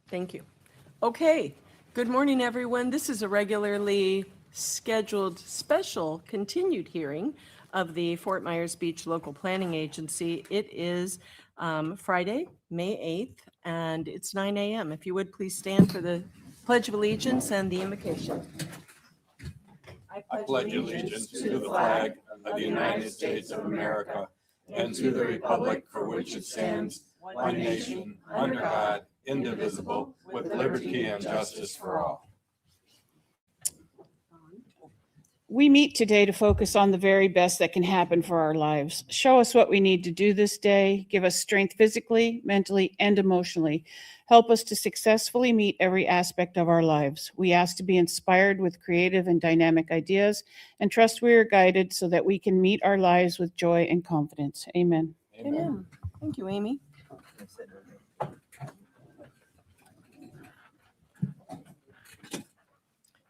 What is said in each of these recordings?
Thank you. Okay, good morning, everyone. This is a regularly scheduled special continued hearing of the Fort Myers Beach Local Planning Agency. It is Friday, May 8th, and it's 9 a.m. If you would please stand for the Pledge of Allegiance and the invocation. I pledge allegiance to the flag of the United States of America and to the republic for which it stands, one nation, under God, indivisible, with liberty and justice for all. We meet today to focus on the very best that can happen for our lives. Show us what we need to do this day. Give us strength physically, mentally, and emotionally. Help us to successfully meet every aspect of our lives. We ask to be inspired with creative and dynamic ideas and trust we are guided so that we can meet our lives with joy and confidence. Amen. Amen. Thank you, Amy.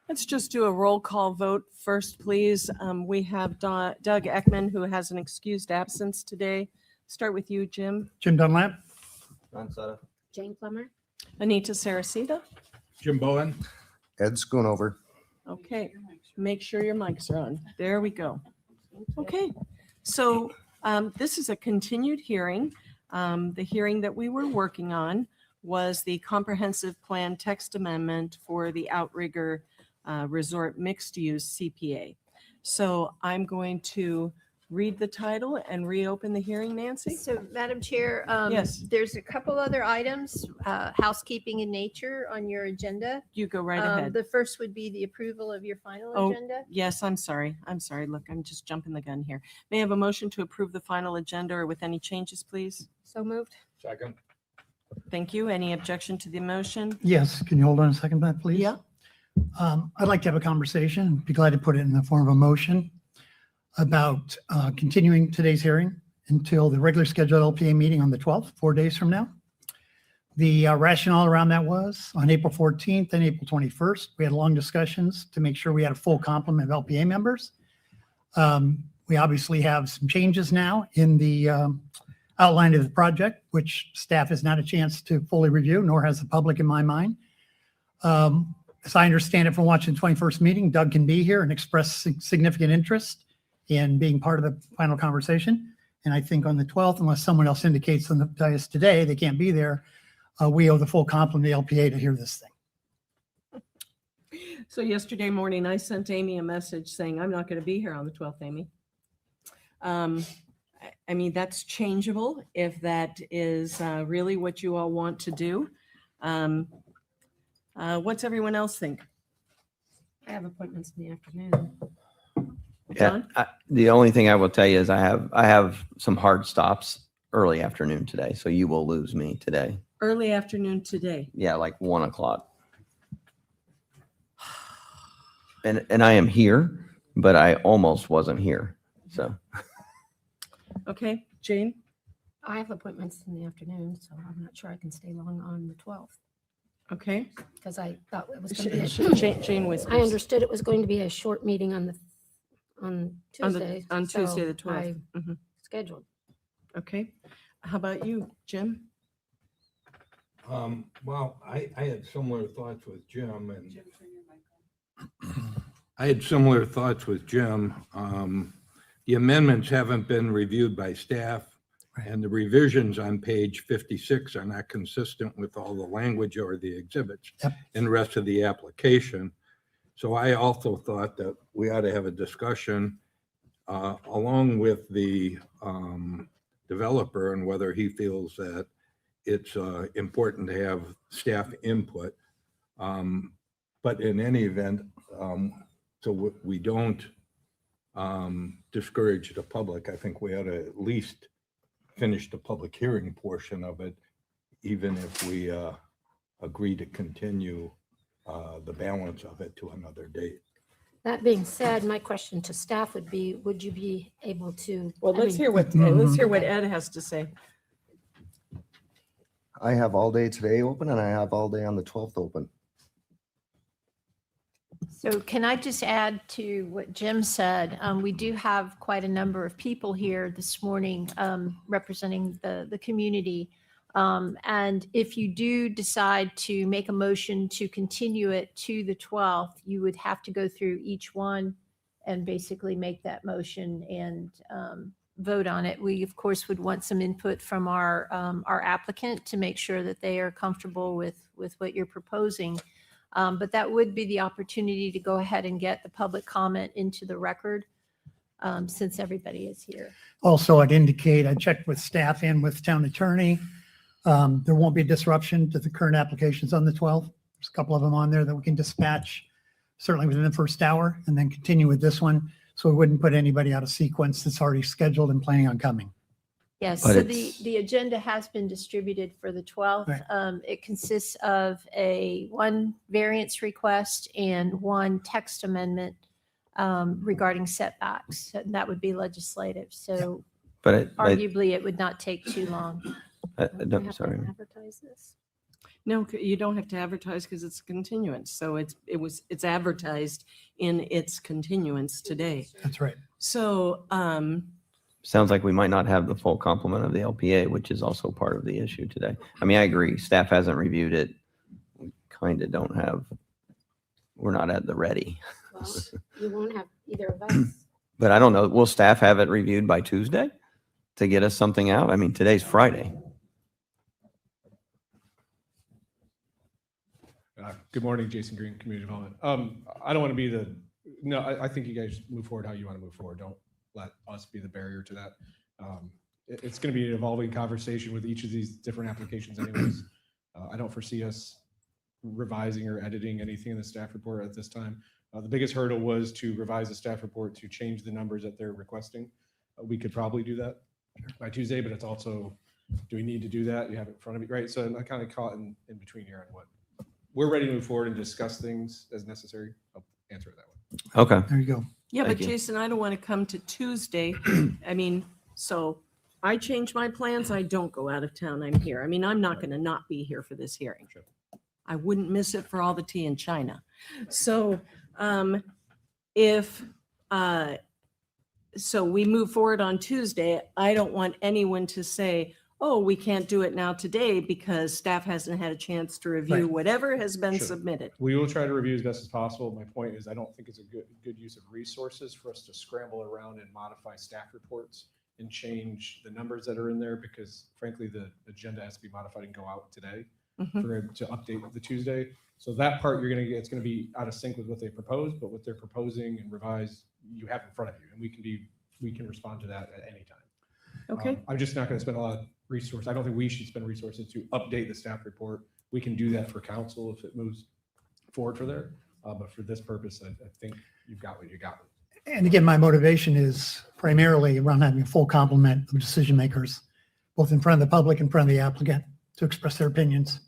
Let's just do a roll call vote first, please. We have Doug Ekman, who has an excused absence today. Start with you, Jim. Jim Dunlap. Ron Sutter. Jane Plummer. Anita Saracita. Jim Bowen. Ed Schoonover. Okay, make sure your mics are on. There we go. Okay, so this is a continued hearing. The hearing that we were working on was the comprehensive plan text amendment for the Outrigger Resort Mixed Use CPA. So I'm going to read the title and reopen the hearing, Nancy. So, Madam Chair, Yes. there's a couple other items, housekeeping in nature on your agenda. You go right ahead. The first would be the approval of your final Oh, agenda. Yes, I'm sorry. Look, I'm just jumping the gun here. May I have a motion to approve the final agenda or with any changes, please? So moved. Second. Thank you. Any objection to the motion? Yes, can you hold on a second, Matt, please? Yeah. I'd like to have a conversation, be glad to put it in the form of a motion about continuing today's hearing until the regular scheduled LPA meeting on the 12th, 4 days from now. The rationale around that was on April 14th and April 21st, we had long discussions to make sure we had a full complement of LPA members. We obviously have some changes now in the outline of the project, which staff has not had a chance to fully review, nor has the public in my mind. As I understand it from watching the 21st meeting, Doug can be here and express significant interest in being part of the final conversation. And I think on the 12th, unless someone else indicates on the dais today they can't be there, we owe the full complement of the LPA to hear this thing. So yesterday morning, I sent Amy a message saying, I'm not going to be here on the 12th, Amy. I mean, that's changeable if that is really what you all want to do. What's everyone else think? I have appointments in the afternoon. John? Yeah, the only thing I will tell you is I have some hard stops early afternoon today, so you will lose me today. Early afternoon today. Yeah, like 1 o'clock. And I am here, but I almost wasn't here. So Okay, Jane? I have appointments in the afternoon, so I'm not sure I can stay long on the 12th Okay. because I thought it was going to be Jane whispers. I understood it was going to be a short meeting on Tuesday. On Tuesday, the so 12th. I Mhm. scheduled. Okay. How about you, Jim? Well, I had similar thoughts with Jim and I had similar thoughts with Jim. The amendments haven't been reviewed by staff and the revisions on page 56 are not consistent with all the language or the exhibits and the rest of the application. So I also thought that we ought to have a discussion along with the developer and whether he feels that it's important to have staff input. But in any event, so we don't discourage the public, I think we ought to at least finish the public hearing portion of it, even if we agree to continue the balance of it to another date. That being said, my question to staff would be, would you be able to? Well, I let's mean, hear what Ed has to say. I have all day today open and I have all day on the 12th open. So can I just add to what Jim said? We do have quite a number of people here this morning representing the community And if you do decide to make a motion to continue it to the 12th, you would have to go through each one and basically make that motion and vote on it. We, of course, would want some input from our applicant to make sure that they are comfortable with what you're proposing. But that would be the opportunity to go ahead and get the public comment into the record since everybody is here. Also, I'd indicate, I checked with staff and with town attorney. There won't be a disruption to the current applications on the 12th. There's a couple of them on there that we can dispatch certainly within the first hour and then continue with this one. So we wouldn't put anybody out of sequence that's already scheduled and planning on coming. Yes, But so it's- the agenda has been distributed for the 12th. Right. It consists of one variance request and one text amendment regarding setbacks. And that would be legislative. So But arguably, it would not take too long. Do we have to sorry. Advertise this. No, you don't have to advertise because it's a continuance. So it's advertised in its continuance today. That's right. So, Sounds like we might not have the full complement of the LPA, which is also part of the issue today. I mean, I agree. Staff hasn't reviewed it. We kind of don't have, we're not at the ready. Well, you won't have either of us. But I don't know, will staff have it reviewed by Tuesday to get us something out? I mean, today's Friday. Good morning, Jason Green, Community Development. I don't want to be I think you guys move forward how you want to move forward. Don't let us be the barrier to that. It's going to be an evolving conversation with each of these different applications anyways. I don't foresee us revising or editing anything in the staff report at this time. The biggest hurdle was to revise the staff report to change the numbers that they're requesting. We could probably do that by Tuesday, but it's also, do we need to do that? You have it in front of you, right? So I kind of caught in between here on what. We're ready to move forward and discuss things as necessary. I'll answer it that way. Okay. There you go. yeah, but Thank you. Jason, I don't want to come to Tuesday. I mean, so I change my plans. I don't go out of town. I'm here. I mean, I'm not going to not be here for this hearing. Sure. I wouldn't miss it for all the tea in China. So so we move forward on Tuesday, I don't want anyone to say, oh, we can't do it now today because staff hasn't had a chance to review Right. whatever has been Sure. submitted. We will try to review as best as possible. My point is I don't think it's a good use of resources for us to scramble around and modify staff reports and change the numbers that are in there because frankly, the agenda has to be modified and go out today Mhm. to update the Tuesday. So that part you're going to get, it's going to be out of sync with what they proposed, but what they're proposing and revised, you have in front of you and we can respond to that at any time. Okay, I'm just not going to spend a lot of resource. I don't think we should spend resources to update the staff report. We can do that for council if it moves forward for there. But for this purpose, I think you've got what you got. And again, my motivation is primarily around having a full complement of decision makers, both in front of the public and in front of the applicant to express their opinions.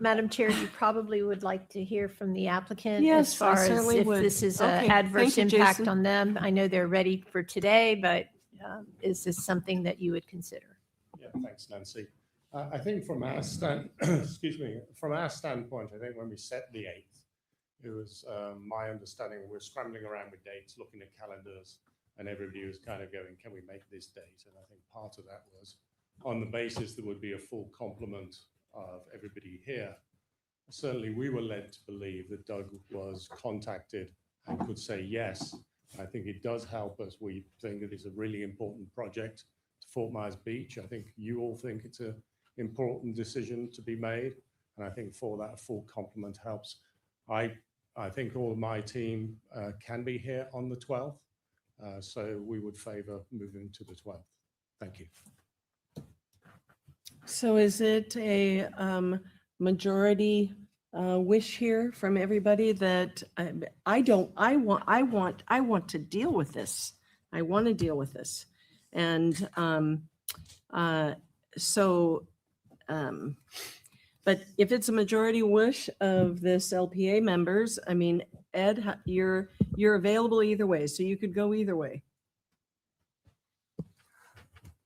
Madam Chair, you probably would like to hear from the applicant Yes, as far I as certainly if would. this is Okay, an adverse thank you, impact Jason. on them. I know they're ready for today, but is this something that you would consider? Yeah, thanks, Nancy. I think from our from our standpoint, I think when we set the 8th, it was my understanding we're scrambling around with dates, looking at calendars, and everybody was kind of going, can we make this date? And I think part of that was on the basis there would be a full complement of everybody here. Certainly, we were led to believe that Doug was contacted and could say yes. I think it does help us. We think it is a really important project to Fort Myers Beach. I think you all think it's an important decision to be made. And I think for that, a full complement helps. I think all of my team can be here on the 12th. So we would favor moving to the 12th. Thank you. so is it a majority wish here from everybody that I want to deal with this. I want to deal with this. And but if it's a majority wish of this LPA members, I mean, Ed, you're available either way, so you could go either way.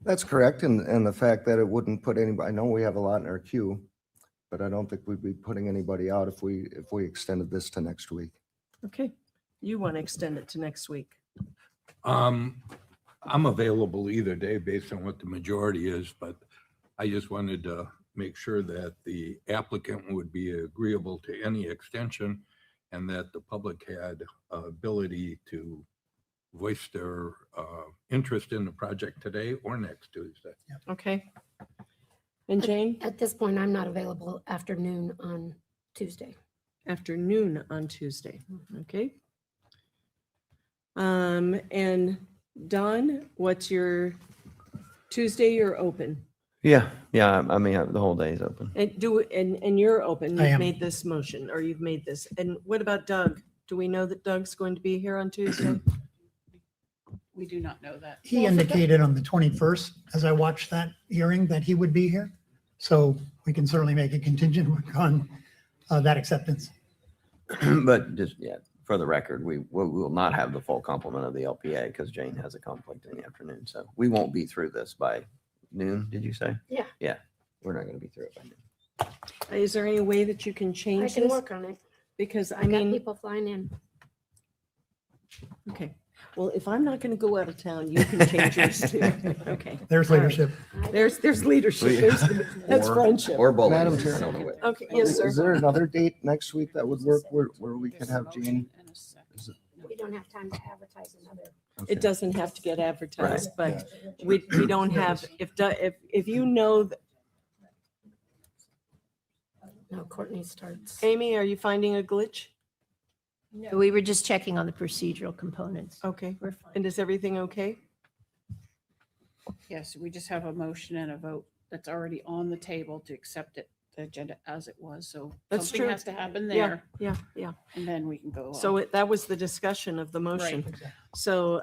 That's correct. And the fact that it wouldn't put anybody, I know we have a lot in our queue, but I don't think we'd be putting anybody out if we extended this to next week. Okay, you want to extend it to next week. I'm available either day based on what the majority is, but I just wanted to make sure that the applicant would be agreeable to any extension and that the public had ability to voice their interest in the project today or next Tuesday. Okay. And Jane, At this point, I'm not available afternoon on Tuesday. afternoon on Tuesday. Okay. And Don, what's your Tuesday? You're open. Yeah, I mean, the whole day is open. And you're open. I You've am. made this motion or you've made this. And what about Doug? Do we know that Doug's going to be here on Tuesday? We do not know that. He indicated on the 21st, as I watched that hearing, that he would be here. So we can certainly make a contingent on that acceptance. But just, yeah, for the record, we will not have the full complement of the LPA because Jane has a conflict in the afternoon. So we won't be through this by noon, did you say? Yeah. Yeah, we're not going to be through it by noon. Is there any way that you can I change can this? work on it. Because I I got mean, people flying in. okay. Well, if I'm not going to go out of town, you can change yours too. Okay. There's All right. leadership. There's leadership. That's Or- friendship. Or bullying. Madam Chair. No, no way. Okay, yes, Is sir. there another date next week that would work where we could have Jane? We don't have time to advertise another. It doesn't have to get advertised, Right. but we don't have, if you know, No, Courtney starts. Amy, are you finding a glitch? No, we were just checking on the procedural components. Okay. We're fine. And is everything okay? Yes, we just have a motion and a vote that's already on the table to accept it, the agenda as it was. So That's something true. has to happen Yeah, there yeah. and then we can go on. So that was the discussion of the motion. Right. So,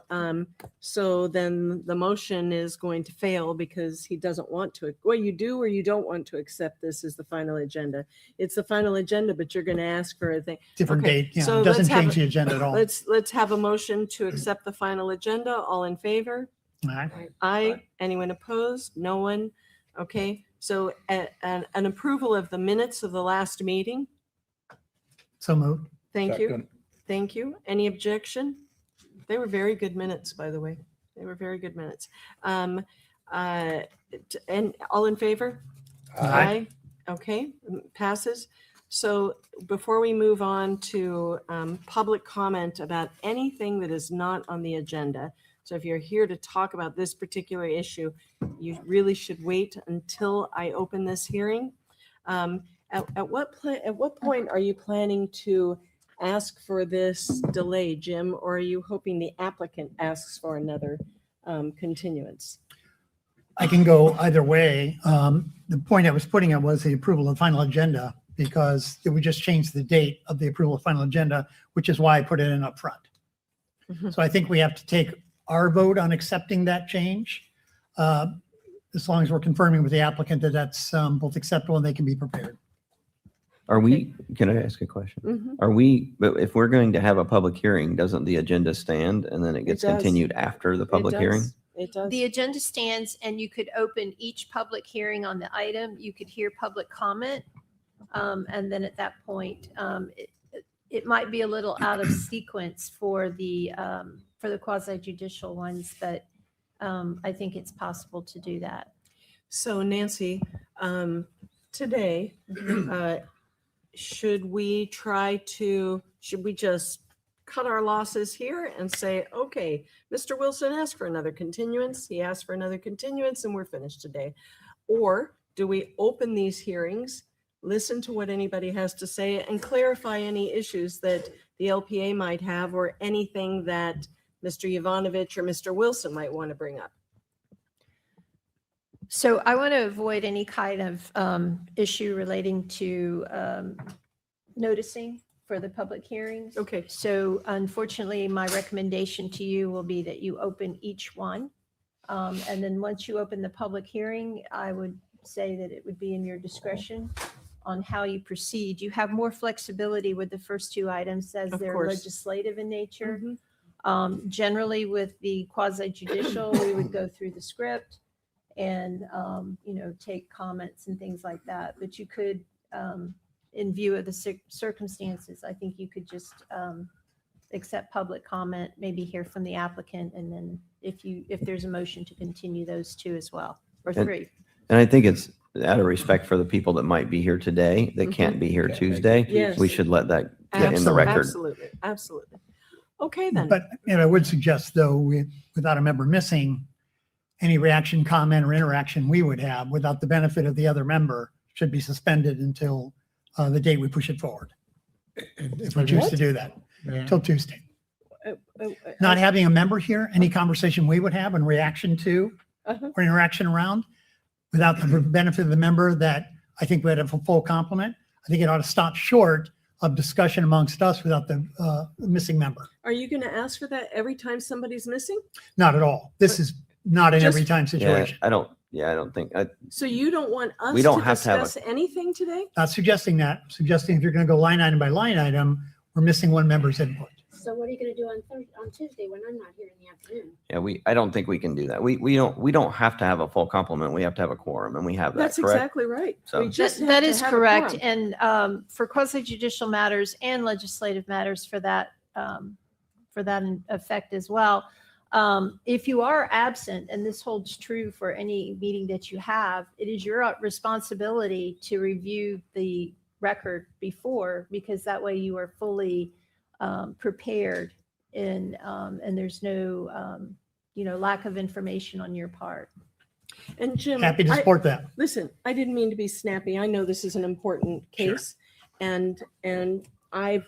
so then the motion is going to fail because he doesn't want to. Well, you do or you don't want to accept this as the final agenda. It's the final agenda, but you're going to ask for a thing. Different Okay, date. Yeah, so it doesn't let's have change a- the agenda at all. Let's have a motion to accept the final agenda. All in favor? All right. Aye. Anyone opposed? No one? Okay, so an approval of the minutes of the last meeting. So moved. Thank you. Second. Thank you. Any objection? They were very good minutes, by the way. They were very good minutes. And all in favor? Aye. Okay, passes. So before we move on to public comment about anything that is not on the agenda, so if you're here to talk about this particular issue, you really should wait until I open this hearing. At what point are you planning to ask for this delay, Jim, or are you hoping the applicant asks for another continuance? I can go either way. The point I was putting it was the approval of final agenda because we just changed the date of the approval of final agenda, which is why I put it in up front. Mhm. So I think we have to take our vote on accepting that change. As long as we're confirming with the applicant that that's both acceptable and they can be prepared. Are we, can I ask a question? Mhm. Are we, but if we're going to have a public hearing, doesn't the agenda stand and then it gets does. continued after the public It hearing? does. It does. The agenda stands and you could open each public hearing on the item. You could hear public comment. And then at that point, it might be a little out of sequence for the quasi judicial ones, but I think it's possible to do that. So Nancy, today, should we just cut our losses here and say, okay, Mr. Wilson asked for another continuance, he asked for another continuance, and we're finished today? Or do we open these hearings, listen to what anybody has to say, and clarify any issues that the LPA might have or anything that Mr. Yovanovitch or Mr. Wilson might want to bring up? So I want to avoid any kind of issue relating to noticing for the public hearings. Okay, So unfortunately, my recommendation to you will be that you open each one. And then once you open the public hearing, I would say that it would be in your discretion on how you proceed. You have more flexibility with the first two items as Of they're course. legislative in nature. Mhm. Generally, with the quasi judicial, we would go through the script and, take comments and things like that. But you could, in view of the circumstances, I think you could just accept public comment, maybe hear from the applicant, and then if there's a motion to continue those two as well, or And- three. And I think it's out of respect for the people that might be here today that Mhm. can't be here Can't make it Tuesday. Yes. We should let that get in the Absolutely. record. Absolutely, absolutely. Okay, then. But, I would suggest though, without a member missing, any reaction, comment or interaction we would have without the benefit of the other member should be suspended until the date we push it forward. If we choose to do that, till Tuesday. Not having a member here, any conversation we would have in reaction to Uh-huh. or interaction around without the benefit of the member that I think we'd have a full complement. I think it ought to stop short of discussion amongst us without the missing member. Are you going to ask for that every time somebody's missing? Not at all. This is not an Just- every time Yeah, situation. I don't think, So you don't want us We don't to have to have a- discuss anything today? Not suggesting that, suggesting if you're going to go line item by line item, we're missing one member's input. So what are you gonna do on Tuesday when I'm not here in the afternoon? yeah, I don't think we can do that. We don't have to have a full complement. We have to have a quorum and we have that, That's correct? exactly right. So- We just have That to is have a correct. quorum. And for quasi judicial matters and legislative matters for that in effect as well. If you are absent, and this holds true for any meeting that you have, it is your responsibility to review the record before, because that way you are fully prepared and there's no, lack of information on your part. And Jim. Happy to I- support that. Listen, I didn't mean to be snappy. I know this is an important Sure. case. And I've,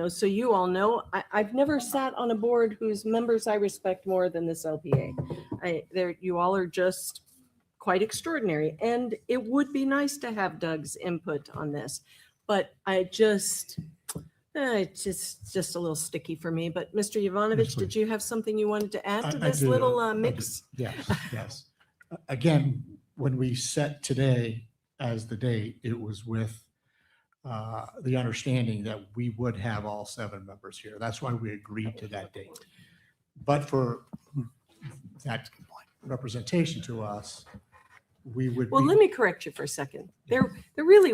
so you all know, I've never sat on a board whose members I respect more than this LPA. You all are just quite extraordinary. And it would be nice to have Doug's input on this. But it's just a little sticky for me. But Mr. Yovanovich, did you have something you wanted to add to I this do. little I do. mix? Yes, yes. Again, when we set today as the date, it was with the understanding that we would have all 7 members here. That's why we agreed to that date. But for that representation to us, we would. Well, be- let me correct you for a second. There really,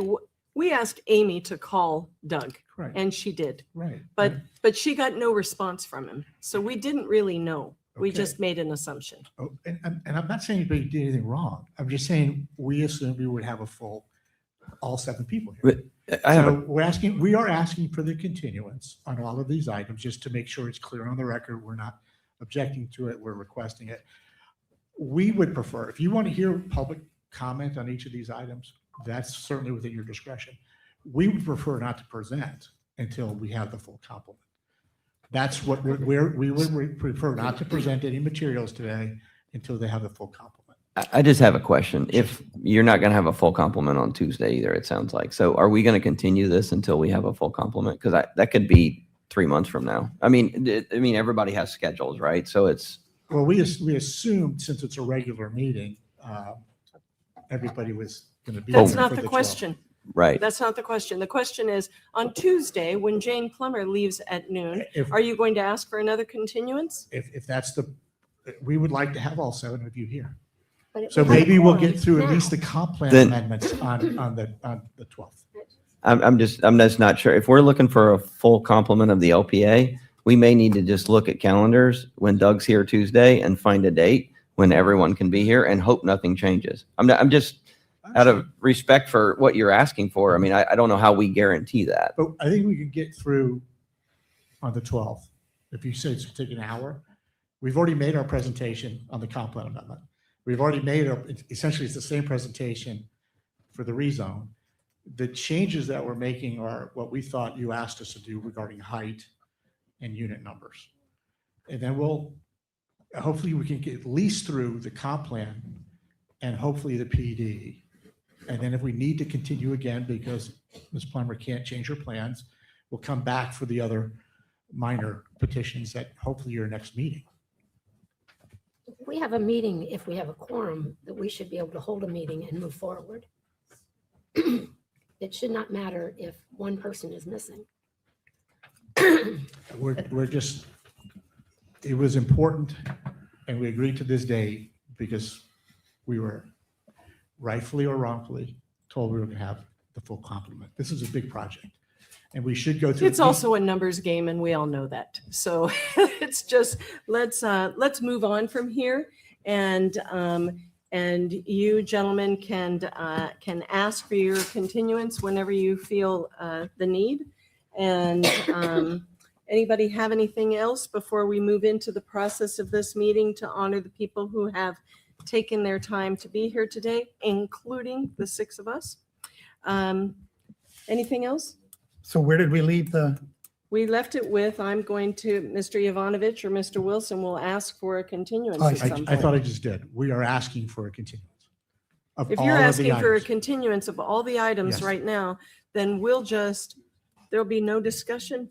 we asked Amy to call Doug, Right, and she did, right. but she got no response from him. So we didn't really know. We Okay. just made an assumption. Oh, and I'm not saying anybody did anything wrong. I'm just saying we assumed we would have all 7 people here. I have So we are asking for the continuance on all of these items, just to make sure it's clear on the record. We're not objecting to it. We're requesting it. We would prefer, if you want to hear public comment on each of these items, that's certainly within your discretion. We would prefer not to present until we have the full complement. That's what we would prefer not to present any materials today until they have the full complement. I just have a question. If you're not going to have a full complement on Tuesday either, it sounds like. So are we going to continue this until we have a full complement? Because that could be 3 months from now. I mean, everybody has schedules, right? So it's, Well, we assumed since it's a regular meeting, everybody was going to be. That's here not for the 12th. question. right. That's not the question. The question is, on Tuesday, when Jane Plummer leaves at noon, If, are you going to ask for another continuance? if that's we would like to have all 7 of you here. But if So we have a maybe we'll quorum get through at now, least the comp plan Then- amendments on the 12th. I'm just not sure. If we're looking for a full complement of the LPA, we may need to just look at calendars when Doug's here Tuesday and find a date when everyone can be here and hope nothing changes. I'm just out of respect for what you're asking for. I mean, I don't know how we guarantee that. But I think we can get through on the 12th. If you say it's going to take an hour, we've already made our presentation on the comp plan amendment. We've already made essentially it's the same presentation for the rezone. The changes that we're making are what we thought you asked us to do regarding height and unit numbers. And then hopefully we can get at least through the comp plan and hopefully the PD. And then if we need to continue again because Ms. Plummer can't change her plans, we'll come back for the other minor petitions at hopefully your next meeting. If we have a meeting, if we have a quorum, that we should be able to hold a meeting and move forward. It should not matter if one person is missing. We're just, it was important and we agreed to this day because we were rightfully or wrongfully told we were going to have the full complement. This is a big project. And we should go through. It's also a numbers game and we all know that. So it's just, let's move on from here. And you gentlemen can ask for your continuance whenever you feel the need. And anybody have anything else before we move into the process of this meeting to honor the people who have taken their time to be here today, including the 6 of us? Anything else? So where did we leave the, We left it with, I'm going to, Mr. Yovanovich or Mr. Wilson will ask for a continuance Oh, at some I thought I point. just did. We are asking for a continuance. of If all you're of the asking for a items. continuance of all the items Yes. right now, then there'll be no discussion.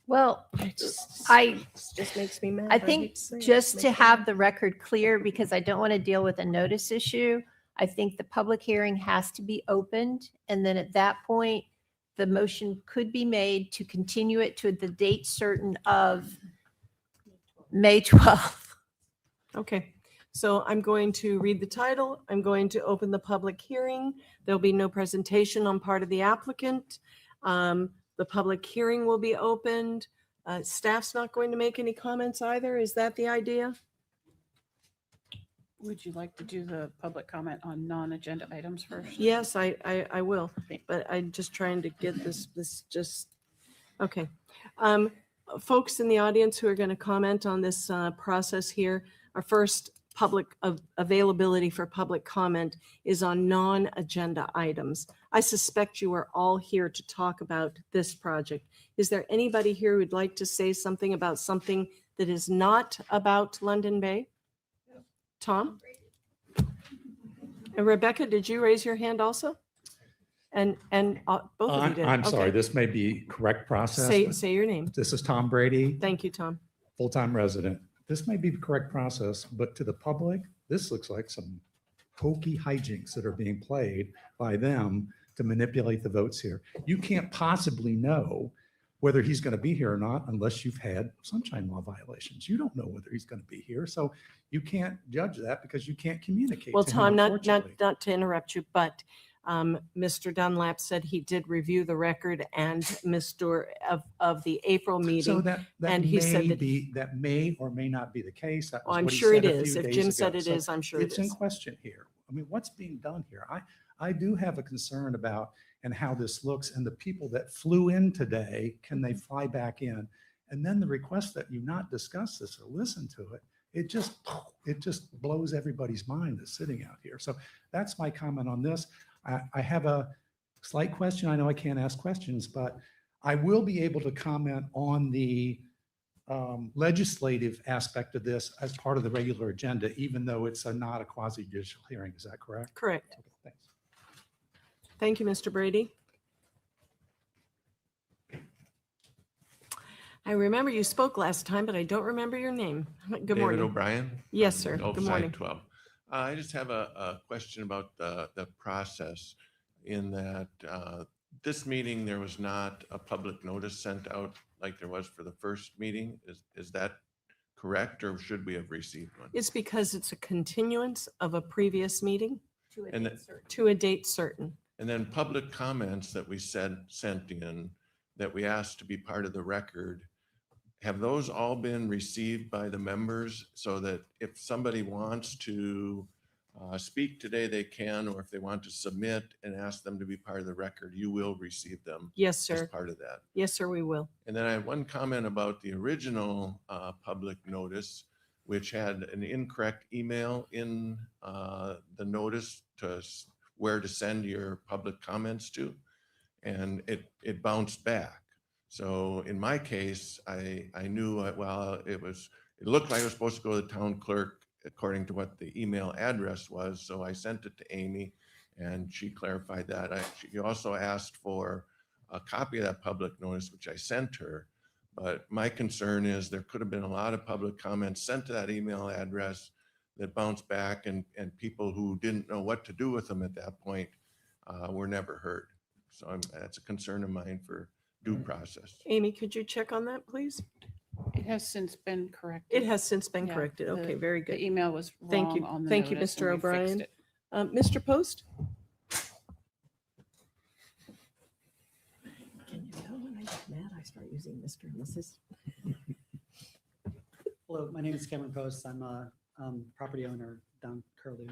Well, It just makes me mad. I hate think to say it. just Makes to me have mad. the record clear, because I don't want to deal with a notice issue, I think the public hearing has to be opened. And then at that point, the motion could be made to continue it to the date certain of May 12th. Okay, so I'm going to read the title. I'm going to open the public hearing. There'll be no presentation on part of the applicant. The public hearing will be opened. Staff's not going to make any comments either. Is that the idea? Would you like to do the public comment on non-agenda items first? Yes, I will, but I'm just trying to get this just, okay. Folks in the audience who are going to comment on this process here, our first public availability for public comment is on non-agenda items. I suspect you are all here to talk about this project. Is there anybody here who'd like to say something about something that is not about London Bay? Tom? And Rebecca, did you raise your hand also? And both of you did. I'm sorry, Okay. this may be correct process. but Say your name. This is Tom Brady, Thank you, Tom. full-time resident. This may be the correct process, but to the public, this looks like some hokey hijinks that are being played by them to manipulate the votes here. You can't possibly know whether he's going to be here or not unless you've had sunshine law violations. You don't know whether he's going to be here. So you can't judge that because you can't communicate. Well, to him, Tom, not unfortunately. to interrupt you, but Mr. Dunlap said he did review the record and Mr. of the April So meeting. that and he said may that- be, that may or may not be the case. That Oh, was I'm what he sure it said a is. few If days Jim ago. said it So is, I'm sure it it's in is. question here. I mean, what's being done here? I do have a concern about and how this looks and the people that flew in today, can they fly back in? And then the request that you not discuss this or listen to it, it just blows everybody's mind that's sitting out here. So that's my comment on this. I have a slight question. I know I can't ask questions, but I will be able to comment on the legislative aspect of this as part of the regular agenda, even though it's not a quasi-judicial hearing. Is that correct? Correct. Okay, thanks. Thank you, Mr. Brady. I remember you spoke last time, but I don't remember your name. Good David morning. O'Brien. Yes, from sir. Good Gulfside morning. 12. I just have a question about the process in that this meeting, there was not a public notice sent out like there was for the first meeting. Is that correct, or should we have received one? It's because it's a continuance of a previous meeting And th- to a date certain. And then public comments that we sent in, that we asked to be part of the record, have those all been received by the members so that if somebody wants to speak today, they can, or if they want to submit and ask them to be part of the record, you will receive them Yes, as sir. part of that? Yes, sir, we will. And then I have one comment about the original public notice, which had an incorrect email in the notice to where to send your public comments to, and it bounced back. So in my case, I knew, well, it looked like it was supposed to go to the town clerk according to what the email address was. So I sent it to Amy and she clarified that. She also asked for a copy of that public notice, which I sent her. But my concern is there could have been a lot of public comments sent to that email address that bounced back, and people who didn't know what to do with them at that point were never heard. So that's a concern of mine for due process. Amy, could you check on that, please? It has since been corrected. It has since been Yeah, corrected. Okay, very good. The email was Thank you. wrong on the Thank you, notice, Mr. and we fixed O'Brien. it. Mr. Post? Can you tell when start using Mr. and Mrs. Hello, my name is Cameron Post. I'm a property owner down Curlew.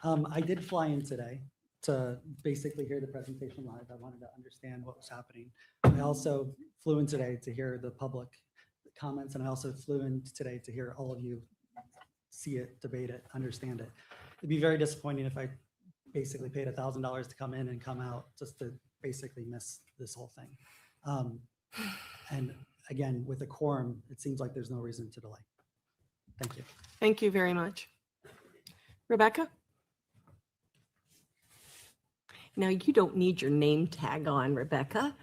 I did fly in today to basically hear the presentation live. I wanted to understand what was happening. I also flew in today to hear the public comments, and I also flew in today to hear all of you see it, debate it, understand it. It'd be very disappointing if I basically paid $1,000 to come in and come out just to basically miss this whole thing. And again, with a quorum, it seems like there's no reason to delay. Thank you. Thank you very much. Rebecca? Now, you don't need your name tag on, Rebecca.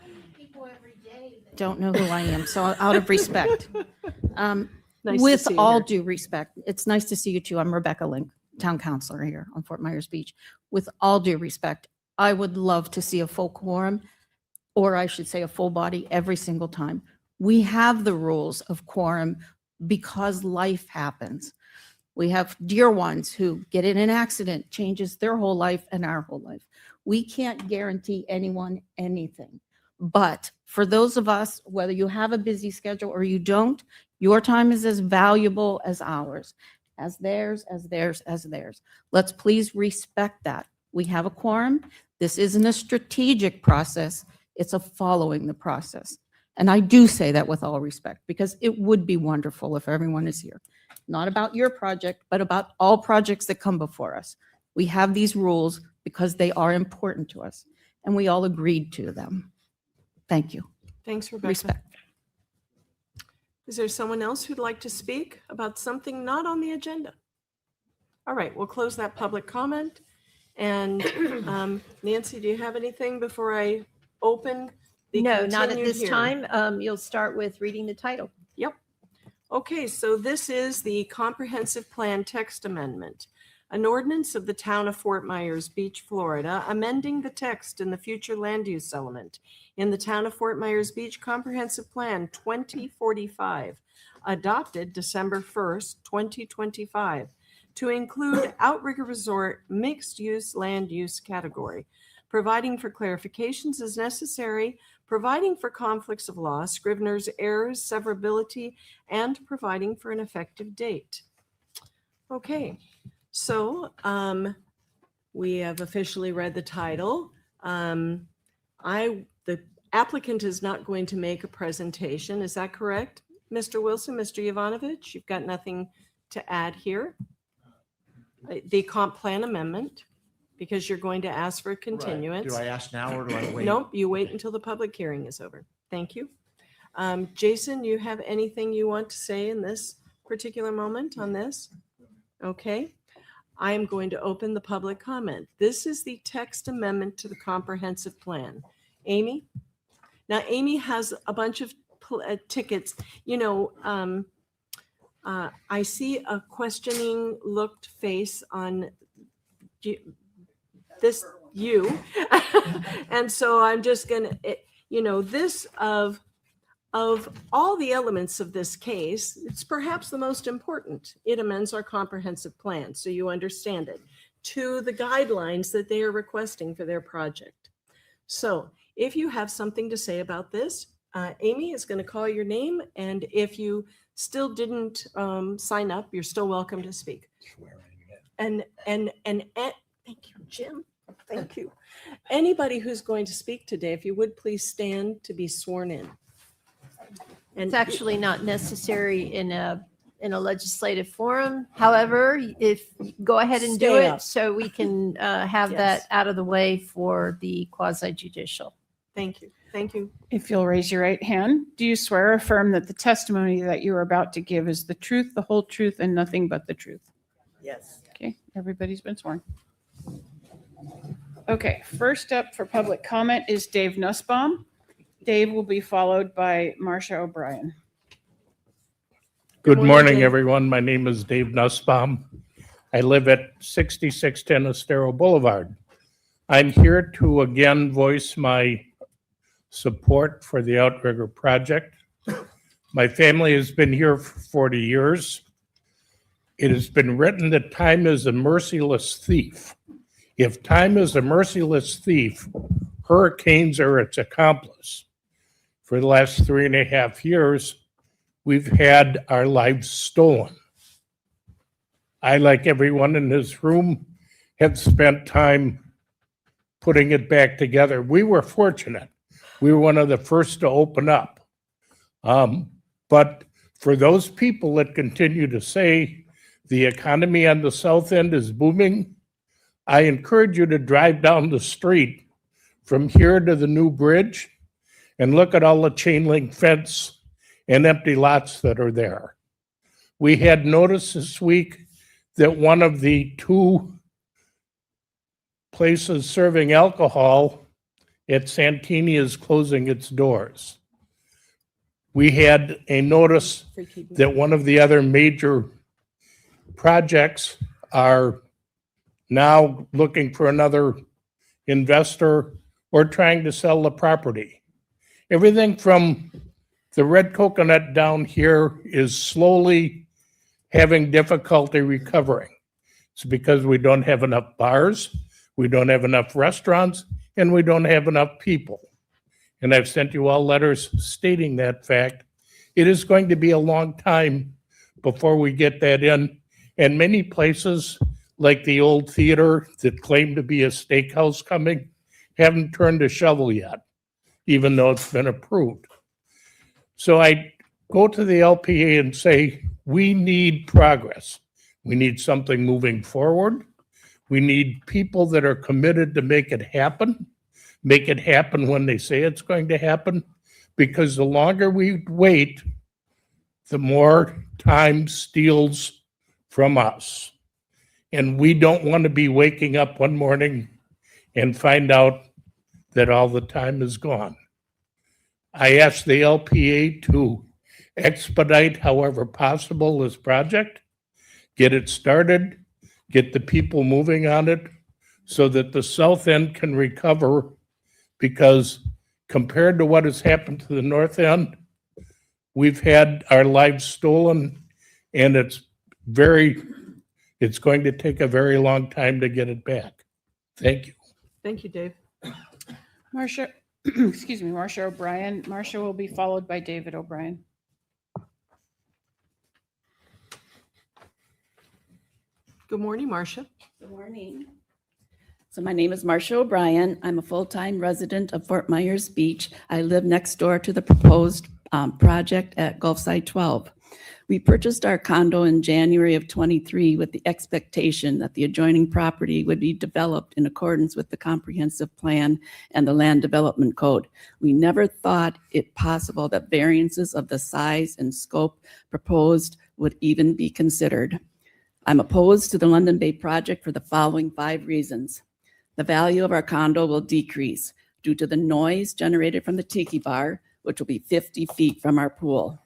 Don't know who I am, so out of respect. Nice to With see you all here. due respect, it's nice to see you too. I'm Rebecca Link, town councilor here on Fort Myers Beach. With all due respect, I would love to see a full quorum, or I should say a full body every single time. We have the rules of quorum because life happens. We have dear ones who get in an accident, changes their whole life and our whole life. We can't guarantee anyone anything. But for those of us, whether you have a busy schedule or you don't, your time is as valuable as ours, as theirs, as theirs, as theirs. Let's please respect that. We have a quorum. This isn't a strategic process. It's a following the process. And I do say that with all respect, because it would be wonderful if everyone is here. Not about your project, but about all projects that come before us. We have these rules because they are important to us, and we all agreed to them. Thank you. Thanks, Rebecca. Respect. Is there someone else who'd like to speak about something not on the agenda? All right, we'll close that public comment. And Nancy, do you have anything before I open the No, not at continued this hearing? time. You'll start with reading the title. Yep. Okay, so this is the comprehensive plan text amendment. An ordinance of the town of Fort Myers Beach, Florida, amending the text in the future land use element in the town of Fort Myers Beach Comprehensive Plan 2045, adopted December 1st, 2025, to include Outrigger Resort mixed-use land use category, providing for clarifications as necessary, providing for conflicts of law, Scrivener's errors, severability, and providing for an effective date. Okay, so we have officially read the title. The applicant is not going to make a presentation. Is that correct, Mr. Wilson, Mr. Yovanovich? You've got nothing to add here? The comp plan amendment, because you're going to ask for a continuance. Do I ask now or do I wait? Nope, you wait until the public hearing is over. Thank you. Jason, you have anything you want to say in this particular moment on this? Okay. I am going to open the public comment. This is the text amendment to the comprehensive plan. Amy? Now, Amy has a bunch of tickets. You know, I see a questioning looked face on this, you. And so I'm just gonna, you know, this of all the elements of this case, it's perhaps the most important. It amends our comprehensive plan, so you understand it, to the guidelines that they are requesting for their project. So if you have something to say about this, Amy is going to call your name, and if you still didn't sign up, you're still welcome to speak. And thank you, Jim. Thank you. Anybody who's going to speak today, if you would please stand to be sworn in. It's actually not necessary in a legislative forum. However, if go ahead and do Stay it up. so we can have Yes. that out of the way for the quasi judicial. Thank you. Thank you. If you'll raise your right hand, do you swear or affirm that the testimony that you are about to give is the truth, the whole truth, and nothing but the truth? Yes. Okay, everybody's been sworn. Okay, first up for public comment is Dave Nussbaum. Dave will be followed by Marcia O'Brien. morning, Good morning, Dave. everyone. My name is Dave Nussbaum. I live at 6610 Estero Boulevard. I'm here to again voice my support for the Outrigger project. My family has been here for 40 years. It has been written that time is a merciless thief. If time is a merciless thief, hurricanes are its accomplice. for the last 3.5 years, we've had our lives stolen. I, like everyone in this room, have spent time putting it back together. We were fortunate. We were one of the first to open up. But for those people that continue to say the economy on the south end is booming, I encourage you to drive down the street from here to the new bridge and look at all the chain link fence and empty lots that are there. We had notice this week that one of the 2 places serving alcohol at Santini is closing its doors. We had a notice that one of the other major projects are now looking for another investor or trying to sell the property. Everything from the Red Coconut down here is slowly having difficulty recovering. It's because we don't have enough bars, we don't have enough restaurants, and we don't have enough people. And I've sent you all letters stating that fact. It is going to be a long time before we get that in. And many places, like the old theater that claimed to be a steakhouse coming, haven't turned a shovel yet, even though it's been approved. So I go to the LPA and say, we need progress. We need something moving forward. We need people that are committed to make it happen when they say it's going to happen, because the longer we wait, the more time steals from us. And we don't want to be waking up one morning and find out that all the time is gone. I asked the LPA to expedite however possible this project, get it started, get the people moving on it so that the south end can recover, because compared to what has happened to the north end, we've had our lives stolen, and it's going to take a very long time to get it back. Thank you. Thank you, Dave. Marcia, excuse me, Marcia O'Brien. Marcia will be followed by David O'Brien. Good morning, Marcia. Good morning. So my name is Marcia O'Brien. I'm a full-time resident of Fort Myers Beach. I live next door to the proposed project at Gulfside 12. We purchased our condo in January of 23 with the expectation that the adjoining property would be developed in accordance with the comprehensive plan and the land development code. We never thought it possible that variances of the size and scope proposed would even be considered. I'm opposed to the London Bay project for the following 5 reasons. The value of our condo will decrease due to the noise generated from the tiki bar, which will be 50 feet from our pool,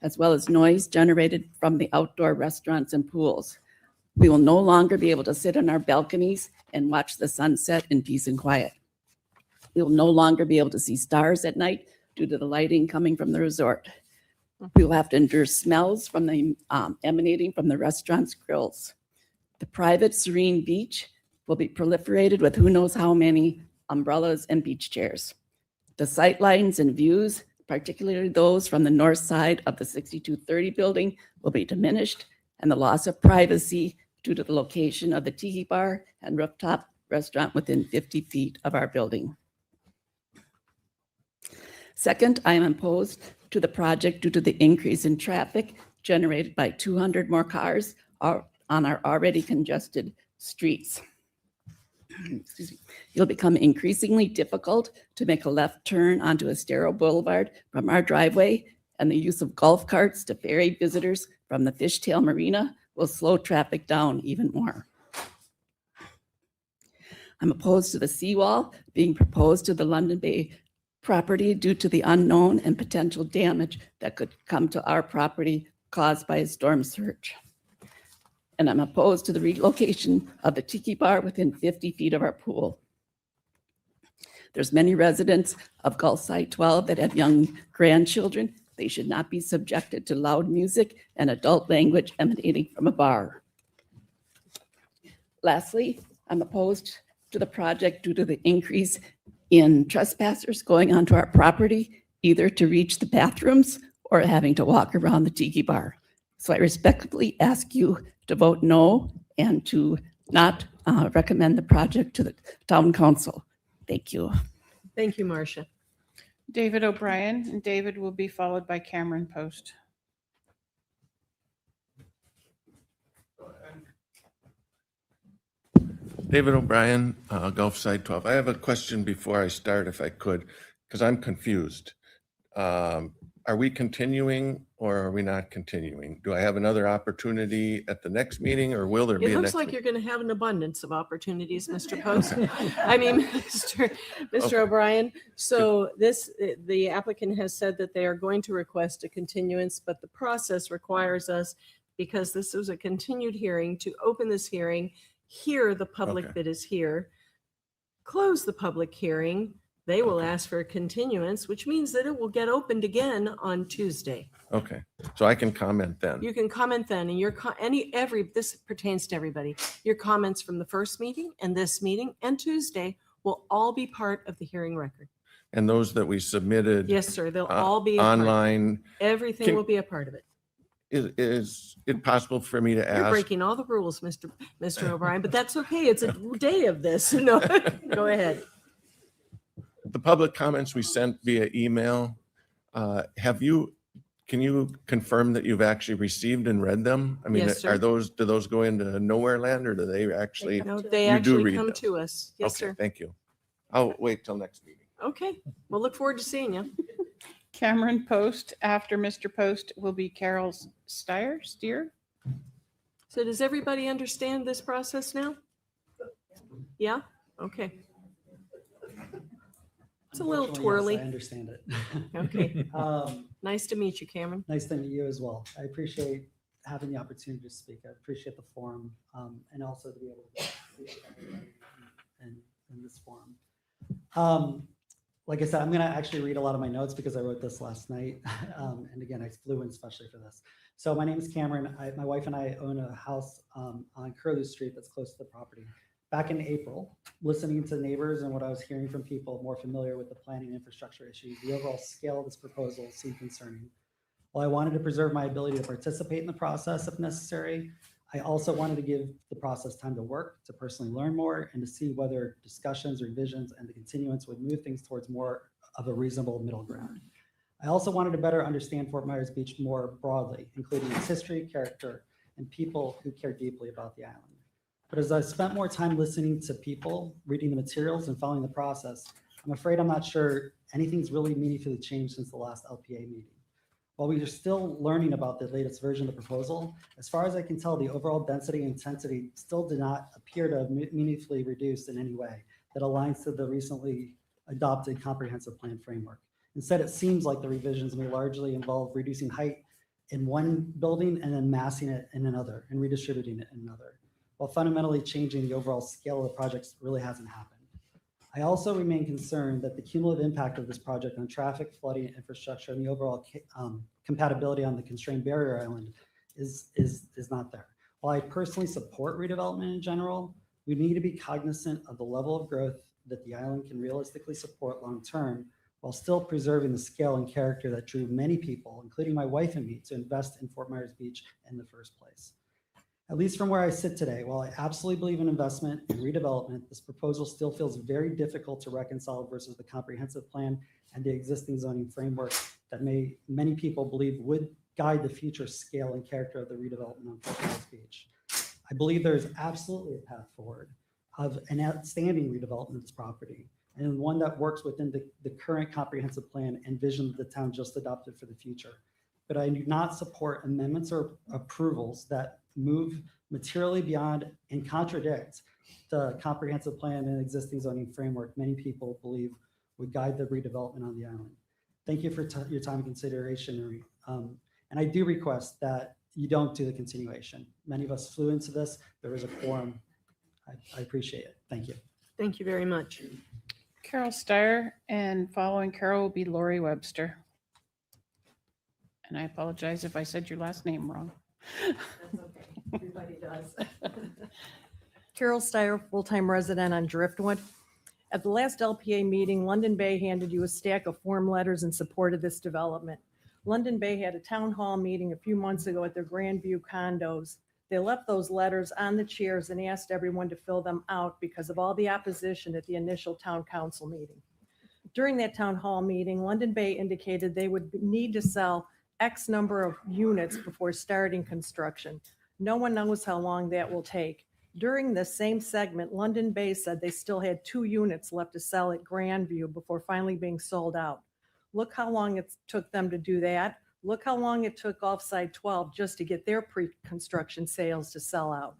as well as noise generated from the outdoor restaurants and pools. We will no longer be able to sit on our balconies and watch the sunset in peace and quiet. We will no longer be able to see stars at night due to the lighting coming from the resort. We will have to endure smells from the emanating from the restaurants' grills. The private serene beach will be proliferated with who knows how many umbrellas and beach chairs. The sight lines and views, particularly those from the north side of the 6230 building, will be diminished, and the loss of privacy due to the location of the tiki bar and rooftop restaurant within 50 feet of our building. Second, I am opposed to the project due to the increase in traffic generated by 200 more cars on our already congested streets. Excuse me. It'll become increasingly difficult to make a left turn onto Estero Boulevard from our driveway, and the use of golf carts to ferry visitors from the Fishtail Marina will slow traffic down even more. I'm opposed to the seawall being proposed to the London Bay property due to the unknown and potential damage that could come to our property caused by a storm surge. And I'm opposed to the relocation of the tiki bar within 50 feet of our pool. There's many residents of Gulfside 12 that have young grandchildren. They should not be subjected to loud music and adult language emanating from a bar. Lastly, I'm opposed to the project due to the increase in trespassers going onto our property either to reach the bathrooms or having to walk around the tiki bar. So I respectfully ask you to vote no and to not recommend the project to the town council. Thank you. Thank you, Marcia. David O'Brien, and David will be followed by Cameron Post. David O'Brien, Gulf Side 12. I have a question before I start, if I could, because I'm confused. Are we continuing or are we not continuing? Do I have another opportunity at the next meeting, or will there be It a looks next? like you're going to have an abundance of opportunities, Mr. Post. I mean, Mr. O'Brien. So the applicant has said that they are going to request a continuance, but the process requires us, because this is a continued hearing, to open this hearing, hear the public Okay. that is here, close the public hearing. They will ask for a continuance, which means that it will get opened again on Tuesday. Okay, so I can comment then. You can comment then, and this pertains to everybody. Your comments from the first meeting and this meeting and Tuesday will all be part of the hearing record. And those that we submitted. Yes, sir. They'll all be a part. Online. Everything Can- will be a part of it. Is it possible for me to You're ask? breaking all the rules, Mr. O'Brien, but that's okay. It's a day of this. No, go ahead. The public comments we sent via email, can you confirm that you've actually received and read them? I mean, Yes, sir. do those go into nowhere land, or do they actually? No, they You do actually read come them. to us. Yes, Okay, sir. thank you. I'll wait till next meeting. Okay. We'll look forward to seeing you. Cameron Post, after Mr. Post, will be Carol Steer. So does everybody understand this process now? Yeah? Okay. It's a little Unfortunately, yes, twirly. I understand it. Okay. Um, Nice to meet you, Cameron. Nice to meet you as well. I appreciate having the opportunity to speak. I appreciate the forum, and also to be able to speak to everybody in this forum. Like I said, I'm going to actually read a lot of my notes because I wrote this last night. And again, I flew in especially for this. So my name is Cameron. My wife and I own a house on Curlew Street that's close to the property. Back in April, listening to neighbors and what I was hearing from people more familiar with the planning and infrastructure issues, the overall scale of this proposal seemed concerning. While I wanted to preserve my ability to participate in the process if necessary, I also wanted to give the process time to work, to personally learn more, and to see whether discussions, revisions, and the continuance would move things towards more of a reasonable middle ground. I also wanted to better understand Fort Myers Beach more broadly, including its history, character, and people who care deeply about the island. But as I spent more time listening to people, reading the materials, and following the process, I'm afraid I'm not sure anything's really meaningfully changed since the last LPA meeting. While we are still learning about the latest version of the proposal, as far as I can tell, the overall density and intensity still do not appear to have meaningfully reduced in any way that aligns to the recently adopted comprehensive plan framework. Instead, it seems like the revisions may largely involve reducing height in one building and then massing it in another and redistributing it in another, while fundamentally changing the overall scale of the projects really hasn't happened. I also remain concerned that the cumulative impact of this project on traffic, flooding, infrastructure, and the overall compatibility on the constrained barrier island is not there. While I personally support redevelopment in general, we need to be cognizant of the level of growth that the island can realistically support long-term, while still preserving the scale and character that drew many people, including my wife and me, to invest in Fort Myers Beach in the first place. At least from where I sit today, while I absolutely believe in investment and redevelopment, this proposal still feels very difficult to reconcile versus the comprehensive plan and the existing zoning framework that many people believe would guide the future scale and character of the redevelopment on Fort Myers Beach. I believe there is absolutely a path forward of an outstanding redevelopment of this property, and one that works within the current comprehensive plan and vision that the town just adopted for the future. But I do not support amendments or approvals that move materially beyond and contradict the comprehensive plan and existing zoning framework many people believe would guide the redevelopment on the island. Thank you for your time and consideration. And I do request that you don't do the continuation. Many of us flew into this. There was a quorum. I appreciate it. Thank you. Thank you very much. Carol Steyer, and following Carol will be Lori Webster. And I apologize if I said your last name wrong. That's okay. Everybody does. Carol Steyer, full-time resident on Driftwood. At the last LPA meeting, London Bay handed you a stack of form letters in support of this development. London Bay had a town hall meeting a few months ago at their Grandview condos. They left those letters on the chairs and asked everyone to fill them out because of all the opposition at the initial town council meeting. During that town hall meeting, London Bay indicated they would need to sell X number of units before starting construction. No one knows how long that will take. During the same segment, London Bay said they still had 2 units left to sell at Grandview before finally being sold out. Look how long it took them to do that. Look how long it took Offside 12 just to get their pre-construction sales to sell out.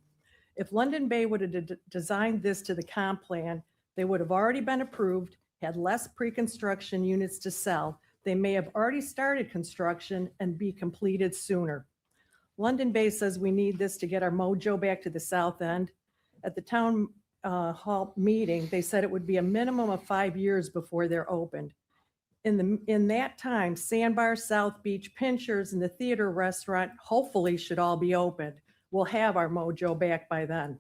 If London Bay would have designed this to the comp plan, they would have already been approved, had less pre-construction units to sell. They may have already started construction and be completed sooner. London Bay says we need this to get our mojo back to the south end. At the town hall meeting, they said it would be a minimum of 5 years before they're opened. In that time, Sandbar, South Beach, Pinchers, and the theater restaurant hopefully should all be opened. We'll have our mojo back by then.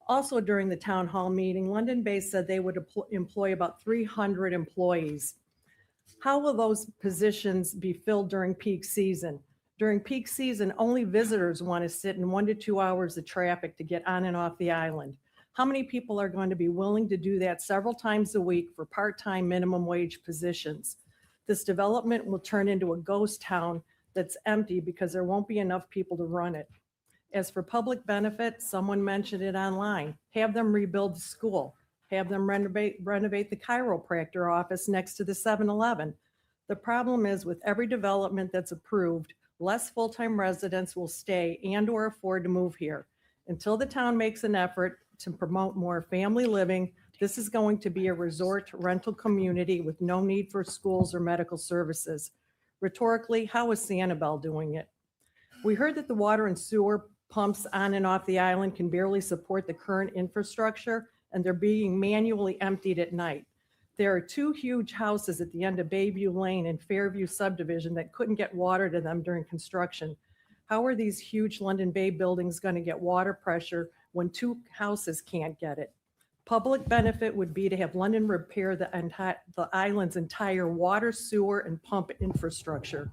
Also during the town hall meeting, London Bay said they would employ about 300 employees. How will those positions be filled during peak season? During peak season, only visitors want to sit in 1 to 2 hours of traffic to get on and off the island. How many people are going to be willing to do that several times a week for part-time minimum wage positions? This development will turn into a ghost town that's empty because there won't be enough people to run it. As for public benefit, someone mentioned it online. Have them rebuild the school. Have them renovate the chiropractor office next to the 7-Eleven. The problem is with every development that's approved, less full-time residents will stay and/or afford to move here. Until the town makes an effort to promote more family living, this is going to be a resort rental community with no need for schools or medical services. Rhetorically, how is Sanibel doing it? We heard that the water and sewer pumps on and off the island can barely support the current infrastructure, and they're being manually emptied at night. There are 2 huge houses at the end of Bayview Lane and Fairview subdivision that couldn't get water to them during construction. How are these huge London Bay buildings going to get water pressure when 2 houses can't get it? Public benefit would be to have London repair the island's entire water, sewer, and pump infrastructure.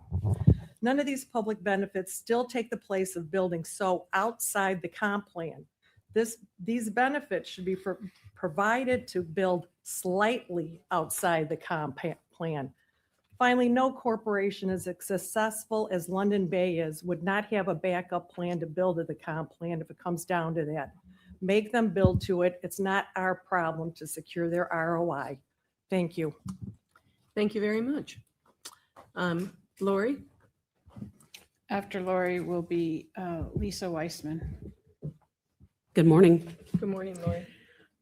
None of these public benefits still take the place of building so outside the comp plan. These benefits should be provided to build slightly outside the comp plan. Finally, no corporation as successful as London Bay is would not have a backup plan to build to the comp plan if it comes down to that. Make them build to it. It's not our problem to secure their ROI. Thank you. Thank you very much. Lori? After Lori will be Lisa Weissman. Good morning. Good morning, Lori.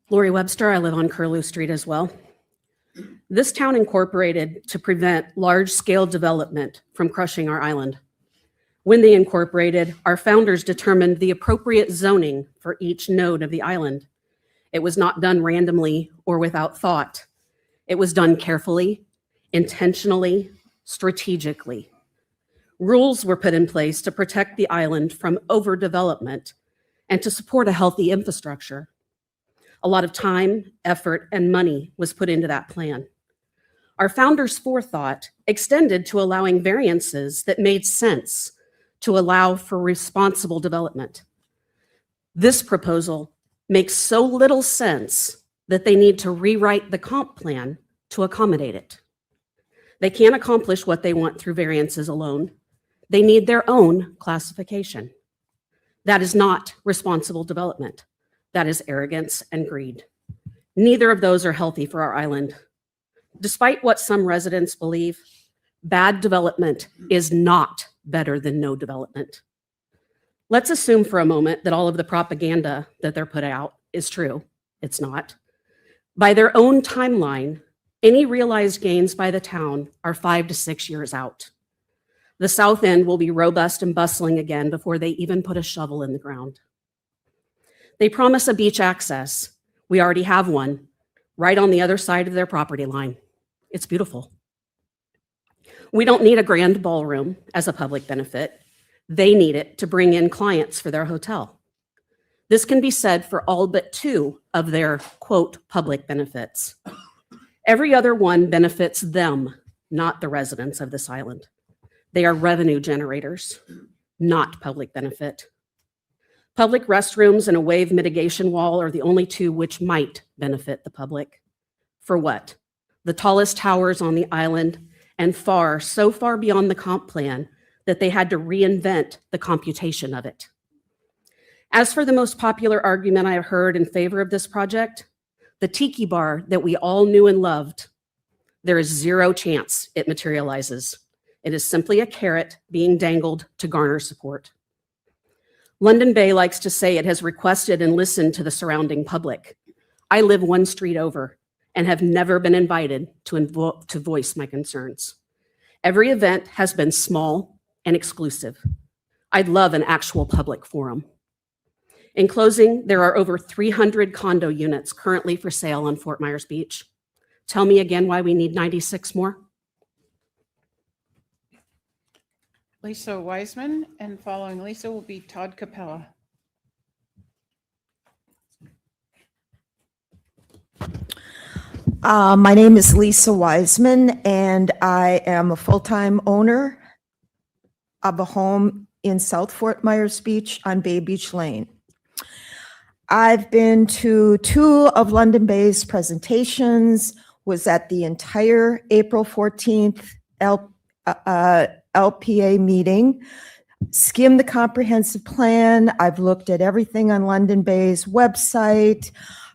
Lori Webster. I live on Curlew Street as well. This town incorporated to prevent large-scale development from crushing our island. When they incorporated, our founders determined the appropriate zoning for each node of the island. It was not done randomly or without thought. It was done carefully, intentionally, strategically. Rules were put in place to protect the island from overdevelopment and to support a healthy infrastructure. A lot of time, effort, and money was put into that plan. Our founders' forethought extended to allowing variances that made sense to allow for responsible development. This proposal makes so little sense that they need to rewrite the comp plan to accommodate it. They can't accomplish what they want through variances alone. They need their own classification. That is not responsible development. That is arrogance and greed. Neither of those are healthy for our island. Despite what some residents believe, bad development is not better than no development. Let's assume for a moment that all of the propaganda that they're put out is true. It's not. By their own timeline, any realized gains by the town are 5 to 6 years out. The south end will be robust and bustling again before they even put a shovel in the ground. They promise a beach access. We already have one right on the other side of their property line. It's beautiful. We don't need a grand ballroom as a public benefit. They need it to bring in clients for their hotel. This can be said for all but 2 of their quote public benefits. Every other one benefits them, not the residents of this island. They are revenue generators, not public benefit. Public restrooms and a wave mitigation wall are the only 2 which might benefit the public. For what? The tallest towers on the island and so far beyond the comp plan that they had to reinvent the computation of it. As for the most popular argument I have heard in favor of this project, the tiki bar that we all knew and loved, there is 0 chance it materializes. It is simply a carrot being dangled to garner support. London Bay likes to say it has requested and listened to the surrounding public. I live 1 street over and have never been invited to voice my concerns. Every event has been small and exclusive. I'd love an actual public forum. In closing, there are over 300 condo units currently for sale on Fort Myers Beach. Tell me again why we need 96 more? Lisa Wiseman, and following Lisa will be Todd Capella. My name is Lisa Wiseman, and I am a full-time owner of a home in South Fort Myers Beach on Bay Beach Lane. I've been to 2 of London Bay's presentations, was at the entire April 14th LPA meeting, skimmed the comprehensive plan. I've looked at everything on London Bay's website.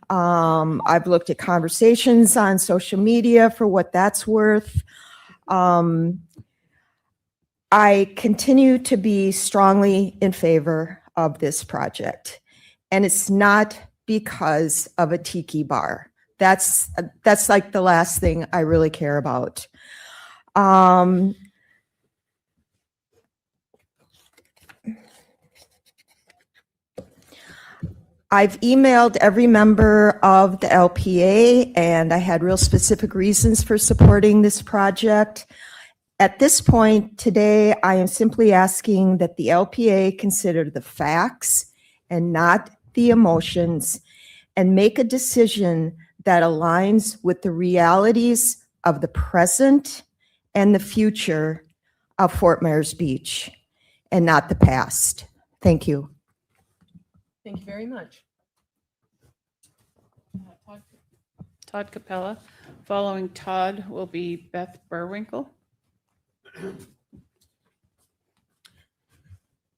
I've looked at conversations on social media for what that's worth. I continue to be strongly in favor of this project, and it's not because of a tiki bar. That's like the last thing I really care about. I've emailed every member of the LPA, and I had real specific reasons for supporting this project. At this point today, I am simply asking that the LPA consider the facts and not the emotions and make a decision that aligns with the realities of the present and the future of Fort Myers Beach and not the past. Thank you. Thank you very much. Todd Capella. Following Todd will be Beth Burwinkle.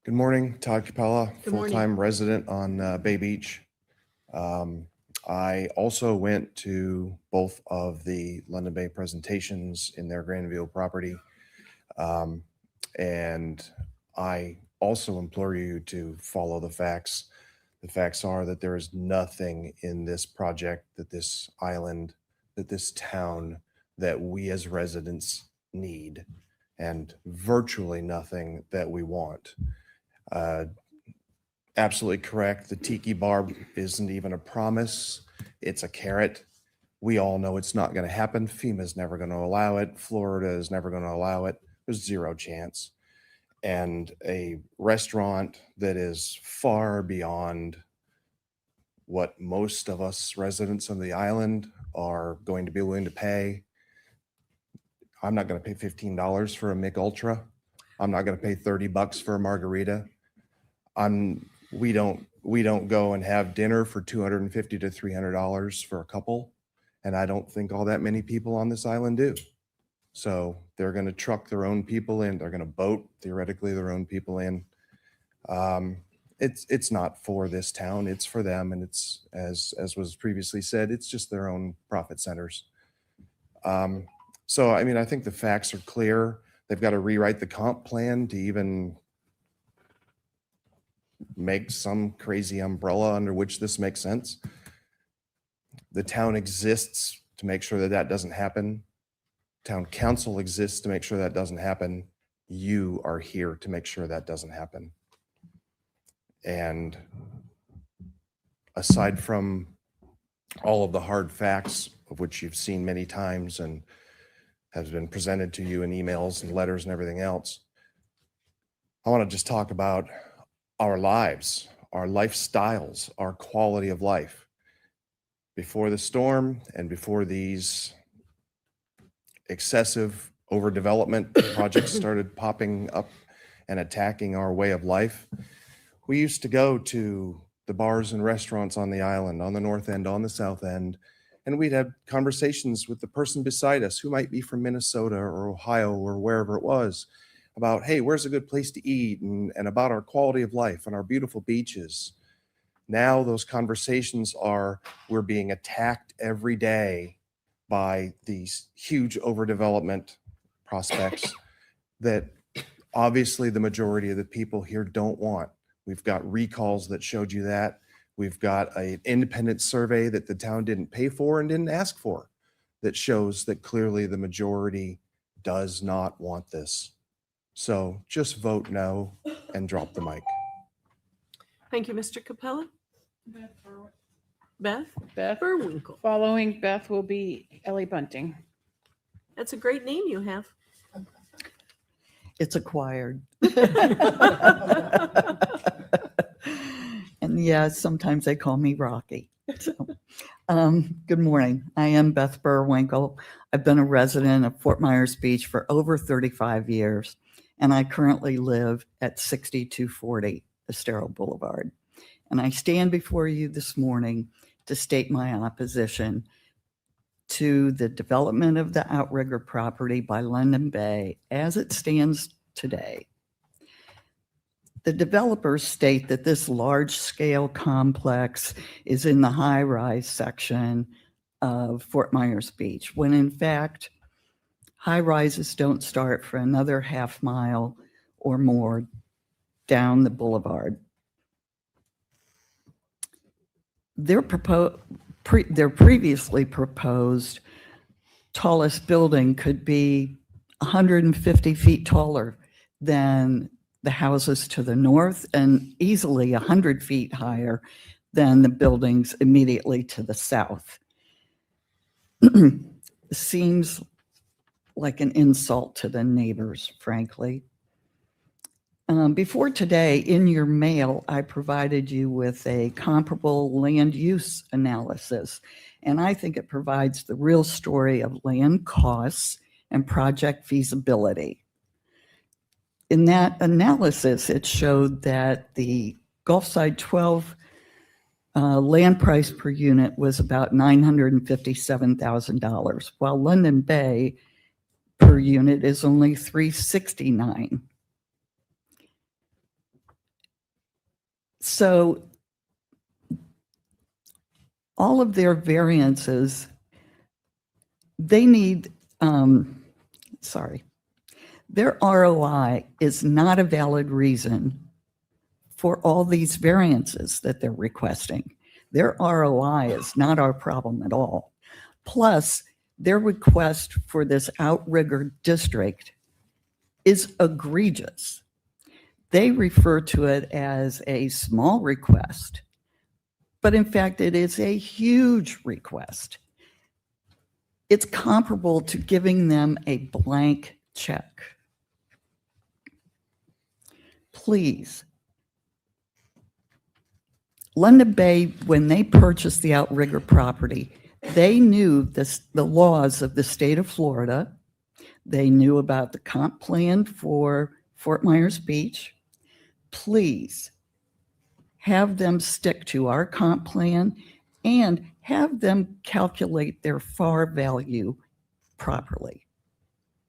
Good morning, Todd Capella, Good morning. full-time resident on Bay Beach. I also went to both of the London Bay presentations in their Grandview property. And I also implore you to follow the facts. The facts are that there is nothing in this project, that this island, that this town, that we as residents need, and virtually nothing that we want. Absolutely correct. The tiki bar isn't even a promise. It's a carrot. We all know it's not going to happen. FEMA's never going to allow it. Florida is never going to allow it. There's 0 chance. And a restaurant that is far beyond what most of us residents of the island are going to be willing to pay. I'm not going to pay $15 for a Mick Ultra. I'm not going to pay $30 for a margarita. We don't go and have dinner for $250 to $300 for a couple. And I don't think all that many people on this island do. So they're going to truck their own people in. They're going to boat, theoretically, their own people in. It's not for this town. It's for them. And it's, as was previously said, it's just their own profit centers. So, I mean, I think the facts are clear. They've got to rewrite the comp plan to even make some crazy umbrella under which this makes sense. The town exists to make sure that that doesn't happen. Town council exists to make sure that doesn't happen. You are here to make sure that doesn't happen. And aside from all of the hard facts, of which you've seen many times and has been presented to you in emails and letters and everything else, I want to just talk about our lives, our lifestyles, our quality of life. Before the storm and before these excessive overdevelopment projects started popping up and attacking our way of life, we used to go to the bars and restaurants on the island, on the north end, on the south end, and we'd have conversations with the person beside us who might be from Minnesota or Ohio or wherever it was about, hey, where's a good place to eat, and about our quality of life and our beautiful beaches. Now those conversations are, we're being attacked every day by these huge overdevelopment prospects that obviously the majority of the people here don't want. We've got recalls that showed you that. We've got an independent survey that the town didn't pay for and didn't ask for that shows that clearly the majority does not want this. So just vote no and drop the mic. Thank you, Mr. Capella. Beth? Beth. Burwinkle. Following Beth will be Ellie Bunting. That's a great name you have. It's acquired. And yeah, sometimes they call me Rocky. So, good morning. I am Beth Burwinkle. I've been a resident of Fort Myers Beach for over 35 years, and I currently live at 6240 Estero Boulevard. And I stand before you this morning to state my opposition to the development of the Outrigger property by London Bay as it stands today. The developers state that this large-scale complex is in the high-rise section of Fort Myers Beach, when in fact, high-rises don't start for another half mile or more down the boulevard. Their previously proposed tallest building could be 150 feet taller than the houses to the north and easily 100 feet higher than the buildings immediately to the south. Seems like an insult to the neighbors, frankly. Before today, in your mail, I provided you with a comparable land use analysis, and I think it provides the real story of land costs and project feasibility. In that analysis, it showed that the Gulfside 12 land price per unit was about $957,000, while London Bay per unit is only $369,000. So all of their variances, they need, their ROI is not a valid reason for all these variances that they're requesting. Their ROI is not our problem at all. Plus, their request for this outrigger district is egregious. They refer to it as a small request, but in fact, it is a huge request. It's comparable to giving them a blank check. Please. London Bay, when they purchased the outrigger property, they knew the laws of the state of Florida. They knew about the comp plan for Fort Myers Beach. Please have them stick to our comp plan and have them calculate their FAR value properly.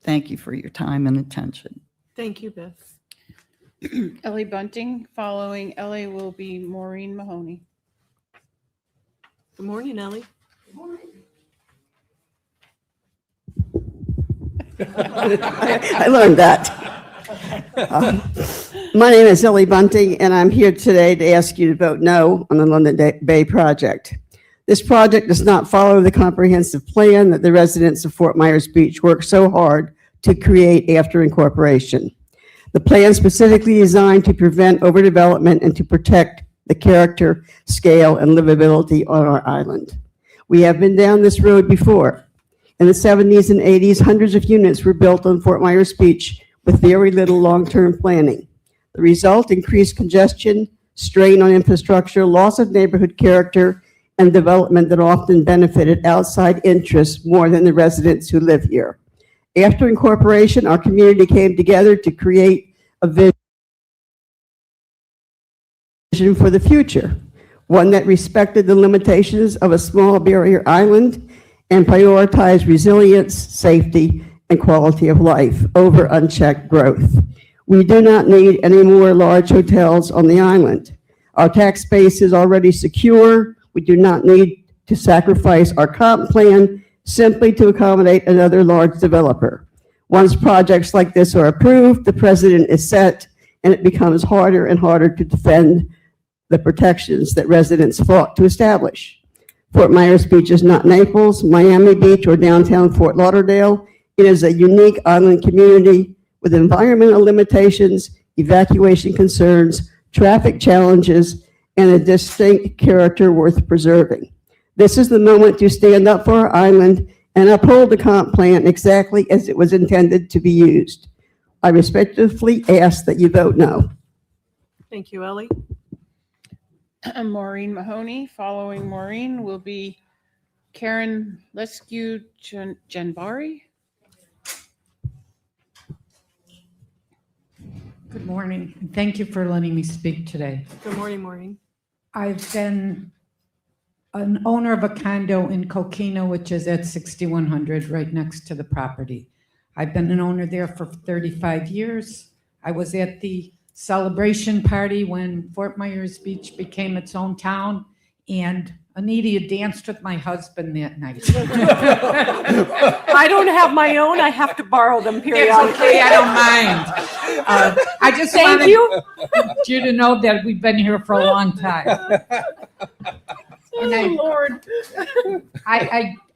Thank you for your time and attention. Thank you, Beth. Ellie Bunting. Following Ellie will be Maureen Mahoney. Good morning, Ellie. I learned that. My name is Ellie Bunting, and I'm here today to ask you to vote no on the London Bay project. This project does not follow the comprehensive plan that the residents of Fort Myers Beach worked so hard to create after incorporation. The plan specifically designed to prevent overdevelopment and to protect the character, scale, and livability on our island. We have been down this road before. In the 70s and 80s, hundreds of units were built on Fort Myers Beach with very little long-term planning. The result, increased congestion, strain on infrastructure, loss of neighborhood character, and development that often benefited outside interests more than the residents who live here. After incorporation, our community came together to create a vision for the future, one that respected the limitations of a small barrier island and prioritized resilience, safety, and quality of life over unchecked growth. We do not need any more large hotels on the island. Our tax base is already secure. We do not need to sacrifice our comp plan simply to accommodate another large developer. Once projects like this are approved, the precedent is set, and it becomes harder and harder to defend the protections that residents fought to establish. Fort Myers Beach is not Naples, Miami Beach, or downtown Fort Lauderdale. It is a unique island community with environmental limitations, evacuation concerns, traffic challenges, and a distinct character worth preserving. This is the moment to stand up for our island and uphold the comp plan exactly as it was intended to be used. I respectfully ask that you vote no. Thank you, Ellie. Maureen Mahoney. Following Maureen will be Karen Lescu Janbari. Good morning, and thank you for letting me speak today. Good morning, Maureen. I've been an owner of a condo in Coquina, which is at 6100, right next to the property. I've been an owner there for 35 years. I was at the celebration party when Fort Myers Beach became its own town, and Anita danced with my husband that night. I don't have my own. I have to borrow them It's periodically. okay, I don't mind. I just Thank wanted you. you to know that we've been here for a long time. And Oh, Lord.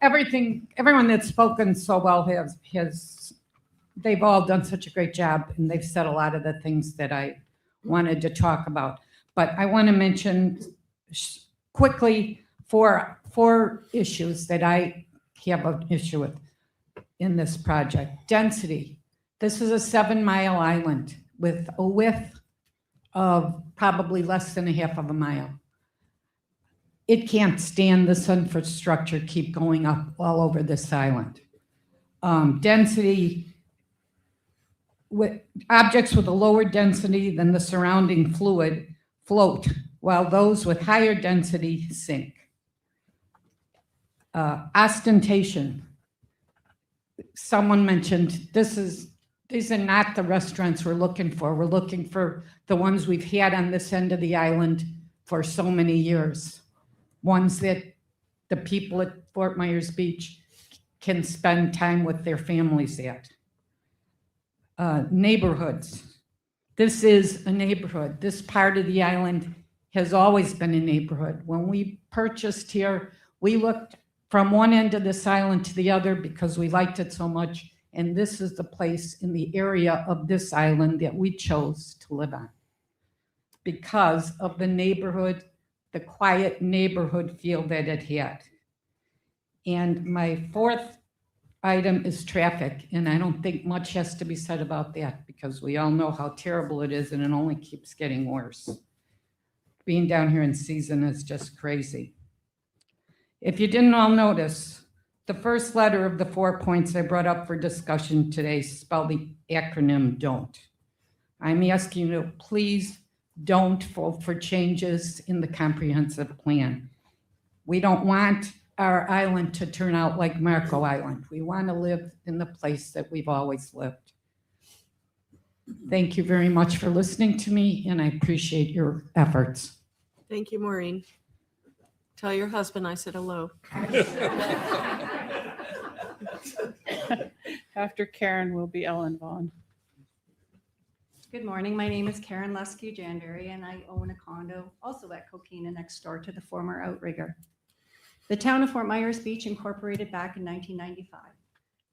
everyone that's spoken so well has, they've all done such a great job, and they've said a lot of the things that I wanted to talk about. But I want to mention quickly four issues that I have an issue with in this project. Density. This is a 7-mile island with a width of probably less than a half of a mile. It can't stand this infrastructure keep going up all over this island. Density, with objects with a lower density than the surrounding fluid float, while those with higher density sink. Ostentation. Someone mentioned these are not the restaurants we're looking for. We're looking for the ones we've had on this end of the island for so many years. Ones that the people at Fort Myers Beach can spend time with their families at. Neighborhoods. This is a neighborhood. This part of the island has always been a neighborhood. When we purchased here, we looked from one end of this island to the other because we liked it so much. And this is the place in the area of this island that we chose to live on because of the neighborhood, the quiet neighborhood feel that it had. And my fourth item is traffic. And I don't think much has to be said about that because we all know how terrible it is and it only keeps getting worse. Being down here in season is just crazy. If you didn't all notice, the first letter of the 4 points I brought up for discussion today spell the acronym DON'T. I'm asking you to please don't vote for changes in the comprehensive plan. We don't want our island to turn out like Marco Island. We want to live in the place that we've always lived. Thank you very much for listening to me, and I appreciate your efforts. Thank you, Maureen. Tell your husband I said hello. After Karen will be Ellen Vaughn. Good morning. My name is Karen Lescu Janbury, and I own a condo also at Coquina next door to the former outrigger. The town of Fort Myers Beach incorporated back in 1995.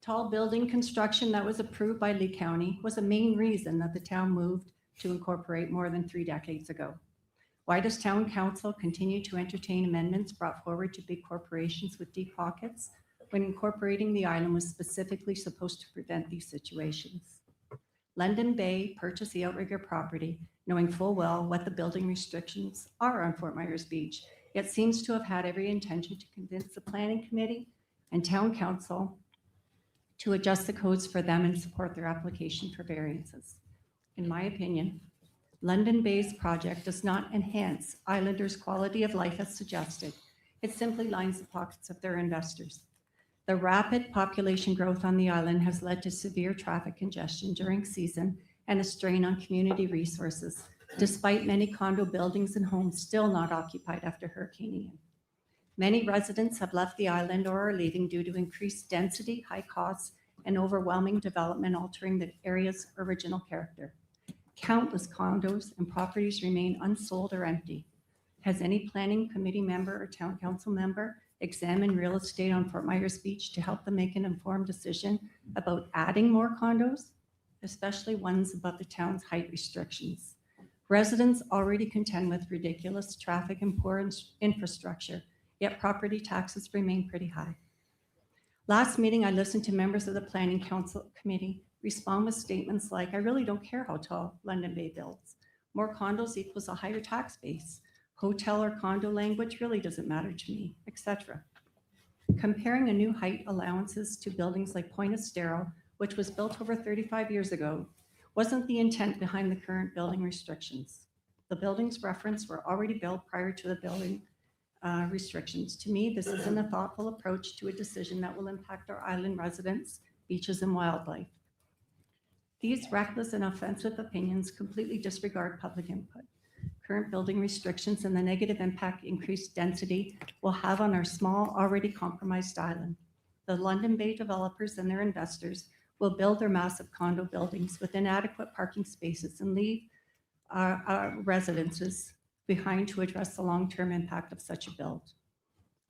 Tall building construction that was approved by Lee County was a main reason that the town moved to incorporate more than 3 decades ago. Why does town council continue to entertain amendments brought forward to big corporations with deep pockets when incorporating the island was specifically supposed to prevent these situations? London Bay purchased the outrigger property knowing full well what the building restrictions are on Fort Myers Beach, yet seems to have had every intention to convince the planning committee and town council to adjust the codes for them and support their application for variances. In my opinion, London Bay's project does not enhance Islanders' quality of life as suggested. It simply lines the pockets of their investors. The rapid population growth on the island has led to severe traffic congestion during season and a strain on community resources, despite many condo buildings and homes still not occupied after Hurricane Ian. Many residents have left the island or are leaving due to increased density, high costs, and overwhelming development altering the area's original character. Countless condos and properties remain unsold or empty. Has any planning committee member or town council member examined real estate on Fort Myers Beach to help them make an informed decision about adding more condos, especially ones above the town's height restrictions? Residents already contend with ridiculous traffic and poor infrastructure, yet property taxes remain pretty high. Last meeting, I listened to members of the Planning Council Committee respond with statements like, I really don't care how tall London Bay builds. More condos equals a higher tax base. Hotel or condo language really doesn't matter to me, etc. Comparing a new height allowances to buildings like Point Estero, which was built over 35 years ago, wasn't the intent behind the current building restrictions. The buildings referenced were already built prior to the building restrictions. To me, this isn't a thoughtful approach to a decision that will impact our island residents, beaches, and wildlife. These reckless and offensive opinions completely disregard public input. Current building restrictions and the negative impact increased density will have on our small, already compromised island. The London Bay developers and their investors will build their massive condo buildings with inadequate parking spaces and leave our residences behind to address the long-term impact of such a build.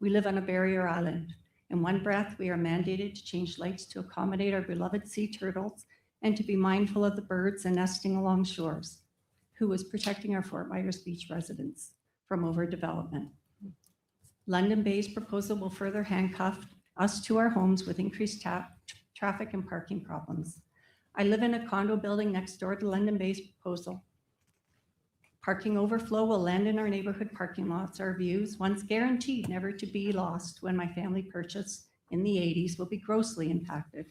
We live on a barrier island. In one breath, we are mandated to change lights to accommodate our beloved sea turtles and to be mindful of the birds and nesting along shores. Who is protecting our Fort Myers Beach residents from overdevelopment? London Bay's proposal will further handcuff us to our homes with increased traffic and parking problems. I live in a condo building next door to London Bay's proposal. Parking overflow will land in our neighborhood parking lots. Our views, once guaranteed never to be lost when my family purchased in the 80s, will be grossly impacted.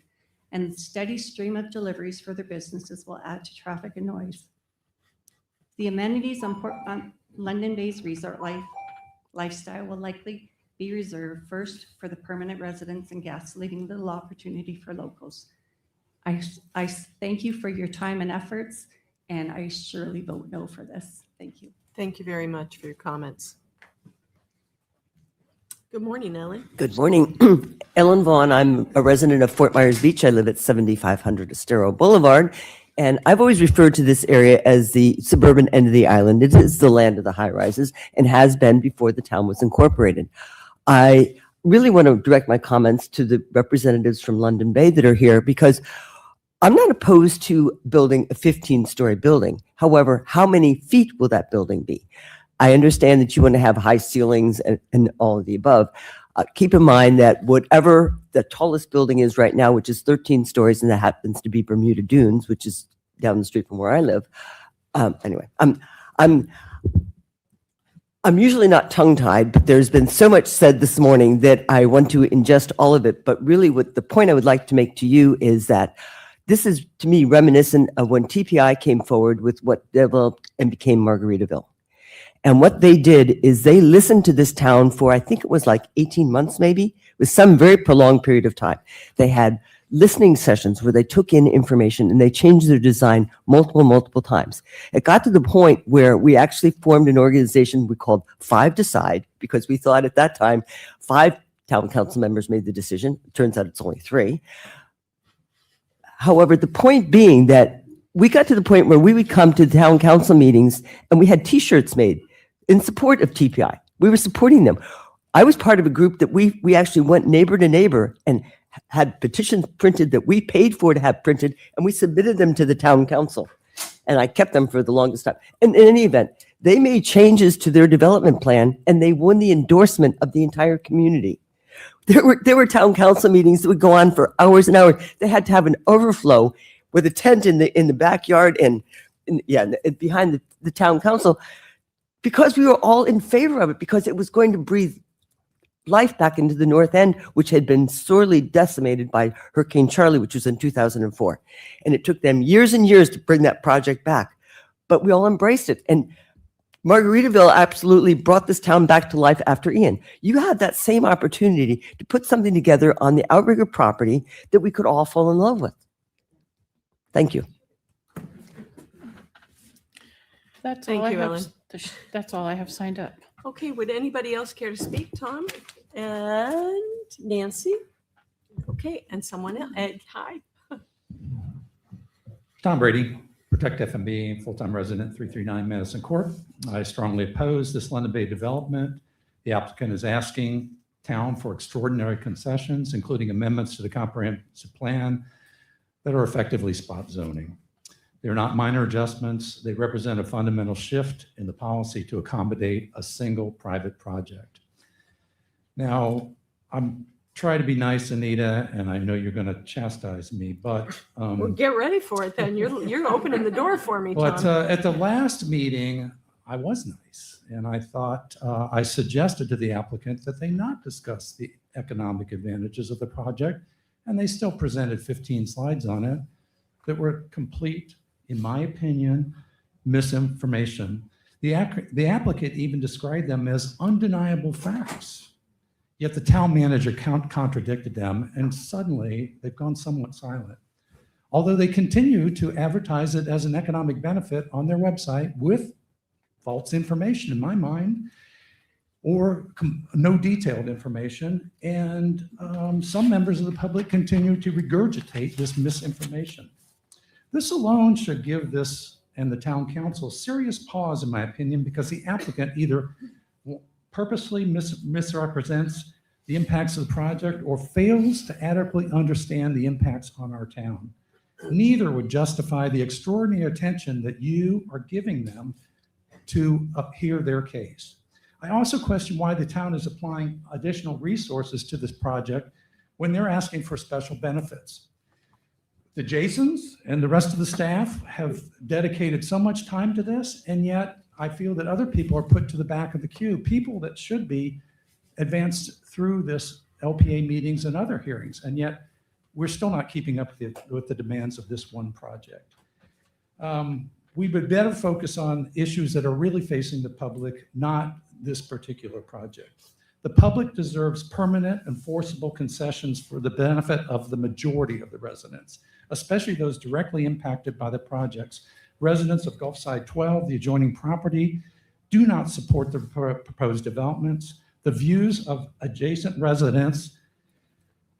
And the steady stream of deliveries for their businesses will add to traffic and noise. The amenities on London Bay's resort lifestyle will likely be reserved first for the permanent residents and guests, leaving little opportunity for locals. I thank you for your time and efforts, and I surely vote no for this. Thank you. Thank you very much for your comments. Good morning, Ellen. Good morning. Ellen Vaughn. I'm a resident of Fort Myers Beach. I live at 7500 Estero Boulevard. And I've always referred to this area as the suburban end of the island. It is the land of the high rises and has been before the town was incorporated. I really want to direct my comments to the representatives from London Bay that are here because I'm not opposed to building a 15-story building. However, how many feet will that building be? I understand that you want to have high ceilings and all of the above. Keep in mind that whatever the tallest building is right now, which is 13 stories, and that happens to be Bermuda Dunes, which is down the street from where I live. Anyway, I'm usually not tongue-tied, but there's been so much said this morning that I want to ingest all of it. But really, what the point I would like to make to you is that this is, to me, reminiscent of when TPI came forward with what developed and became Margaritaville. And what they did is they listened to this town for, I think it was like 18 months maybe, with some very prolonged period of time. They had listening sessions where they took in information and they changed their design multiple times. It got to the point where we actually formed an organization we called 5 Decide, because we thought at that time 5 town council members made the decision. It turns out it's only 3. However, the point being that we got to the point where we would come to town council meetings and we had t-shirts made in support of TPI. We were supporting them. I was part of a group that we actually went neighbor to neighbor and had petitions printed that we paid for to have printed, and we submitted them to the town council. And I kept them for the longest time. And in any event, they made changes to their development plan and they won the endorsement of the entire community. There were town council meetings that would go on for hours and hours. They had to have an overflow with a tent in the backyard, and behind the town council, because we were all in favor of it, because it was going to breathe life back into the North End, which had been sorely decimated by Hurricane Charlie, which was in 2004. And it took them years and years to bring that project back, but we all embraced it. And Margaritaville absolutely brought this town back to life after Ian. You had that same opportunity to put something together on the Outrigger property that we could all fall in love with. Thank you. That's Thank all I you, have. Ellen. That's all I have signed up. Okay, would anybody else care to speak? Tom and Nancy? Okay, and someone else. Ed, hi. Tom Brady, Protect FMB, full-time resident, 339 Madison Court. I strongly oppose this London Bay development. The applicant is asking town for extraordinary concessions, including amendments to the comprehensive plan that are effectively spot zoning. They're not minor adjustments. They represent a fundamental shift in the policy to accommodate a single private project. Now, I'm trying to be nice, Anita, and I know you're going to chastise me, but Well, get ready for it then. You're opening the door for me, Tom. but at the last meeting, I was nice, and I thought I suggested to the applicant that they not discuss the economic advantages of the project, and they still presented 15 slides on it that were complete, in my opinion, misinformation. The applicant even described them as undeniable facts. Yet the town manager contradicted them, and suddenly they've gone somewhat silent. Although they continue to advertise it as an economic benefit on their website with false information in my mind, or no detailed information, and some members of the public continue to regurgitate this misinformation. This alone should give this and the town council serious pause, in my opinion, because the applicant either purposely misrepresents the impacts of the project or fails to adequately understand the impacts on our town. Neither would justify the extraordinary attention that you are giving them to hear their case. I also question why the town is applying additional resources to this project when they're asking for special benefits. The Jasons and the rest of the staff have dedicated so much time to this, and yet I feel that other people are put to the back of the queue, people that should be advanced through this LPA meetings and other hearings, and yet we're still not keeping up with the demands of this one project. We would better focus on issues that are really facing the public, not this particular project. The public deserves permanent, enforceable concessions for the benefit of the majority of the residents, especially those directly impacted by the projects. Residents of Gulfside 12, the adjoining property, do not support the proposed developments. The views of adjacent residents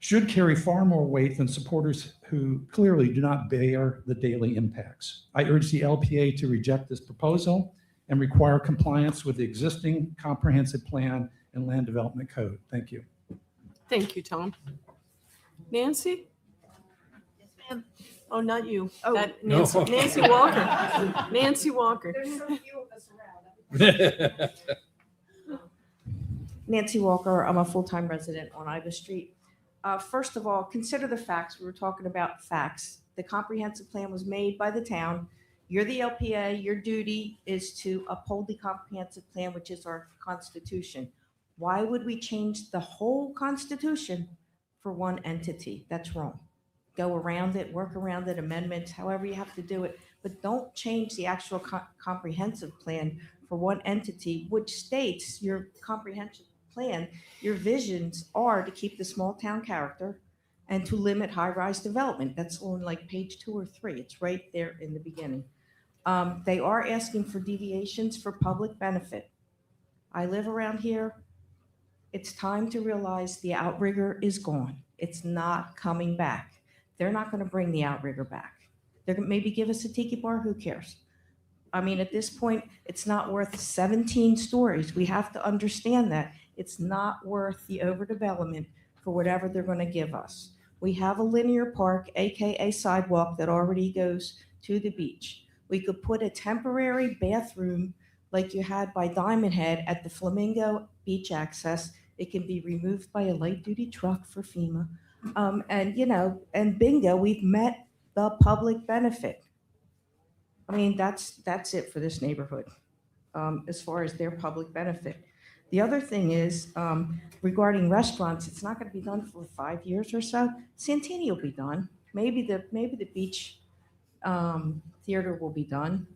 should carry far more weight than supporters who clearly do not bear the daily impacts. I urge the LPA to reject this proposal and require compliance with the existing comprehensive plan and land development code. Thank you. Thank you, Tom. Nancy? Yes, ma'am. Oh, not you. Oh. Nancy, No. Nancy Walker. Nancy Walker. There's so few of us around. Nancy Walker, I'm a full-time resident on Ivy Street. First of all, consider the facts. We were talking about facts. The comprehensive plan was made by the town. You're the LPA. Your duty is to uphold the comprehensive plan, which is our constitution. Why would we change the whole constitution for one entity? That's wrong. Go around it, work around it, amendments, however you have to do it, but don't change the actual comprehensive plan for one entity, which states your comprehensive plan, your visions are to keep the small town character and to limit high-rise development. That's on like page 2 or 3. It's right there in the beginning. They are asking for deviations for public benefit. I live around here. It's time to realize the outrigger is gone. It's not coming back. They're not going to bring the outrigger back. They're going to maybe give us a tiki bar. Who cares? I mean, at this point, it's not worth 17 stories. We have to understand that. It's not worth the overdevelopment for whatever they're going to give us. We have a linear park, AKA sidewalk, that already goes to the beach. We could put a temporary bathroom like you had by Diamond Head at the Flamingo Beach access. It can be removed by a light-duty truck for FEMA. And bingo, we've met the public benefit. I mean, that's it for this neighborhood, as far as their public benefit. The other thing is, regarding restaurants, it's not gonna be done for 5 years or so. Santini will be done. Maybe the beach, theater will be done.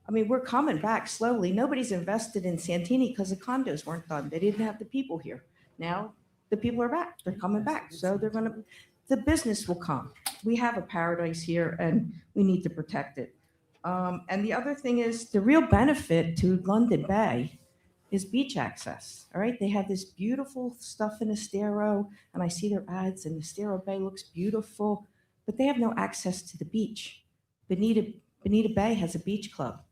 I mean, we're coming back slowly. Nobody's invested in Santini because the condos weren't done. They didn't have the people here. Now, the people are back. They're coming back. So the business will come. We have a paradise here and we need to protect it. And the other thing is, the real benefit to London Bay is beach access. All right, they have this beautiful stuff in Estero, and I see their ads, and Estero Bay looks beautiful, but they have no access to the beach. Bonita Bay has a beach club.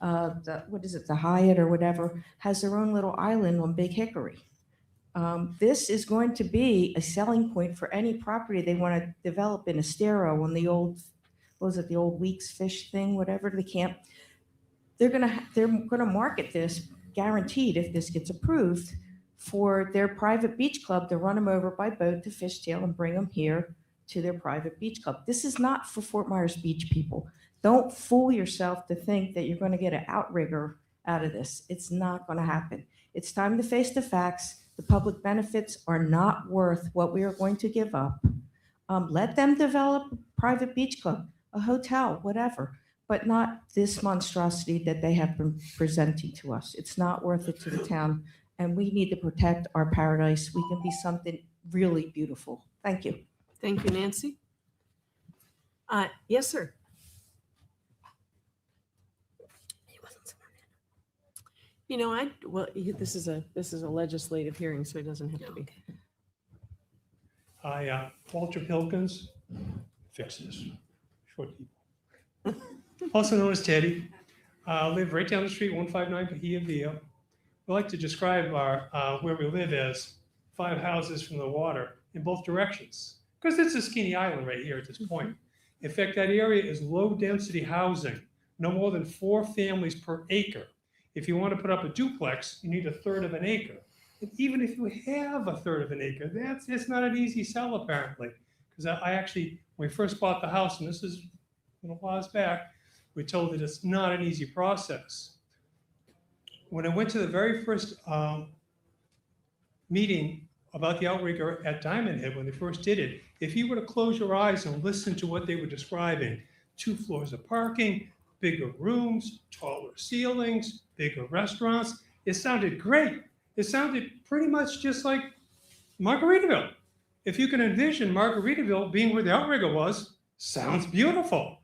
What is it, the Hyatt or whatever, has their own little island on Big Hickory. This is going to be a selling point for any property they want to develop in Estero on the old, what was it, the old Weeks Fish thing, whatever, the camp. They're gonna market this, guaranteed, if this gets approved, for their private beach club to run them over by boat to Fishtail and bring them here to their private beach club. This is not for Fort Myers Beach people. Don't fool yourself to think that you're going to get an outrigger out of this. It's not going to happen. It's time to face the facts. The public benefits are not worth what we are going to give up. Let them develop a private beach club, a hotel, whatever, but not this monstrosity that they have been presenting to us. It's not worth it to the town, and we need to protect our paradise. We can be something really beautiful. Thank you. Thank you, Nancy. Yes, sir. You know, this is a legislative hearing, so it doesn't have to be. Hi, Walter Pilkins, fix this, short people. Also known as Teddy. Live right down the street, 159 Bahia Villa. We like to describe our where we live as 5 houses from the water in both directions, because it's a skinny island right here at this point. In fact, that area is low density housing, no more than 4 families per acre. If you want to put up a duplex, you need 1/3 of an acre. And even if you have 1/3 of an acre, it's not an easy sell apparently. Because I actually, when we first bought the house, and this is a while back, we told that it's not an easy process. When I went to the very first meeting about the outrigger at Diamond Head, when they first did it, if you were to close your eyes and listen to what they were describing, 2 floors of parking, bigger rooms, taller ceilings, bigger restaurants, it sounded great. It sounded pretty much just like Margaritaville. If you can envision Margaritaville being where the outrigger was, sounds beautiful.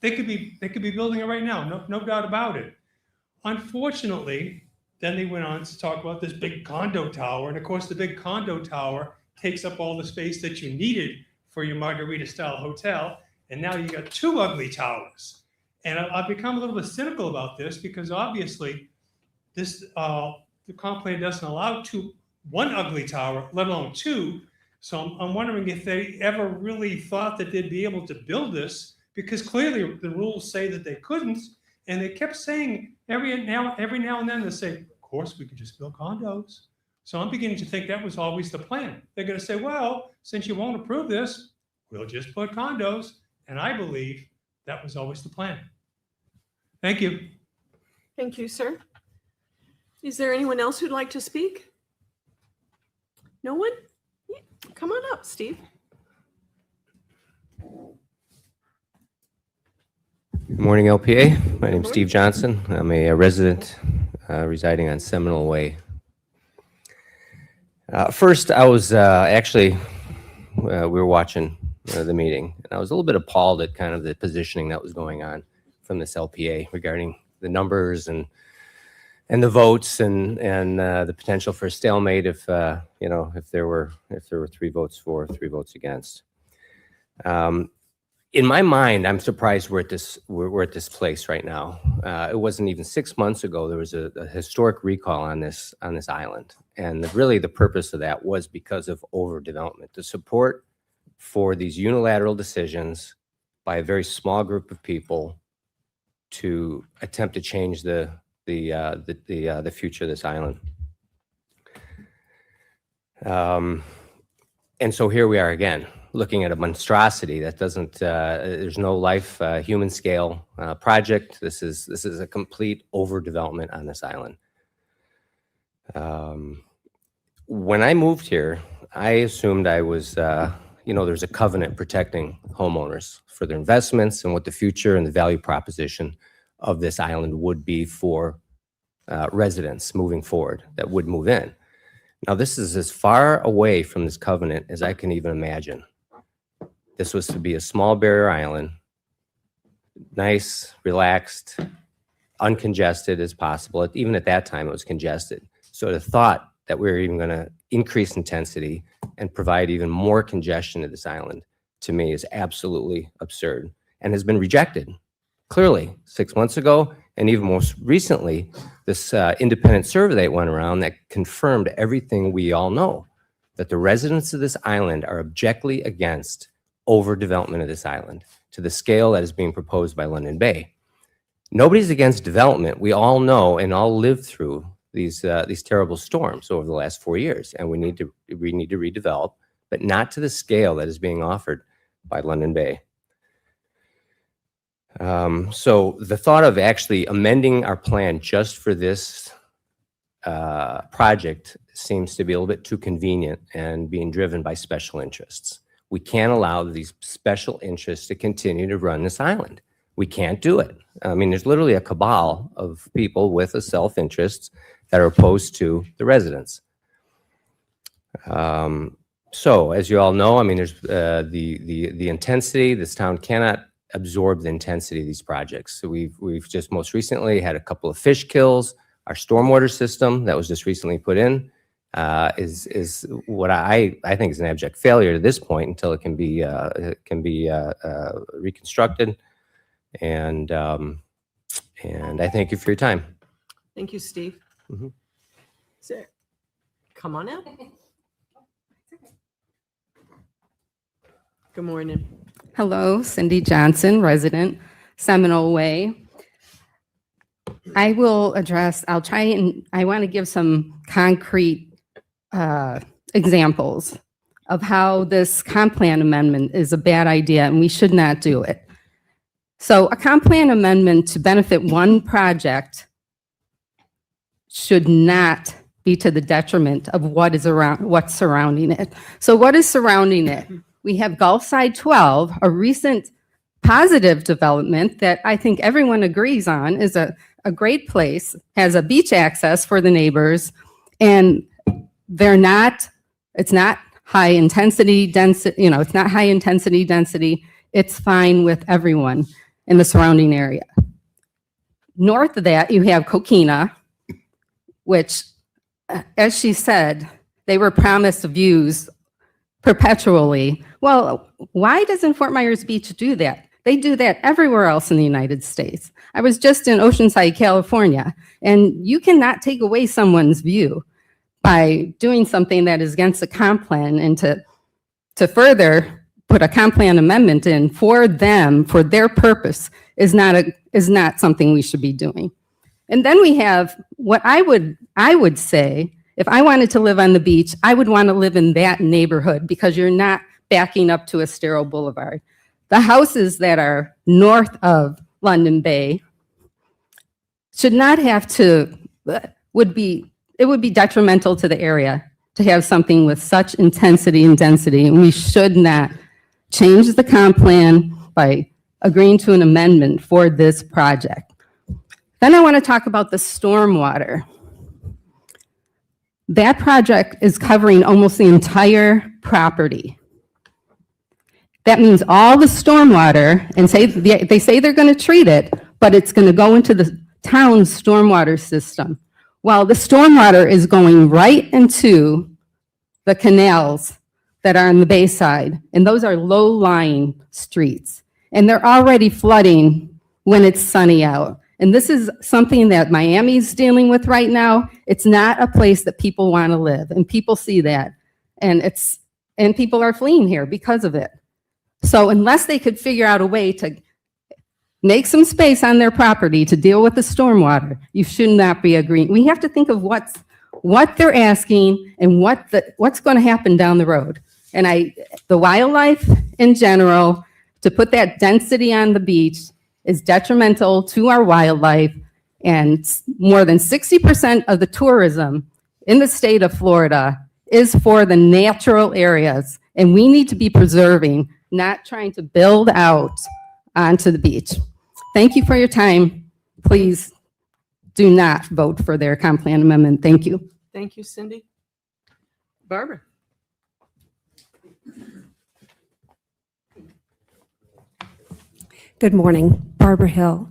They could be building it right now, no doubt about it. Unfortunately, then they went on to talk about this big condo tower. And of course, the big condo tower takes up all the space that you needed for your margarita style hotel. And now you got 2 ugly towers. And I've become a little bit cynical about this because obviously this, the comp plan doesn't allow 1 ugly tower, let alone 2. So I'm wondering if they ever really thought that they'd be able to build this, because clearly the rules say that they couldn't. And they kept saying every now and then they say, of course, we could just build condos. So I'm beginning to think that was always the plan. They're going to say, well, since you won't approve this, we'll just put condos. And I believe that was always the plan. Thank you. Thank you, sir. Is there anyone else who'd like to speak? No one? Yeah. Come on up, Steve. Good morning, LPA. My name's Steve Johnson. I'm a resident residing on Seminole Way. First, I was we were watching the meeting, and I was a little bit appalled at kind of the positioning that was going on from this LPA regarding the numbers and the votes and the potential for a stalemate if there were 3 votes for, 3 votes against. In my mind, I'm surprised we're at this place right now. It wasn't even 6 months ago. There was a historic recall on this island, and really the purpose of that was because of overdevelopment. The support for these unilateral decisions by a very small group of people to attempt to change the future of this island. And so here we are again. looking at a monstrosity that doesn't, there's no life, human scale project. This is a complete overdevelopment on this island. When I moved here, I assumed I was, there's a covenant protecting homeowners for their investments and what the future and the value proposition of this island would be for residents moving forward that would move in. Now, this is as far away from this covenant as I can even imagine. This was to be a small barrier island, nice, relaxed, uncongested as possible. Even at that time, it was congested. So the thought that we were even going to increase intensity and provide even more congestion to this island, to me, is absolutely absurd and has been rejected. Clearly, 6 months ago, and even most recently, this independent survey that went around that confirmed everything we all know, that the residents of this island are objectively against overdevelopment of this island to the scale that is being proposed by London Bay. Nobody's against development. We all know and all lived through these terrible storms over the last 4 years, and we need to redevelop, but not to the scale that is being offered by London Bay. So the thought of actually amending our plan just for this project seems to be a little bit too convenient and being driven by special interests. We can't allow these special interests to continue to run this island. We can't do it. I mean, there's literally a cabal of people with a self-interest that are opposed to the residents. So as you all know, I mean, there's the intensity. This town cannot absorb the intensity of these projects. So we've just most recently had a couple of fish kills. Our stormwater system that was just recently put in is what I think is an abject failure to this point until it can be reconstructed. And I thank you for your time. Thank you, Steve. So, come on out. Good morning. Hello, Cindy Johnson, resident, Seminole Way. I will address, I want to give some concrete examples of how this comp plan amendment is a bad idea and we should not do it. So a comp plan amendment to benefit one project should not be to the detriment of what's surrounding it. So what is surrounding it? We have Gulfside 12, a recent positive development that I think everyone agrees on is a great place, has a beach access for the neighbors, and it's not high intensity density, it's not high intensity density. It's fine with everyone in the surrounding area. North of that, you have Coquina, which, as she said, they were promised views perpetually. Well, why doesn't Fort Myers Beach do that? They do that everywhere else in the United States. I was just in Oceanside, California, and you cannot take away someone's view by doing something that is against the comp plan, and to further put a comp plan amendment in for them, for their purpose, is not something we should be doing. And then we have what I would say, if I wanted to live on the beach, I would want to live in that neighborhood because you're not backing up to Estero Boulevard. The houses that are north of London Bay should not have to, it would be detrimental to the area to have something with such intensity and density, and we should not change the comp plan by agreeing to an amendment for this project. Then I want to talk about the stormwater. That project is covering almost the entire property. That means all the stormwater, and they say they're going to treat it, but it's going to go into the town's stormwater system. While the stormwater is going right into the canals that are on the bayside, and those are low-lying streets, and they're already flooding when it's sunny out. And this is something that Miami's dealing with right now. It's not a place that people want to live, and people see that, and people are fleeing here because of it. So unless they could figure out a way to make some space on their property to deal with the stormwater, you should not be agreeing. We have to think of what they're asking and what's going to happen down the road. And the wildlife in general, to put that density on the beach is detrimental to our wildlife. And more than 60% of the tourism in the state of Florida is for the natural areas. And we need to be preserving, not trying to build out onto the beach. Thank you for your time. Please do not vote for their comp plan amendment. Thank you. Thank you, Cindy. Barbara? Good morning, Barbara Hill,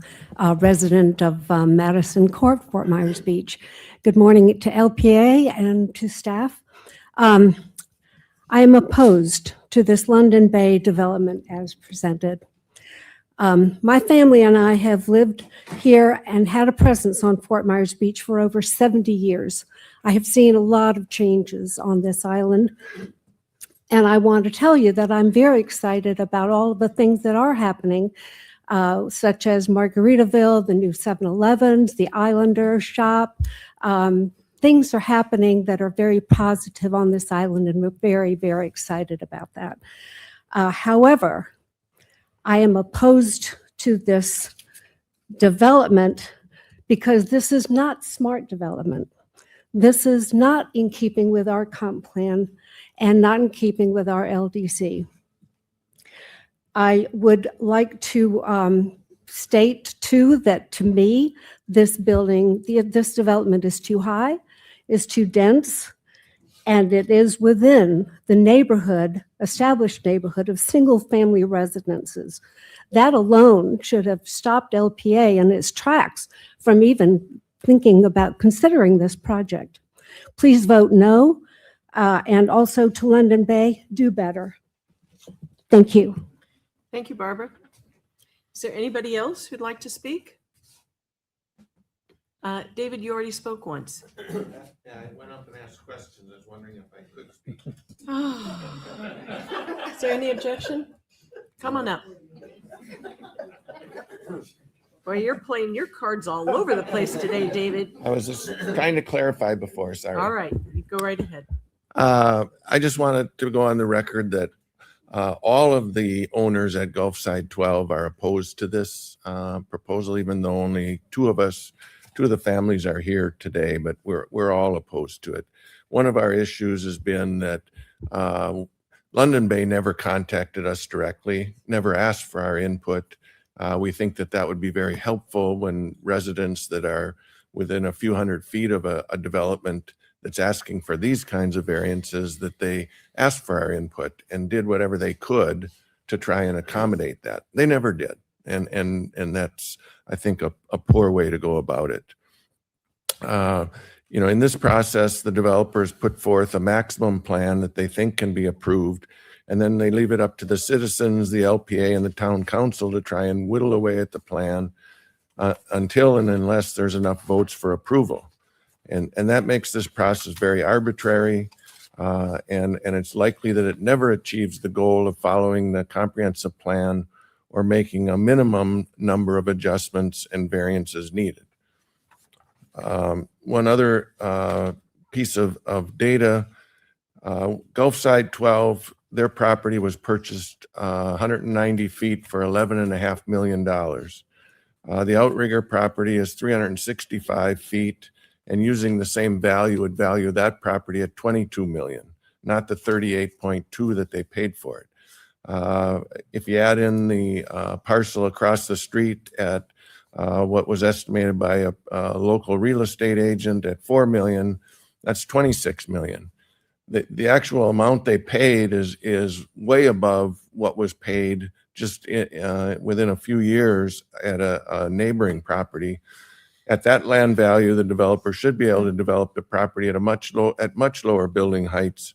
resident of Madison Court, Fort Myers Beach. Good morning to LPA and to staff. I am opposed to this London Bay development as presented. My family and I have lived here and had a presence on Fort Myers Beach for over 70 years. I have seen a lot of changes on this island. And I want to tell you that I'm very excited about all of the things that are happening, such as Margaritaville, the new 7-Elevens, the Islander shop. Things are happening that are very positive on this island, and we're very, very excited about that. However, I am opposed to this development because this is not smart development. This is not in keeping with our comp plan and not in keeping with our LDC. I would like to state too that to me, this development is too high, is too dense, and it is within the neighborhood, established neighborhood of single-family residences. That alone should have stopped LPA in its tracks from even thinking about considering this project. Please vote no, and also to London Bay, do better. Thank you. Thank you, Barbara. Is there anybody else who'd like to speak? David, you already spoke once. Yeah, I went up and asked questions. I was wondering if I could speak. Is there any objection? Come on up. Boy, you're playing your cards all over the place today, David. I was just trying to clarify before, sorry. All right, you go right ahead. I just wanted to go on the record that all of the owners at Gulfside 12 are opposed to this proposal, even though only two of the families are here today, but we're all opposed to it. One of our issues has been that London Bay never contacted us directly, never asked for our input. We think that that would be very helpful when residents that are within a few hundred feet of a development that's asking for these kinds of variances, that they asked for our input and did whatever they could to try and accommodate that. They never did. And that's, I think, a poor way to go about it. In this process, the developers put forth a maximum plan that they think can be approved, and then they leave it up to the citizens, the LPA, and the town council to try and whittle away at the plan until and unless there's enough votes for approval. And that makes this process very arbitrary, and it's likely that it never achieves the goal of following the comprehensive plan or making a minimum number of adjustments and variances needed. One other piece of data, Gulfside 12, their property was purchased 190 feet for $11.5 million. The Outrigger property is 365 feet, and using the same value would value that property at $22 million, not the $38.2 that they paid for it. If you add in the parcel across the street at what was estimated by a local real estate agent at $4 million, that's $26 million. The actual amount they paid is way above what was paid just within a few years at a neighboring property. At that land value, the developer should be able to develop the property at much lower building heights,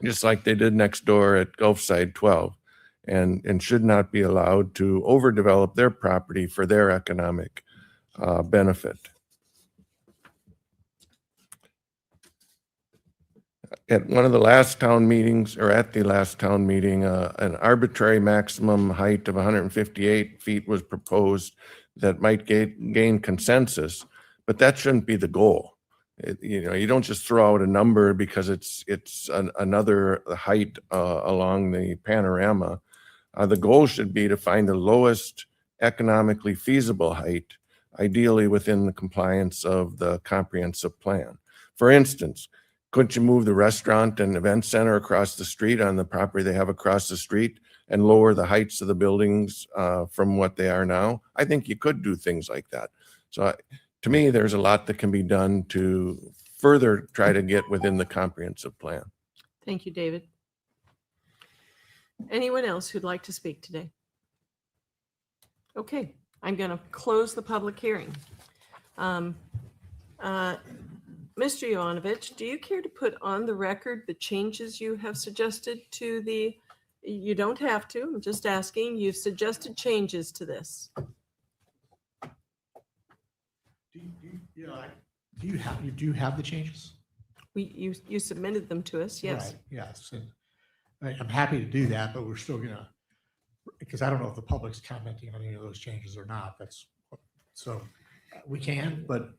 just like they did next door at Gulfside 12, and should not be allowed to overdevelop their property for their economic benefit. At one of the last town meetings, or at the last town meeting, an arbitrary maximum height of 158 feet was proposed that might gain consensus, but that shouldn't be the goal. You don't just throw out a number because it's another height along the panorama. The goal should be to find the lowest economically feasible height, ideally within the compliance of the comprehensive plan. For instance, couldn't you move the restaurant and event center across the street on the property they have across the street and lower the heights of the buildings from what they are now? I think you could do things like that. So to me, there's a lot that can be done to further try to get within the comprehensive plan. Thank you, David. Anyone else who'd like to speak today? Okay, I'm going to close the public hearing. Mr. Jovanovich, do you care to put on the record the changes you have suggested to the, you don't have to, I'm just asking, you've suggested changes to this. Do you have the changes? You submitted them to us, yes. Right, yes. And I'm happy to do that, but we're still gonna, because I don't know if the public's commenting on any of those changes or not. So we can, but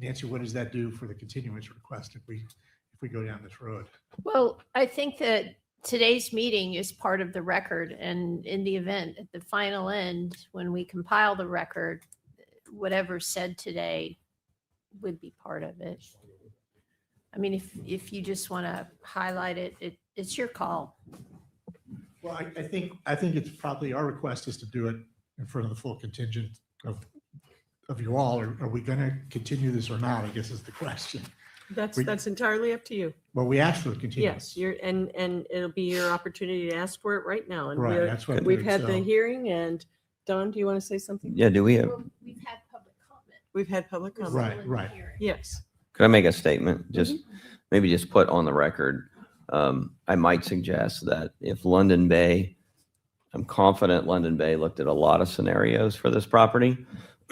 Nancy, what does that do for the continuance request if we go down this road? Well, I think that today's meeting is part of the record, and in the event at the final end, when we compile the record, whatever's said today would be part of it. I mean, if you just want to highlight it, it's your call. Well, I think it's probably our request is to do it in front of the full contingent of you all. Are we going to continue this or not, I guess is the question. That's entirely up to you. Well, we asked for the continuance. Yes, and it'll be your opportunity to ask for it right now. And Right, that's what we've we're- had the so- hearing, and Don, do you want to say something? Yeah, do we have, We've had public comment. We've had public comment. Right. Yes. could I make a statement? Just maybe just put on the record. I might suggest that if London Bay, I'm confident London Bay looked at a lot of scenarios for this property.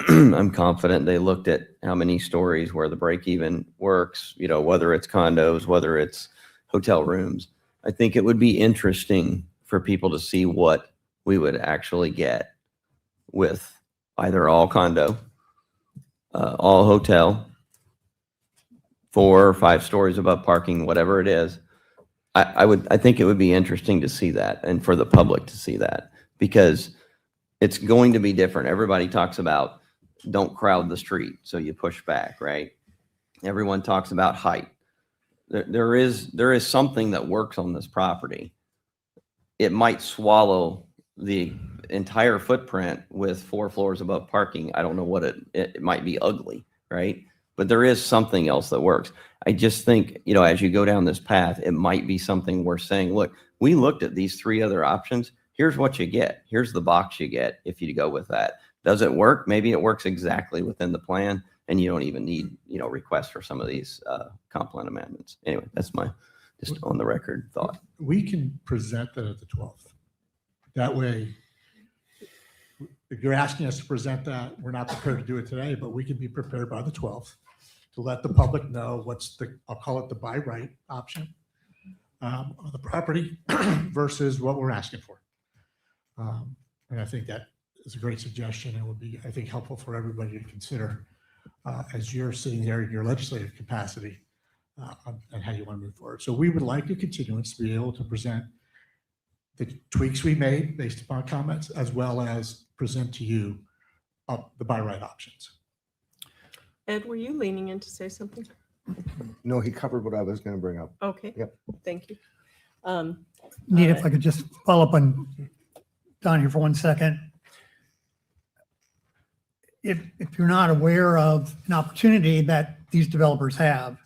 I'm confident they looked at how many stories where the break even works, whether it's condos, whether it's hotel rooms. I think it would be interesting for people to see what we would actually get with either all condo, all hotel, 4 or 5 stories above parking, whatever it is. I think it would be interesting to see that and for the public to see that, because it's going to be different. Everybody talks about don't crowd the street, so you push back, right? Everyone talks about height. There is something that works on this property. It might swallow the entire footprint with 4 floors above parking. I don't know what it might be ugly, right? But there is something else that works. I just think, as you go down this path, it might be something worth saying, look, we looked at these 3 other options. Here's what you get. Here's the box you get if you go with that. Does it work? Maybe it works exactly within the plan, and you don't even need, requests for some of these comp plan amendments. Anyway, that's my just on the record thought. We can present that at the 12th. That way, if you're asking us to present that, we're not prepared to do it today, but we can be prepared by the 12th to let the public know what's I'll call it the by right option on the property versus what we're asking for. And I think that is a great suggestion and would be, I think, helpful for everybody to consider as you're sitting there in your legislative capacity on how you want to move forward. So we would like a continuance to be able to present the tweaks we made based upon comments, as well as present to you the by right options. Ed, were you leaning in to say something? No, he covered what I was going to bring up. Okay. Yep. Thank you. Nita, if I could just follow up on Don here for 1 second. If you're not aware of an opportunity that these developers have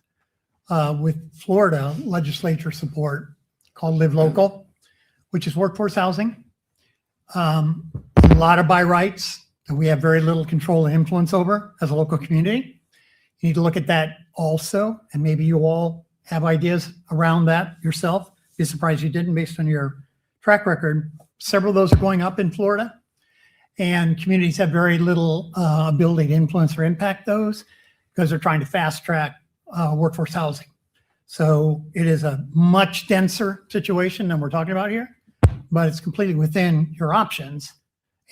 with Florida legislature support called Live Local, which is workforce housing, a lot of by rights that we have very little control and influence over as a local community. You need to look at that also, and maybe you all have ideas around that yourself. Be surprised you didn't based on your track record. Several of those are going up in Florida, and communities have very little ability to influence or impact those because they're trying to fast track workforce housing. So it is a much denser situation than we're talking about here, but it's completely within your options.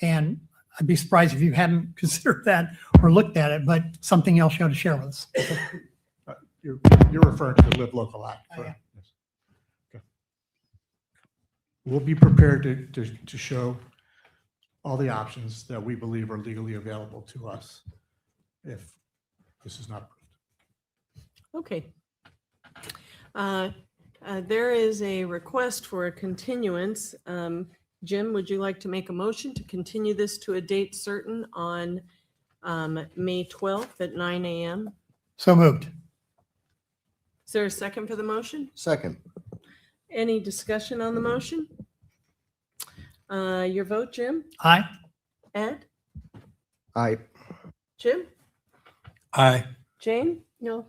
And I'd be surprised if you hadn't considered that or looked at it, but something else you ought to share with us. you're referring to the Live Local Act, correct? Yes. Okay. We'll be prepared to show all the options that we believe are legally available to us if this is not approved. Okay. There is a request for a continuance. Jim, would you like to make a motion to continue this to a date certain on May 12th at 9 a.m.? So moved. Is there a second for the motion? Second. Any discussion on the motion? Your vote, Jim? Aye. Ed? Aye. Jim? Aye. Jane? No.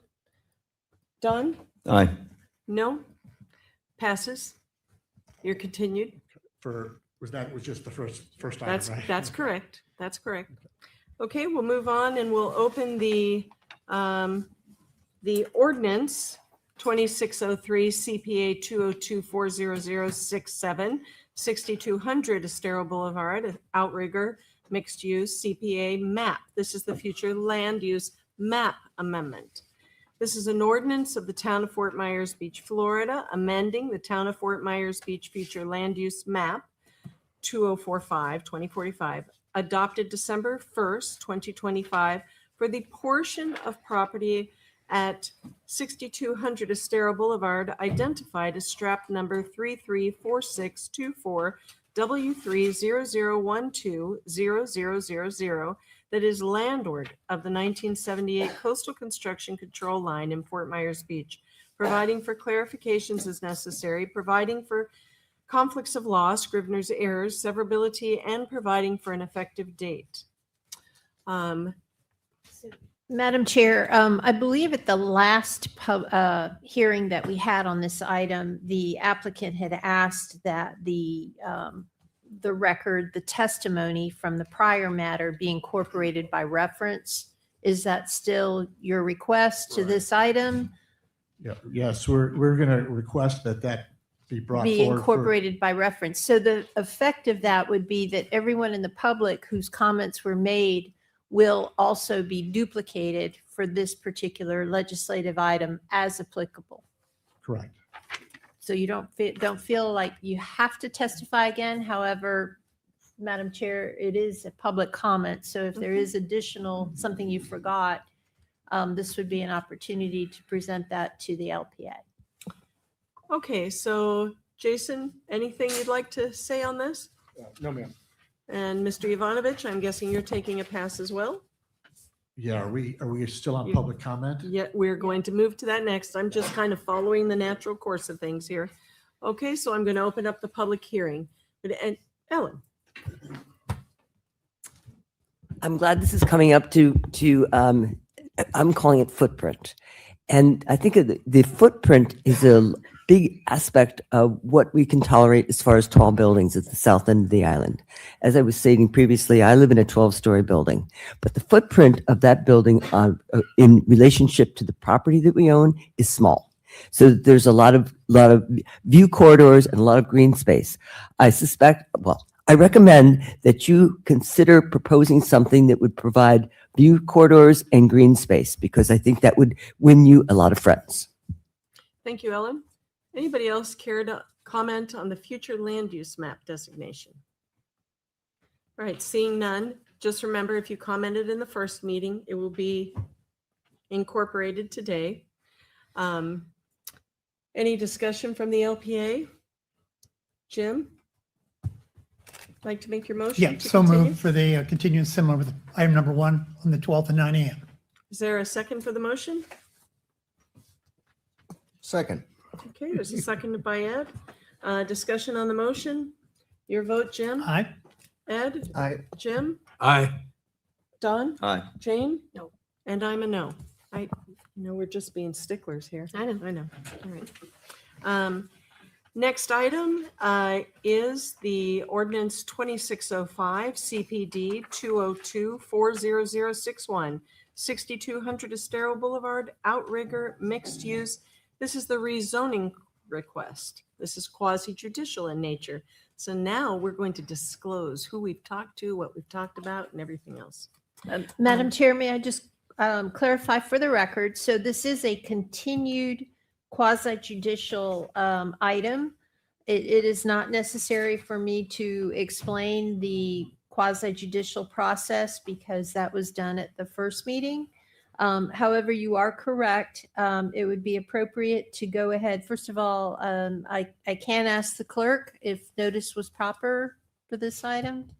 Don? Aye. No? Passes? You're continued? Was just the first item, right? That's correct. That's correct. Okay, we'll move on and we'll open the ordinance 2603 CPA 202-40067, 6200 Estero Boulevard, Outrigger, mixed use CPA map. This is the future land use map amendment. This is an ordinance of the town of Fort Myers Beach, Florida, amending the town of Fort Myers Beach future land use map 2045, adopted December 1st, 2025, for the portion of property at 6200 Estero Boulevard identified as strap number 334624 W300120000 that is landward of the 1978 Coastal Construction Control Line in Fort Myers Beach, providing for clarifications as necessary, providing for conflicts of law, scrivener's errors, severability, and providing for an effective date. Madam Chair, I believe at the last hearing that we had on this item, the applicant had asked that the record, the testimony from the prior matter be incorporated by reference. Is that still your request to this item? Yeah. Yes, we're going to request that be brought Be forward. incorporated by reference. So the effect of that would be that everyone in the public whose comments were made will also be duplicated for this particular legislative item as applicable. Correct. So you don't feel like you have to testify again. However, Madam Chair, it is a public comment. So if there is additional something you forgot, this would be an opportunity to present that to the LPA. Okay, so Jason, anything you'd like to say on this? No, ma'am. And Mr. Ivanovich, I'm guessing you're taking a pass as well? Yeah, are we still on public comment? Yeah, we're going to move to that next. I'm just kind of following the natural course of things here. Okay, so I'm going to open up the public hearing. And Ellen. I'm glad this is coming up I'm calling it footprint. And I think the footprint is a big aspect of what we can tolerate as far as tall buildings at the south end of the island. As I was stating previously, I live in a 12-story building, but the footprint of that building in relationship to the property that we own is small. So there's a lot of view corridors and a lot of green space. I recommend that you consider proposing something that would provide view corridors and green space, because I think that would win you a lot of friends. Thank you, Ellen. Anybody else care to comment on the future land use map designation? All right, seeing none, just remember, if you commented in the first meeting, it will be incorporated today. Any discussion from the LPA? Jim? Like to make your motion? Yeah, to so continue? moved for the continuance similar with item number 1 on the 12th at 9 a.m. Is there a second for the motion? Second. Okay, there's a second by Ed. Discussion on the motion. Your vote, Jim? Aye. Ed? Aye. Jim? Aye. Don? Aye. Jane? No. And I'm a no. We're just being sticklers here. I know. All right. Next item is the ordinance 2605 CPD 202-40061, 6200 Estero Boulevard, Outrigger, mixed use. This is the rezoning request. This is quasi-judicial in nature. So now we're going to disclose who we've talked to, what we've talked about, and everything else. Madam Chair, may I just clarify for the record, so this is a continued quasi judicial item. It is not necessary for me to explain the quasi judicial process because that was done at the first meeting. However, you are correct. It would be appropriate to go ahead. First of all, I can ask the clerk if notice was proper for this item.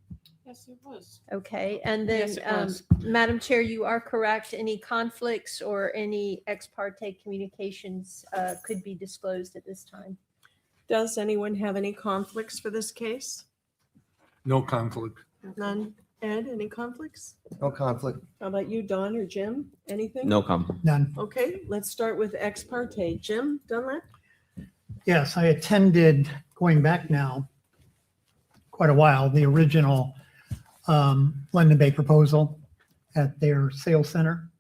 Yes, it was. Okay, and then, Yes, it was. Madam Chair, you are correct. Any conflicts or any ex parte communications could be disclosed at this time. Does anyone have any conflicts for this case? No conflict. None. Ed, any conflicts? No conflict. How about you, Don or Jim? Anything? No conflict. None. Okay, let's start with ex parte. Jim Dunlap? Yes, I attended, going back now, quite a while, the original London Bay proposal at their sales center.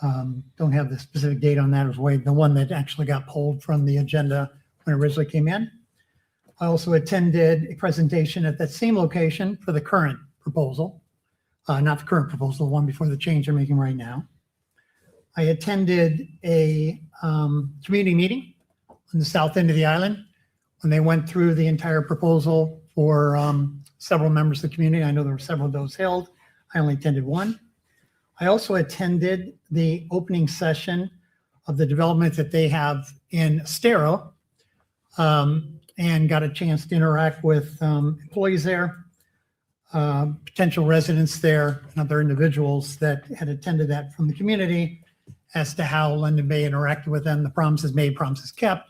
Don't have the specific date on that. It was the one that actually got pulled from the agenda when it originally came in. I also attended a presentation at that same location for the current proposal, not the current proposal, the one before the change they're making right now. I attended a community meeting on the south end of the island when they went through the entire proposal for several members of the community. I know there were several of those held. I only attended one. I also attended the opening session of the development that they have in Estero, and got a chance to interact with employees there, potential residents there, and other individuals that had attended that from the community as to how London Bay interacted with them, the promises made, promises kept,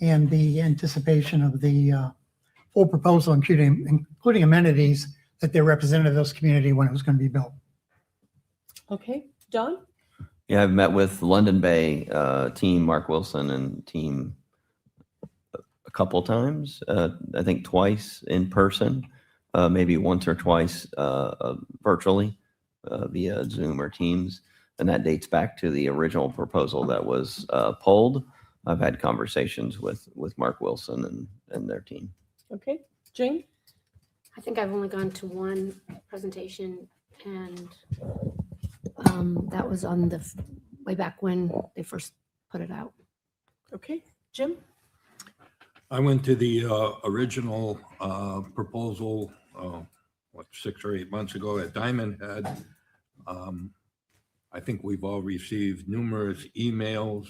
and the anticipation of the full proposal, including amenities that they represented to those community when it was going to be built. Okay, Don? Yeah, I've met with London Bay team, Mark Wilson and team a couple times. I think twice in person, maybe once or twice virtually via Zoom or Teams. And that dates back to the original proposal that was pulled. I've had conversations with Mark Wilson and their team. Okay, Jane? I think I've only gone to one presentation, and that was on the way back when they first put it out. Okay, Jim? I went to the original proposal, 6 or 8 months ago at Diamond Head. I think we've all received numerous emails.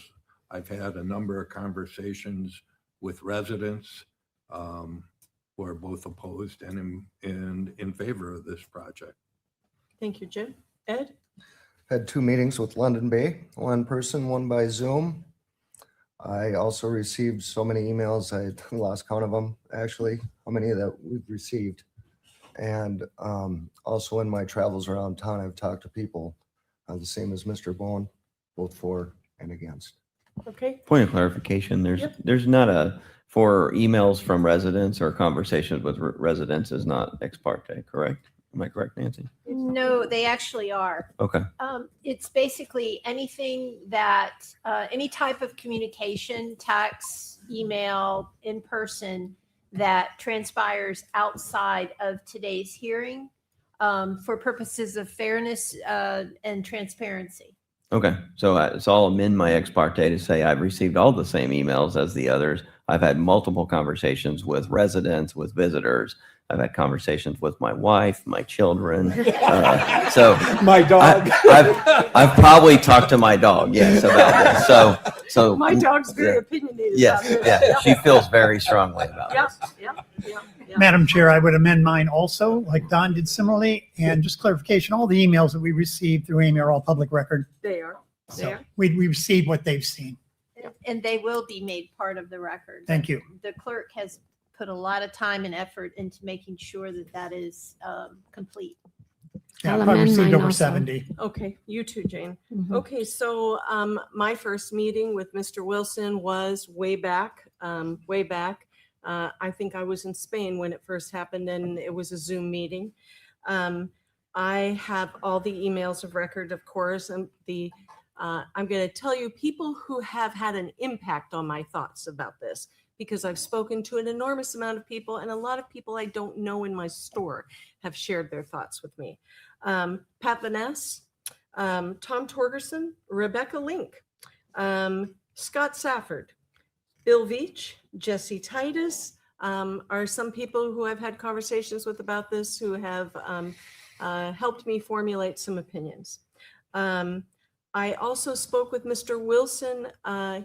I've had a number of conversations with residents who are both opposed and in favor of this project. Thank you, Jim. Ed? Had 2 meetings with London Bay, one in person, one by Zoom. I also received so many emails, I lost count of them, actually, how many that we've received. And also in my travels around town, I've talked to people, the same as Mr. Bowen, both for and against. Okay. Point of clarification, there's not for emails from residents or conversations with residents is not ex parte, correct? Am I correct, Nancy? No, they actually are. Okay. It's basically anything that, any type of communication, text, email, in person, that transpires outside of today's hearing for purposes of fairness and transparency. Okay, so I'll amend my ex parte to say I've received all the same emails as the others. I've had multiple conversations with residents, with visitors. I've had conversations with my wife, my children. So my dog. I've probably talked to my dog, yes, about this. So My dog's very opinionated. Yes, about this. yeah, Yep. she feels very strongly about Yep, this. yep, yep, yep. Madam Chair, I would amend mine also, like Don did similarly. And just clarification, all the emails that we received through Amy are all public record. They are. They So are. we received what they've seen. And they will be made part of the record. Thank you. The clerk has put a lot of time and effort into making sure that that is complete. Yeah, I'll I probably amend received mine over also. 70. Okay, you too, Jane. Mhm. Okay, so my first meeting with Mr. Wilson was way back. I think I was in Spain when it first happened, and it was a Zoom meeting. I have all the emails of record, of course, and I'm going to tell you people who have had an impact on my thoughts about this, because I've spoken to an enormous amount of people, and a lot of people I don't know in my store have shared their thoughts with me. Pat Vaness, Tom Torgerson, Rebecca Link, Scott Safford, Bill Veach, Jesse Titus are some people who I've had conversations with about this who have helped me formulate some opinions. I also spoke with Mr. Wilson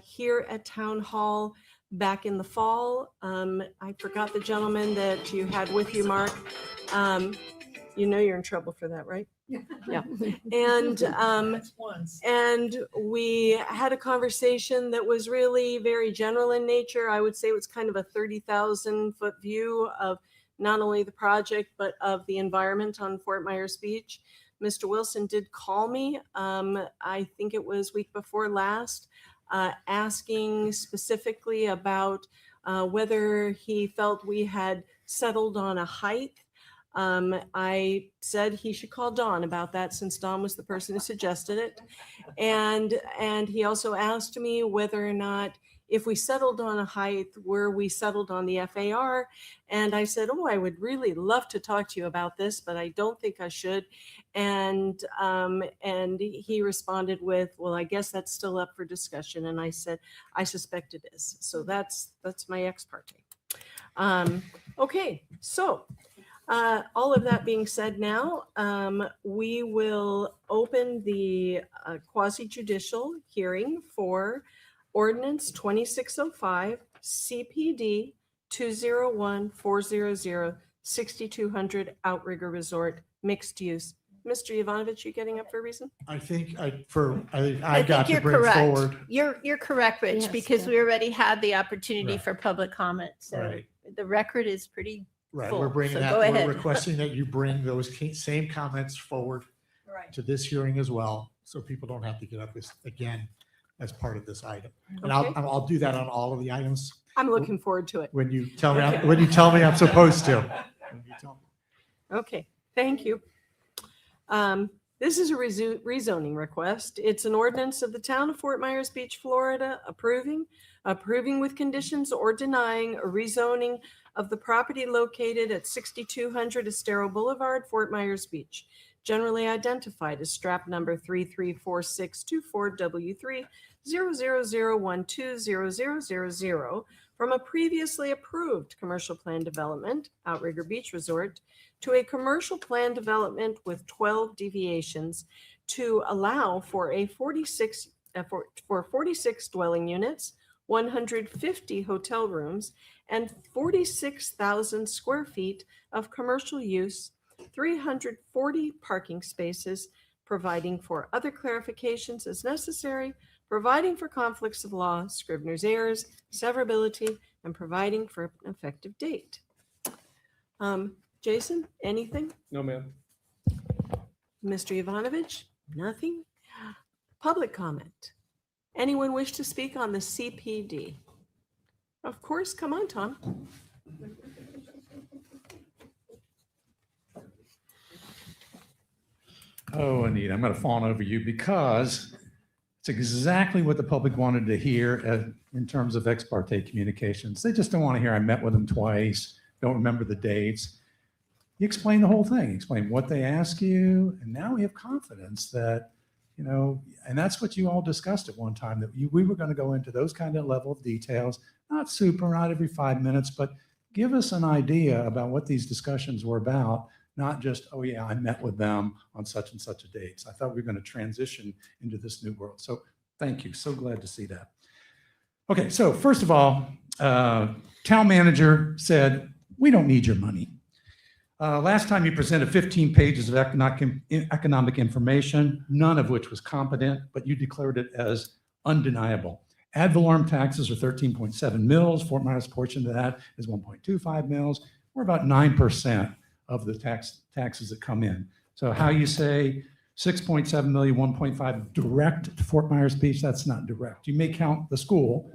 here at Town Hall back in the fall. I forgot the gentleman that you had with you, Mark. You know you're in trouble for that, right? Yeah. And we had a conversation that was really very general in nature. I would say it was kind of a 30,000-foot view of not only the project, but of the environment on Fort Myers Beach. Mr. Wilson did call me, I think it was week before last, asking specifically about whether he felt we had settled on a height. I said he should call Dawn about that since Dawn was the person who suggested it. And he also asked me whether or not if we settled on a height, were we settled on the FAR? And I said, oh, I would really love to talk to you about this, but I don't think I should. And he responded with, well, I guess that's still up for discussion. And I said, I suspect it is. So that's my ex parte. Okay, so all of that being said now, we will open the quasi-judicial hearing for Ordinance 2605 CPD 201-400-6200 Outrigger Resort Mixed Use. Mr. Yovanovich, you getting up for a reason? I think I think got to you're bring correct. forward. You're correct, Rich, Yes, because yeah. we already had the opportunity Right. for public comment. So Right. the record is pretty Right, full. we're bringing So that, go we're ahead. requesting that you bring those same comments forward Right. to this hearing as well, so people don't have to get up again as part of this item. And Okay. I'll do that on all of the items I'm looking forward to it. when you tell me, I'm supposed to. When you tell me. Okay, thank you. This is a rezoning request. It's an ordinance of the town of Fort Myers Beach, Florida, approving with conditions or denying a rezoning of the property located at 6200 Estero Boulevard, Fort Myers Beach, generally identified as strap number 334624W30001200000 from a previously approved commercial plan development, Outrigger Beach Resort, to a commercial plan development with 12 deviations to allow for 46 dwelling units, 150 hotel rooms, and 46,000 square feet of commercial use, 340 parking spaces, providing for other clarifications as necessary, providing for conflicts of law, Scrivener's errors, severability, and providing for an effective date. Jason, anything? No, ma'am. Mr. Yovanovich, nothing? Public comment. Anyone wish to speak on the CPD? Of course, come on, Tom. Oh, Anita, I'm going to fawn over you because it's exactly what the public wanted to hear in terms of ex parte communications. They just don't want to hear I met with them twice, don't remember the dates. You explain the whole thing, explain what they ask you, and now we have confidence that, you know, and that's what you all discussed at one time, that we were going to go into those kind of level of details, not super, not every 5 minutes, but give us an idea about what these discussions were about, not just, oh yeah, I met with them on such and such a date. So I thought we were going to transition into this new world. So thank you, so glad to see that. Okay, so first of all, town manager said, we don't need your money. Last time you presented 15 pages of economic information, none of which was competent, but you declared it as undeniable. Ad valorem taxes are 13.7 mils. Fort Myers' portion of that is 1.25 mils. We're about 9% of the taxes that come in. So how you say 6.7 million, 1.5 direct to Fort Myers Beach, that's not direct. You may count the school,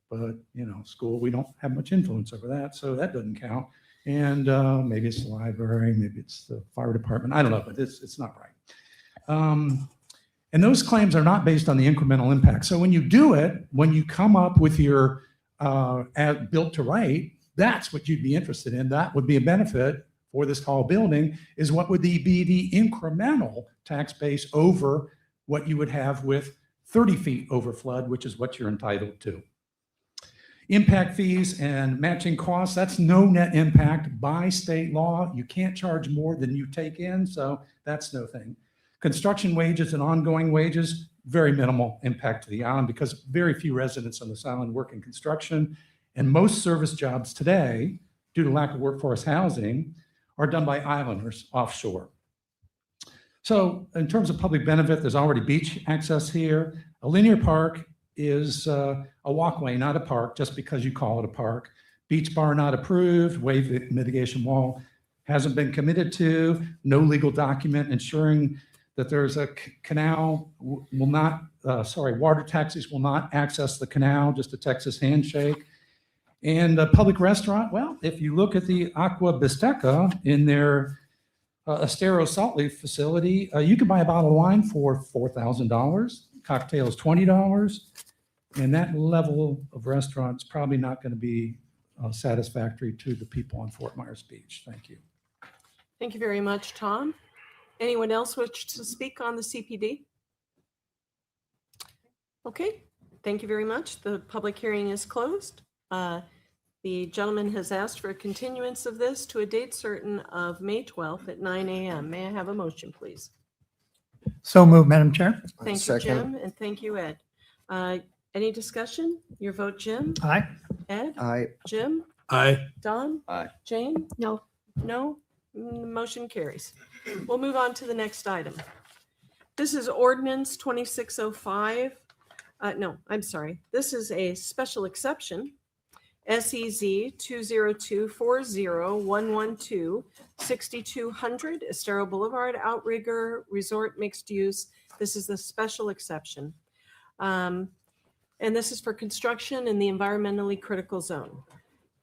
but you know, school, we don't have much influence over that, so that doesn't count. And maybe it's the library, maybe it's the fire department. I don't know, but it's not right. And those claims are not based on the incremental impact. So when you do it, when you come up with your built to right, that's what you'd be interested in. That would be a benefit for this tall building is what would be the incremental tax base over what you would have with 30 feet over flood, which is what you're entitled to. Impact fees and matching costs, that's no net impact by state law. You can't charge more than you take in, so that's no thing. Construction wages and ongoing wages, very minimal impact to the island because very few residents on this island work in construction. And most service jobs today, due to lack of workforce housing, are done by islanders offshore. So in terms of public benefit, there's already beach access here. A linear park is a walkway, not a park, just because you call it a park. Beach bar not approved, wave mitigation wall hasn't been committed to, no legal document ensuring that there's a canal will not, water taxis will not access the canal, just a Texas handshake. And a public restaurant, well, if you look at the Aqua Bisteca in their Estero Salt Leaf facility, you can buy a bottle of wine for $4,000, cocktails $20, and that level of restaurant is probably not going to be satisfactory to the people on Fort Myers Beach. Thank you. Thank you very much, Tom. Anyone else wish to speak on the CPD? Okay, thank you very much. The public hearing is closed. The gentleman has asked for a continuance of this to a date certain of May 12th at 9 a.m. May I have a motion, please? So moved, Madam Chair. Thank you, Second. Jim, and thank you, Ed. Any discussion? Your vote, Jim? Aye. Ed? Aye. Jim? Aye. Don? Aye. Jane? No. No? Motion carries. We'll move on to the next item. This is ordinance 2605. No, I'm sorry. This is a special exception. SEZ 20240-112 6200 Estero Boulevard, Outrigger Resort Mixed Use. This is the special exception. And this is for construction in the environmentally critical zone.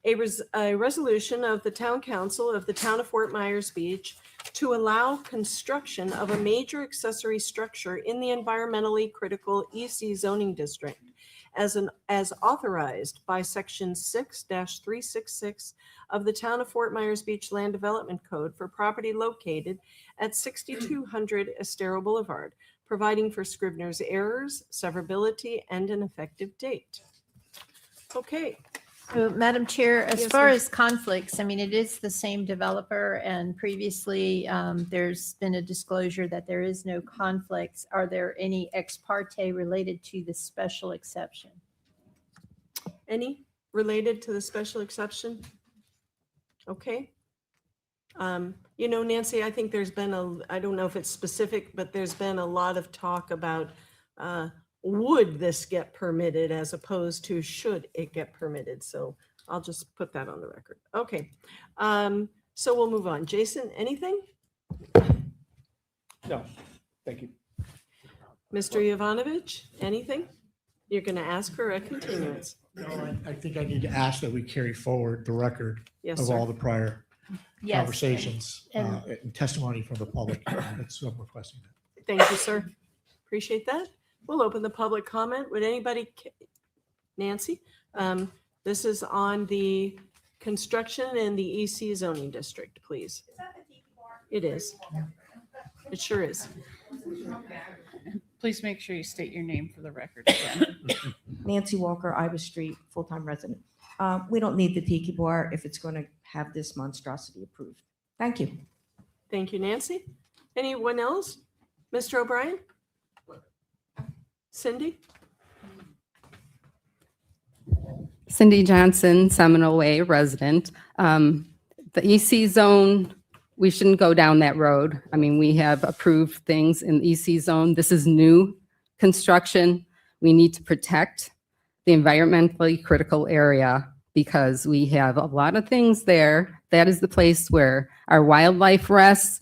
A resolution of the Town Council of the Town of Fort Myers Beach to allow construction of a major accessory structure in the environmentally critical EC zoning district as authorized by Section 6-366 of the Town of Fort Myers Beach Land Development Code for property located at 6200 Estero Boulevard, providing for Scrivener's errors, severability, and an effective date. Okay. So, Madam Chair, as Yes, far ma'am. as conflicts, I mean, it is the same developer, and previously there's been a disclosure that there is no conflicts. Are there any ex parte related to the special exception? Any related to the special exception? Okay. You know, Nancy, I think there's been I don't know if it's specific, but there's been a lot of talk about would this get permitted as opposed to should it get permitted? So I'll just put that on the record. Okay. So we'll move on. Jason, anything? No, thank you. Mr. Yovanovich, anything? You're going to ask for a continuance. No, I think I need to ask that we carry forward the record Yes, of sir. all the prior Yes, conversations and- and testimony from the public. That's what I'm requesting. Thank you, sir. Appreciate that. We'll open the public comment. Would anybody, Nancy? This is on the construction in the EC zoning district, please. It is. It sure is. Please make sure you state your name for the record again. Nancy Walker, Ivy Street, full-time resident. We don't need the tiki bar if it's going to have this monstrosity approved. Thank you. Thank you, Nancy. Anyone else? Mr. O'Brien? Cindy? Cindy Johnson, Seminole Way resident. The EC zone, we shouldn't go down that road. I mean, we have approved things in the EC zone. This is new construction. We need to protect the environmentally critical area because we have a lot of things there. That is the place where our wildlife rests,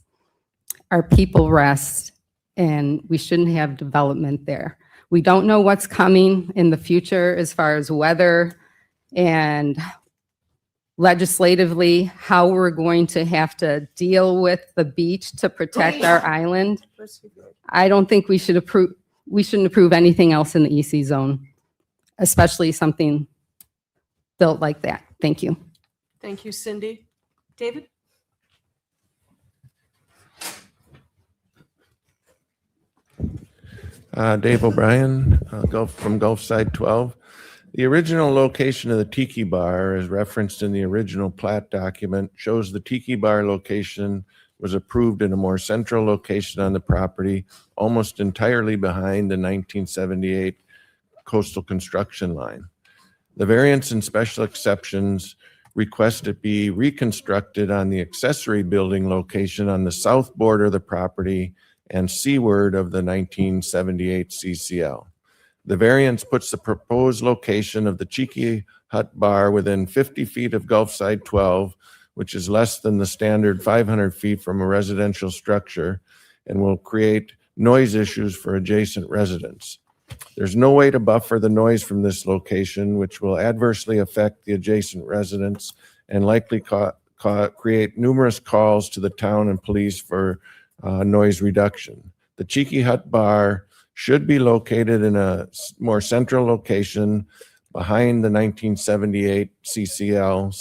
our people rest, and we shouldn't have development there. We don't know what's coming in the future as far as weather and legislatively how we're going to have to deal with the beach to protect our island. I don't think we shouldn't approve anything else in the EC zone, especially something built like that. Thank you. Thank you, Cindy. David? Dave O'Brien, from Gulfside 12. The original location of the Tiki Bar, as referenced in the original plat document, shows the Tiki Bar location was approved in a more central location on the property, almost entirely behind the 1978 coastal construction line. The variance and special exceptions request it be reconstructed on the accessory building location on the south border of the property and seaward of the 1978 CCL. The variance puts the proposed location of the Cheeky Hut Bar within 50 feet of Gulfside 12, which is less than the standard 500 feet from a residential structure, and will create noise issues for adjacent residents. There's no way to buffer the noise from this location, which will adversely affect the adjacent residents and likely create numerous calls to the town and police for noise reduction. The Cheeky Hut Bar should be located in a more central location behind the 1978 CCL,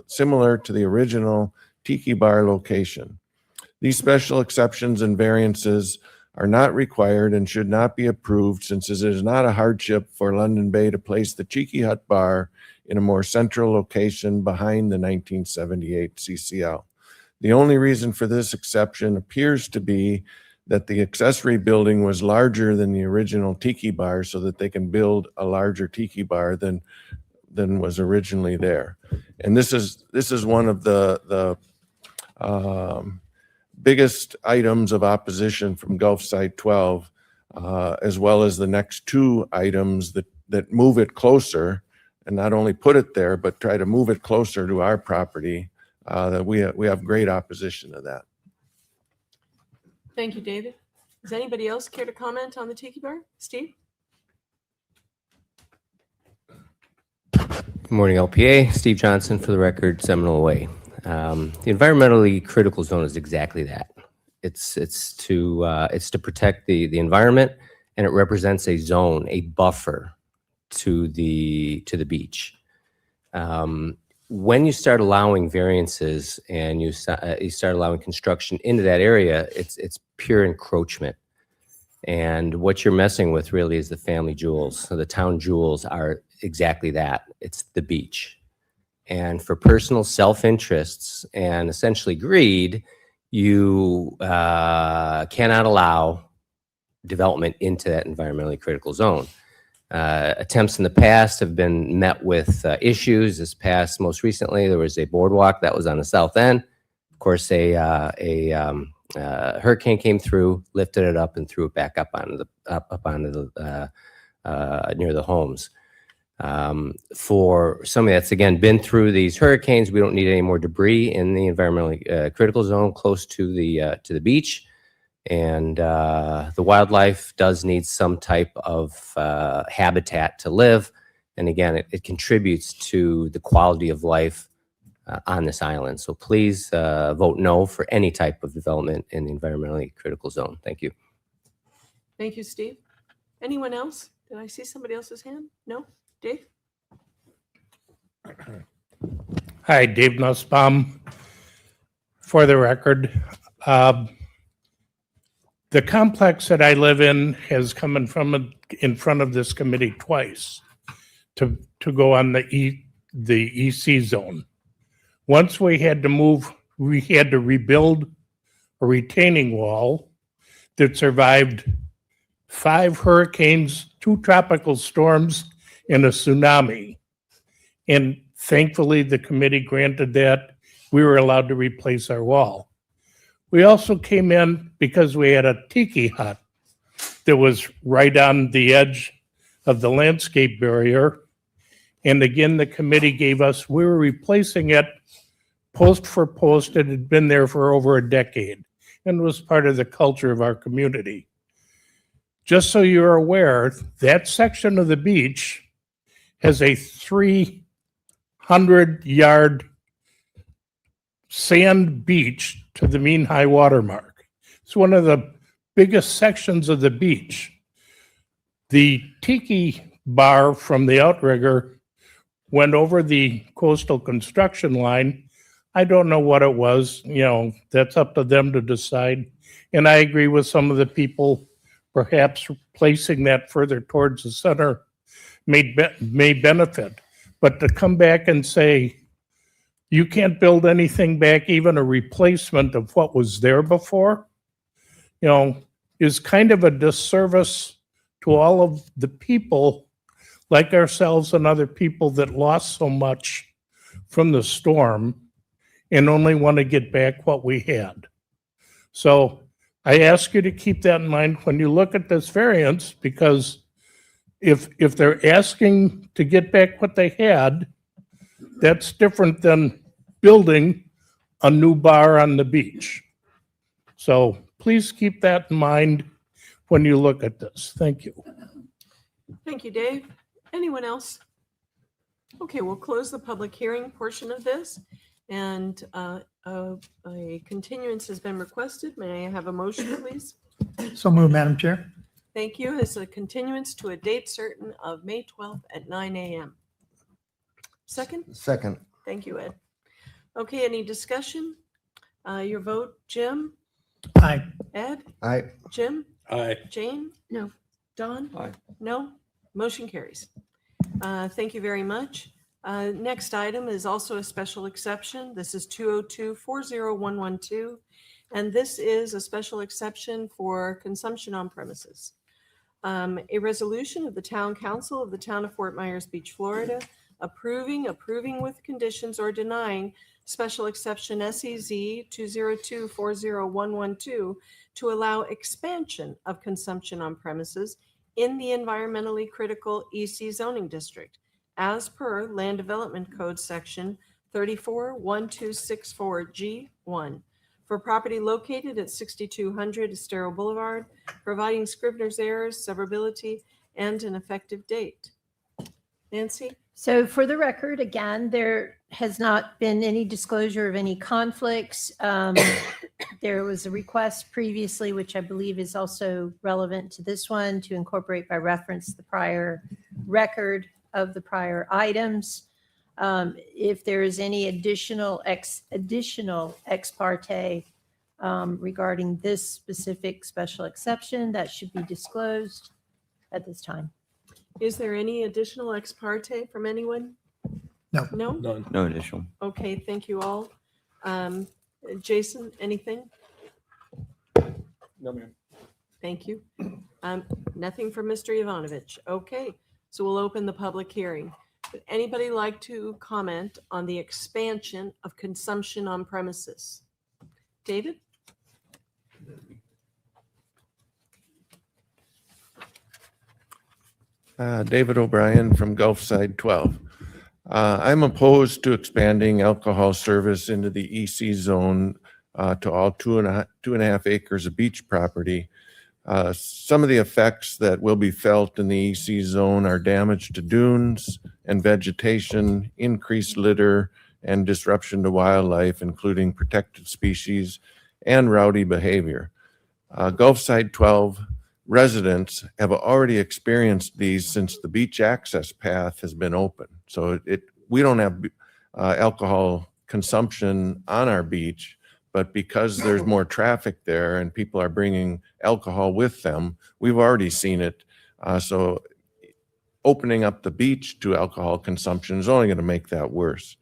similar to the original Tiki Bar location. These special exceptions and variances are not required and should not be approved, since it is not a hardship for London Bay to place the Cheeky Hut Bar in a more central location behind the 1978 CCL. The only reason for this exception appears to be that the accessory building was larger than the original Tiki Bar, so that they can build a larger Tiki Bar than was originally there. And this is one of the biggest items of opposition from Gulfside 12, as well as the next two items that move it closer, and not only put it there, but try to move it closer to our property. That we have great opposition to that. Thank you, David. Does anybody else care to comment on the Tiki Bar? Steve? Good morning, LPA. Steve Johnson, for the record, Seminole Way. The environmentally critical zone is exactly that. It's to protect the environment, and it represents a zone, a buffer to the beach. When you start allowing variances and you start allowing construction into that area, it's pure encroachment. And what you're messing with really is the family jewels. So the town jewels are exactly that. It's the beach. And for personal self-interests and essentially greed, you cannot allow development into that environmentally critical zone. Attempts in the past have been met with issues. Most recently, there was a boardwalk that was on the south end. Of course, a hurricane came through, lifted it up, and threw it back up onto the near the homes. For somebody that's again been through these hurricanes, we don't need any more debris in the environmentally critical zone close to the beach. And the wildlife does need some type of habitat to live. And again, it contributes to the quality of life on this island. So please vote no for any type of development in the environmentally critical zone. Thank you. Thank you, Steve. Anyone else? Did I see somebody else's hand? No? Dave? Hi, Dave Nussbaum. For the record, the complex that I live in has come in front of this committee twice to go on the EC zone. Once we had to rebuild a retaining wall that survived 5 hurricanes, 2 tropical storms, and a tsunami. And thankfully, the committee granted that. We were allowed to replace our wall. We also came in because we had a tiki hut that was right on the edge of the landscape barrier. And again, the committee gave us, we were replacing it post for post. It had been there for over a decade and was part of the culture of our community. Just so you're aware, that section of the beach has a 300-yard sand beach to the mean high water mark. It's one of the biggest sections of the beach. The tiki bar from the outrigger went over the coastal construction line. I don't know what it was, that's up to them to decide. And I agree with some of the people perhaps placing that further towards the center may benefit. But to come back and say, you can't build anything back, even a replacement of what was there before, is kind of a disservice to all of the people like ourselves and other people that lost so much from the storm and only want to get back what we had. So I ask you to keep that in mind when you look at this variance, because if they're asking to get back what they had, that's different than building a new bar on the beach. So please keep that in mind when you look at this. Thank you. Thank you, Dave. Anyone else? Okay, we'll close the public hearing portion of this, and a continuance has been requested. May I have a motion, please? So moved, Madam Chair. Thank you. It's a continuance to a date certain of May 12th at 9 a.m. Second? Second. Thank you, Ed. Okay, any discussion? Your vote, Jim? Aye. Ed? Aye. Jim? Aye. Jane? No. Don? Aye. No? Motion carries. Thank you very much. Next item is also a special exception. This is 202-40112, and this is a special exception for consumption on premises. A resolution of the Town Council of the Town of Fort Myers Beach, Florida, approving with conditions, or denying special exception SEZ 202-40112 to allow expansion of consumption on premises in the environmentally critical EC zoning district as per Land Development Code section 341264G1 for property located at 6200 Estero Boulevard, providing Scrivener's errors, severability, and an effective date. Nancy? So for the record, again, there has not been any disclosure of any conflicts. There was a request previously, which I believe is also relevant to this one, to incorporate by reference the prior record of the prior items. If there is any additional ex parte regarding this specific special exception, that should be disclosed at this time. Is there any additional ex parte from anyone? No. No? None. No additional. Okay, thank you all. Jason, anything? No, ma'am. Thank you. Nothing from Mr. Ivanovich. Okay, so we'll open the public hearing. Would anybody like to comment on the expansion of consumption on premises? David? David O'Brien from Gulfside 12. I'm opposed to expanding alcohol service into the EC zone to all 2.5 acres of beach property. Some of the effects that will be felt in the EC zone are damage to dunes and vegetation, increased litter, and disruption to wildlife, including protected species and rowdy behavior. Gulfside 12 residents have already experienced these since the beach access path has been open. So we don't have alcohol consumption on our beach, but because there's more traffic there and people are bringing alcohol with them, we've already seen it. So opening up the beach to alcohol consumption is only going to make that worse.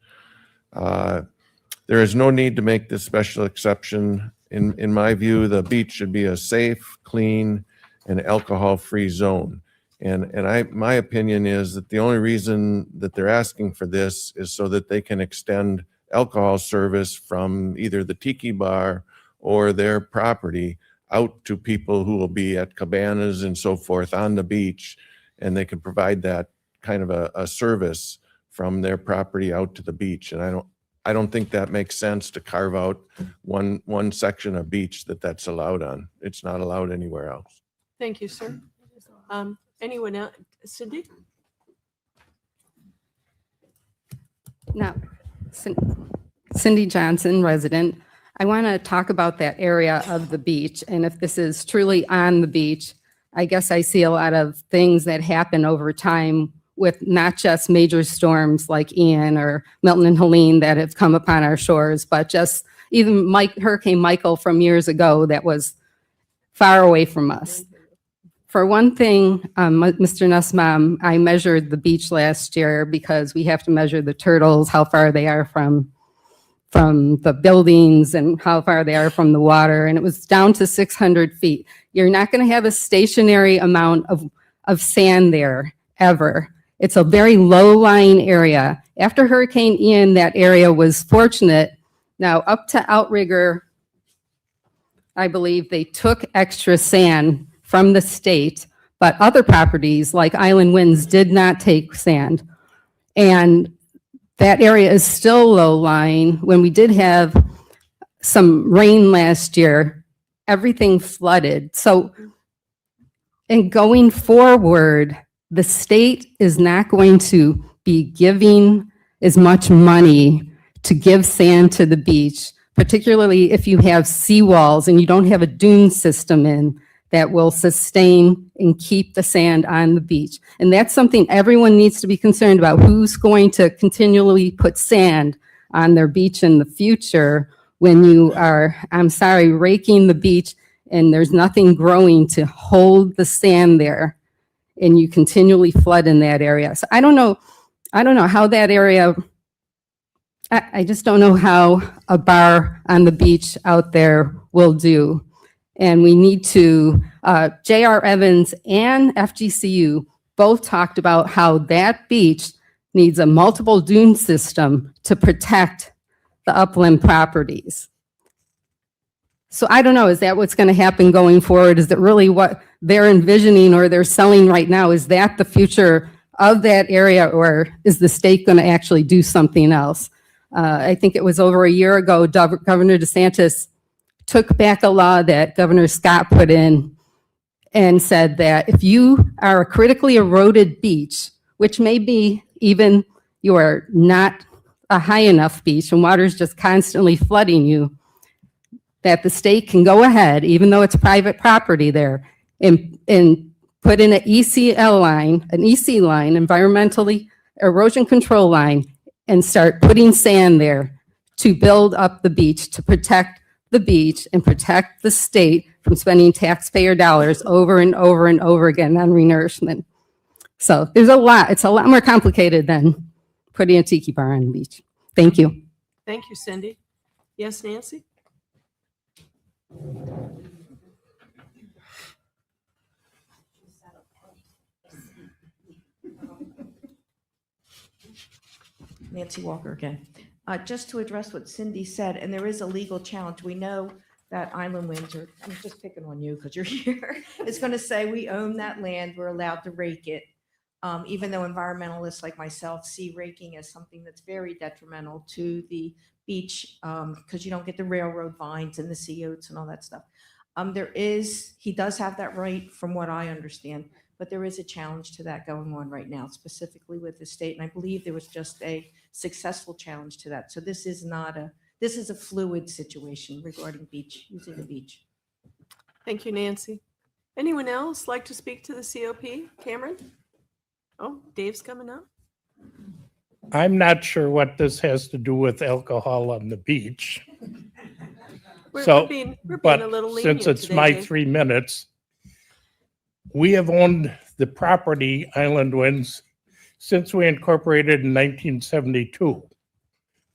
There is no need to make this special exception. In my view, the beach should be a safe, clean, and alcohol-free zone. And my opinion is that the only reason that they're asking for this is so that they can extend alcohol service from either the tiki bar or their property out to people who will be at cabanas and so forth on the beach, and they can provide that kind of a service from their property out to the beach. And I don't think that makes sense to carve out one section of beach that's allowed on. It's not allowed anywhere else. Thank you, sir. Anyone else? Cindy? No. Cindy Johnson, resident. I want to talk about that area of the beach, and if this is truly on the beach, I guess I see a lot of things that happen over time with not just major storms like Ian or Milton and Helene that have come upon our shores, but just even Hurricane Michael from years ago that was far away from us. For one thing, Mr. Nussbaum, I measured the beach last year because we have to measure the turtles, how far they are from the buildings and how far they are from the water, and it was down to 600 feet. You're not going to have a stationary amount of sand there ever. It's a very low-lying area. After Hurricane Ian, that area was fortunate. Now, up to Outrigger, I believe they took extra sand from the state, but other properties like Island Winds did not take sand. And that area is still low-lying. When we did have some rain last year, everything flooded. So, and going forward, the state is not going to be giving as much money to give sand to the beach, particularly if you have seawalls and you don't have a dune system in that will sustain and keep the sand on the beach. And that's something everyone needs to be concerned about. Who's going to continually put sand on their beach in the future when you are, I'm sorry, raking the beach and there's nothing growing to hold the sand there, and you continually flood in that area. So I don't know how that area, I just don't know how a bar on the beach out there will do. And we need to, J.R. Evans and FGCU both talked about how that beach needs a multiple dune system to protect the upland properties. So I don't know, is that what's going to happen going forward? Is that really what they're envisioning or they're selling right now? Is that the future of that area, or is the state going to actually do something else? I think it was over a year ago, Governor DeSantis took back a law that Governor Scott put in and said that if you are a critically eroded beach, which may be even you are not a high enough beach and water's just constantly flooding you, that the state can go ahead, even though it's private property there, and put in an ECL line, an EC line, environmentally erosion control line, and start putting sand there to build up the beach, to protect the beach and protect the state from spending taxpayer dollars over and over and over again on renourishment. So there's a lot, it's a lot more complicated than putting a tiki bar on the beach. Thank you. Thank you, Cindy. Yes, Nancy? Nancy Walker again. Just to address what Cindy said, and there is a legal challenge. We know that Island Winds, or I'm just picking on you because you're here, is going to say we own that land, we're allowed to rake it. Even though environmentalists like myself see raking as something that's very detrimental to the beach because you don't get the railroad vines and the sea oats and all that stuff. He does have that right from what I understand, but there is a challenge to that going on right now, specifically with the state. And I believe there was just a successful challenge to that. So this is a fluid situation regarding using the beach. Thank you, Nancy. Anyone else like to speak to the COP? Cameron? Oh, Dave's coming up. I'm not sure what this has to do with alcohol on the beach. We're being a little lenient since it's today, my Dave. 3 minutes, we have owned the property Island Winds since we incorporated in 1972.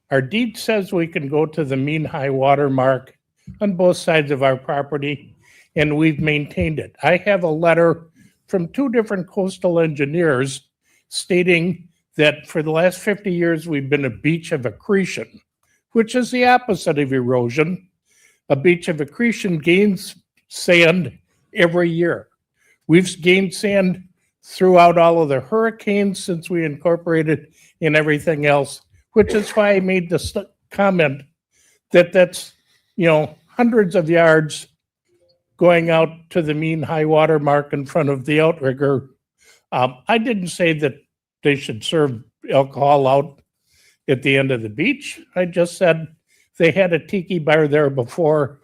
Our deed says we can go to the mean high water mark on both sides of our property, and we've maintained it. I have a letter from 2 different coastal engineers stating that for the last 50 years, we've been a beach of accretion, which is the opposite of erosion. A beach of accretion gains sand every year. We've gained sand throughout all of the hurricanes since we incorporated and everything else, which is why I made this comment that that's, hundreds of yards going out to the mean high water mark in front of the outrigger. I didn't say that they should serve alcohol out at the end of the beach. I just said they had a tiki bar there before,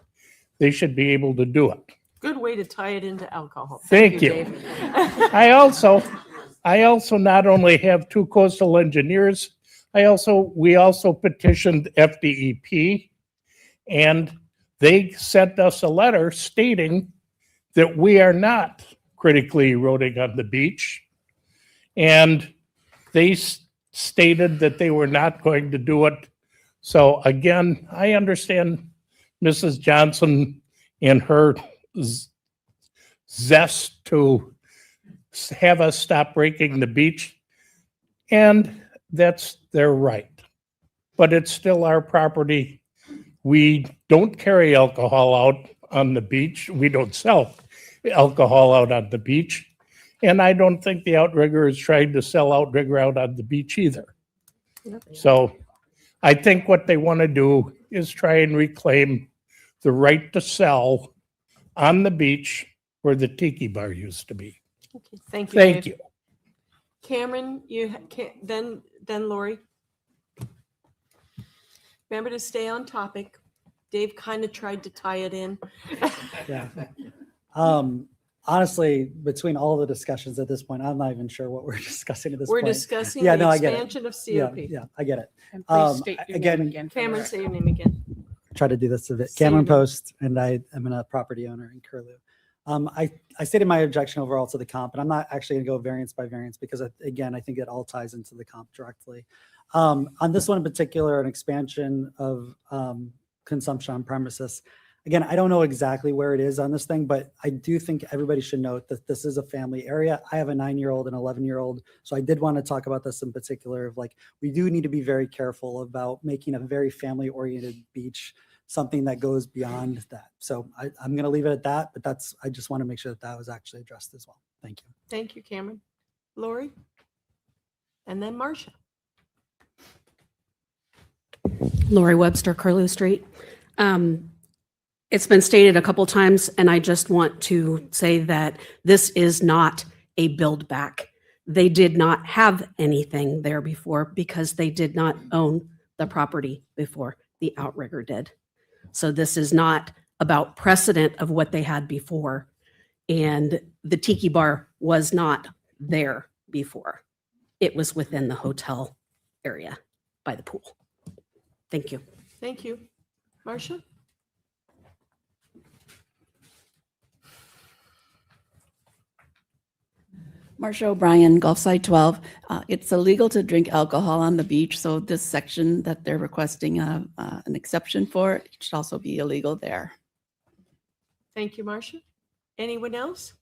they should be able to do it. Good way to tie it into alcohol. Thank you. Dave. I also not only have 2 coastal engineers, we also petitioned FDEP, and they sent us a letter stating that we are not critically eroding on the beach. And they stated that they were not going to do it. So again, I understand Mrs. Johnson and her zest to have us stop breaking the beach. And that's their right. But it's still our property. We don't carry alcohol out on the beach. We don't sell alcohol out on the beach. And I don't think the outrigger is trying to sell outrigger out on the beach either. So I think what they want to do is try and reclaim the right to sell on the beach where the tiki bar used to be. Okay, thank you. Thank Dave. you. Cameron, then Lori. Remember to stay on topic. Dave kind of tried to tie it in. Yeah. Honestly, between all the discussions at this point, I'm not even sure what we're discussing at this We're point. discussing Yeah, the no, I get it. expansion of Yeah, COP. yeah, I get it. And please state your name again. for the Cameron, record. say your name again. Try to do this a bit. Say your Cameron name. Post, and I am a property owner in Curlew. I stated my objection overall to the comp, and I'm not actually going to go variance by variance because, again, I think it all ties into the comp directly. On this one in particular, an expansion of consumption on premises. Again, I don't know exactly where it is on this thing, but I do think everybody should note that this is a family area. I have a 9-year-old and 11-year-old. So I did want to talk about this in particular of like, we do need to be very careful about making a very family oriented beach something that goes beyond that. So I'm going to leave it at that, but I just want to make sure that that was actually addressed as well. Thank you. Thank you, Cameron. Lori? And then Marcia. Lori Webster, Curlew Street. It's been stated a couple times, and I just want to say that this is not a build back. They did not have anything there before because they did not own the property before. The outrigger did. So this is not about precedent of what they had before. And the tiki bar was not there before. It was within the hotel area by the pool. Thank you. Thank you. Marcia? Marsha O'Brien, Gulfside 12. It's illegal to drink alcohol on the beach, so this section that they're requesting an exception for it should also be illegal there. Thank you, Marcia. Anyone else?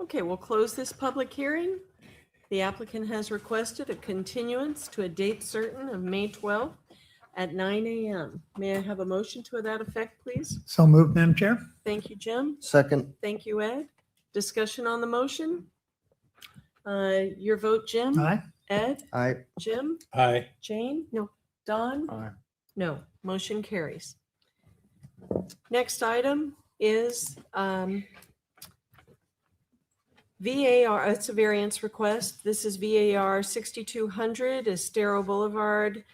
Okay, we'll close this public hearing. The applicant has requested a continuance to a date certain of May 12th at 9 a.m. May I have a motion to that effect, please? So moved, Madam Chair. Thank you, Jim. Second. Thank you, Ed. Discussion on the motion? Your vote, Jim? Aye. Ed? Aye. Jim? Aye. Jane? No. Don? Aye. No. Motion carries. Next item is VAR, it's a variance request. This is VAR 6200 Estero Boulevard,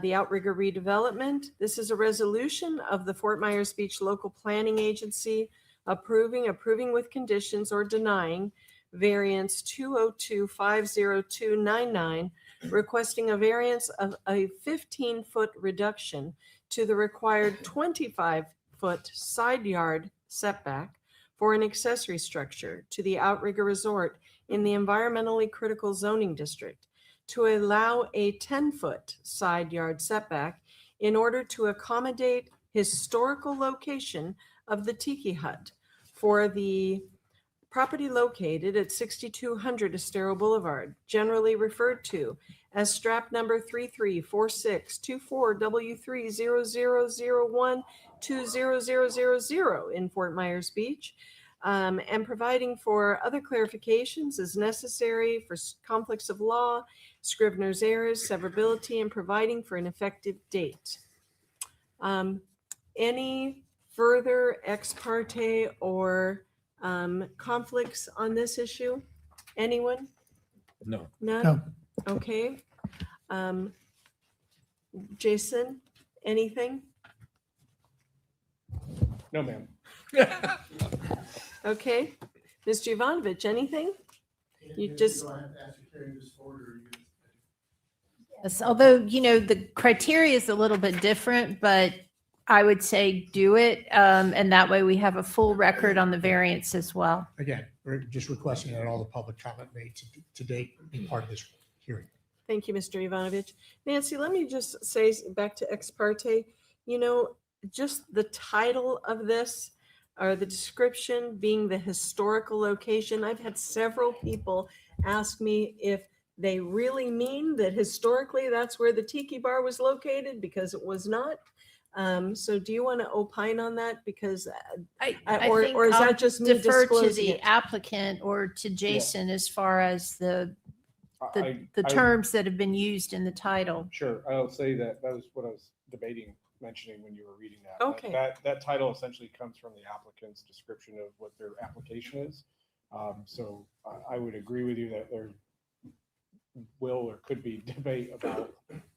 the Outrigger redevelopment. This is a resolution of the Fort Myers Beach Local Planning Agency approving with conditions or denying variance 202-50299, requesting a variance of a 15-foot reduction to the required 25-foot side yard setback for an accessory structure to the Outrigger Resort in the environmentally critical zoning district to allow a 10-foot side yard setback in order to accommodate historical location of the Tiki Hut for the property located at 6200 Estero Boulevard, generally referred to as strap number 334624W3000120000 in Fort Myers Beach, and providing for other clarifications as necessary for conflicts of law, Scrivener's errors, severability, and providing for an effective date. Any further ex parte or conflicts on this issue? Anyone? No. None? No. Okay. Jason, anything? No, ma'am. Okay. Ms. Jovanovich, anything? You just, Yes, although, the criteria is a little bit different, but I would say do it. And that way we have a full record on the variance as well. Again, we're just requesting that all the public comment made to date be part of this hearing. Thank you, Mr. Ivanovich. Nancy, let me just say back to ex parte, you know, just the title of this or the description being the historical location. I've had several people ask me if they really mean that historically that's where the tiki bar was located, because it was not. So do you want to opine on that? Because I or think is I'll that just me defer to disclosing the it? applicant or to Jason as far as the I- terms that have been used in the title. Sure, I'll say that was what I was debating, mentioning when you were reading that. Okay. That title essentially comes from the applicant's description of what their application is. So I would agree with you that there will or could be debate about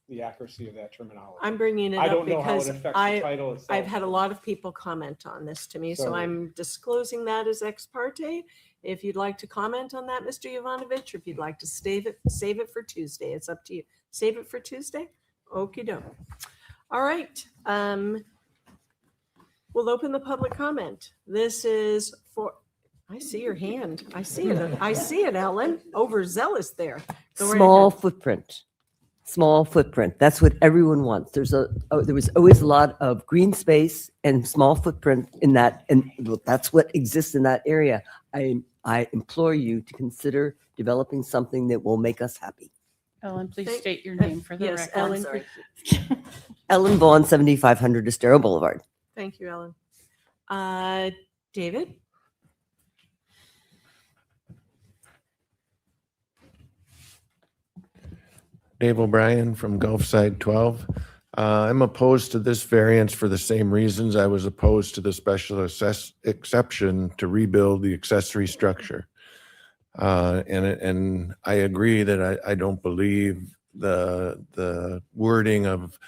the accuracy of that terminology. I'm bringing it I up don't know how it because affects the title itself. I've had a lot of people comment on this to me, so So- I'm disclosing that as ex parte. If you'd like to comment on that, Mr. Yovanovitch, or if you'd like to save it for Tuesday, it's up to you. Save it for Tuesday? Okey doke. All right. We'll open the public comment. This is for, I see your hand. I see it. I see it, Ellen. Overzealous there. Go right Small ahead. footprint. Small footprint. That's what everyone wants. There was always a lot of green space and small footprint in that, and that's what exists in that area. I implore you to consider developing something that will make us happy. Ellen, please state your name for the Yes, record. Ellen. Sorry. Ellen Vaughn, 7500 Estero Boulevard. Thank you, Ellen. David? Dave O'Brien from Gulfside 12. I'm opposed to this variance for the same reasons I was opposed to the special exception to rebuild the accessory structure. And I agree that I don't believe the wording of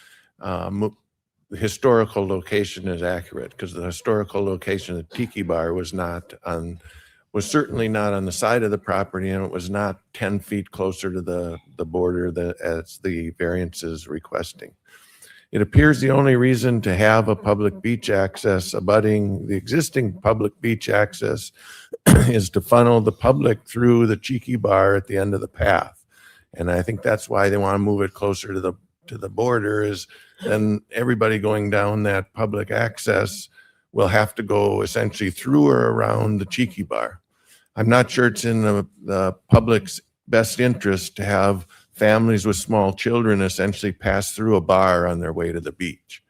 historical location is accurate, because the historical location of the Tiki Bar was certainly not on the side of the property, and it was not 10 feet closer to the border as the variance is requesting. It appears the only reason to have a public beach access abutting the existing public beach access is to funnel the public through the Tiki Bar at the end of the path. And I think that's why they want to move it closer to the border, is then everybody going down that public access will have to go essentially through or around the Tiki Bar. I'm not sure it's in the public's best interest to have families with small children essentially pass through a bar on their way to the beach.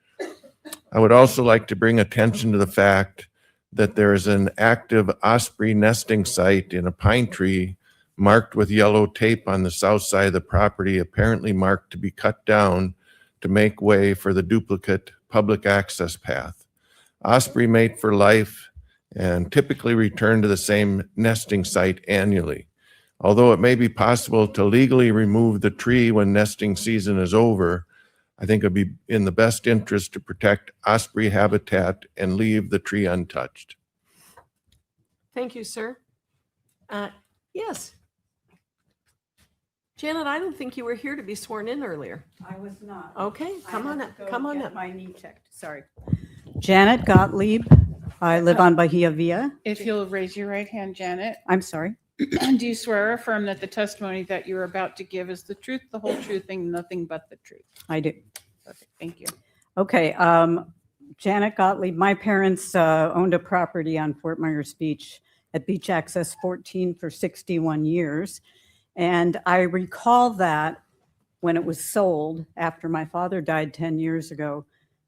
I would also like to bring attention to the fact that there is an active osprey nesting site in a pine tree marked with yellow tape on the south side of the property, apparently marked to be cut down to make way for the duplicate public access path. Osprey mate for life and typically return to the same nesting site annually. Although it may be possible to legally remove the tree when nesting season is over, I think it'd be in the best interest to protect osprey habitat and leave the tree untouched. Thank you, sir. Yes. Janet, I don't think you were here to be sworn in earlier. I was not. Okay, come on up, come on up. My knee checked, sorry. Janet Gottlieb. I live on Bahia Via. If you'll raise your right hand, Janet. I'm sorry. Do you swear or affirm that the testimony that you're about to give is the truth, the whole truth, and nothing but the truth? I do. Perfect, thank you. Okay, Janet Gottlieb, my parents owned a property on Fort Myers Beach at Beach Access 14 for 61 years. And I recall that when it was sold after my father died 10 years ago,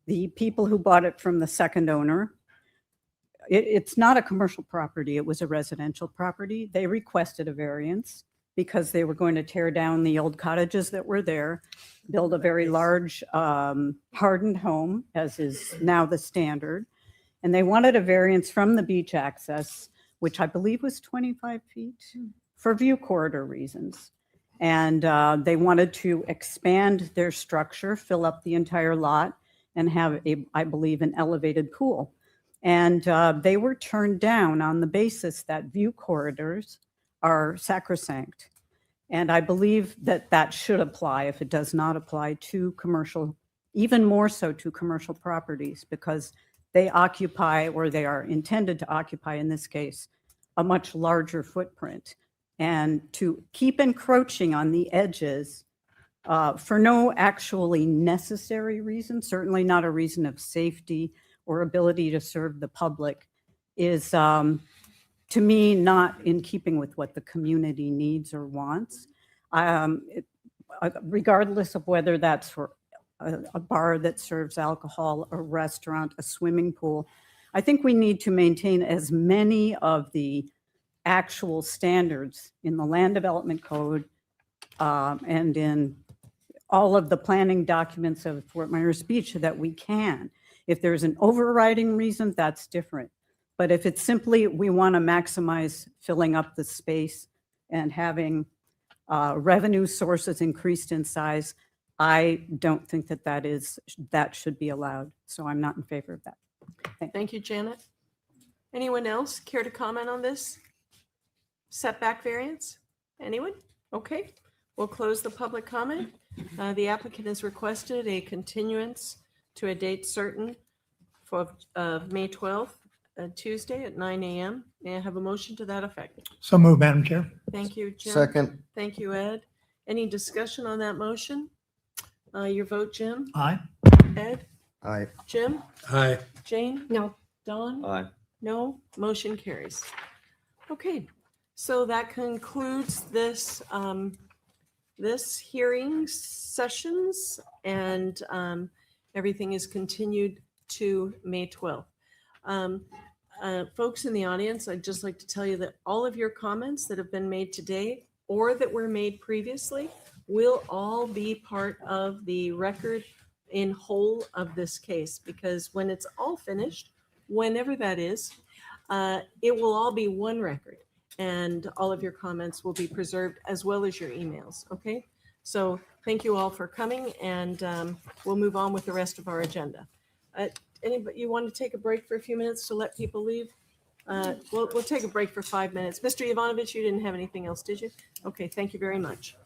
the people who bought it from the second owner, it's not a commercial property, it was a residential property. They requested a variance because they were going to tear down the old cottages that were there, build a very large hardened home, as is now the standard. And they wanted a variance from the beach access, which I believe was 25 feet, for view corridor reasons. And they wanted to expand their structure, fill up the entire lot, and have, I believe, an elevated pool. And they were turned down on the basis that view corridors are sacrosanct. And I believe that that should apply if it does not apply to commercial even more so to commercial properties because they occupy, or they are intended to occupy in this case, a much larger footprint. And to keep encroaching on the edges for no actually necessary reason, certainly not a reason of safety or ability to serve the public, is to me not in keeping with what the community needs or wants. Regardless of whether that's for a bar that serves alcohol, a restaurant, a swimming pool, I think we need to maintain as many of the actual standards in the land development code and in all of the planning documents of Fort Myers Beach that we can. If there's an overriding reason, that's different. But if it's simply we want to maximize filling up the space and having revenue sources increased in size, I don't think that that should be allowed. So I'm not in favor of that. Thank you, Janet. Anyone else care to comment on this setback variance? Anyone? Okay, we'll close the public comment. The applicant has requested a continuance to a date certain for May 12th, Tuesday at 9 a.m. May I have a motion to that effect? So move, Madam Chair. Thank you, Jim. Second. Thank you, Ed. Any discussion on that motion? Your vote, Jim? Aye. Ed? Aye. Jim? Aye. Jane? No. Don? Aye. No, motion carries. Okay, so that concludes this this hearing sessions, and everything is continued to May 12th. Folks in the audience, I'd just like to tell you that all of your comments that have been made today or that were made previously will all be part of the record in whole of this case, because when it's all finished, whenever that is, it will all be one record, and all of your comments will be preserved as well as your emails. Okay, so thank you all for coming, and we'll move on with the rest of our agenda. Anybody, you want to take a break for a few minutes to let people leave? We'll take a break for 5 minutes. Mr. Yovanovich, you didn't have anything else, did you? Okay, thank you very much.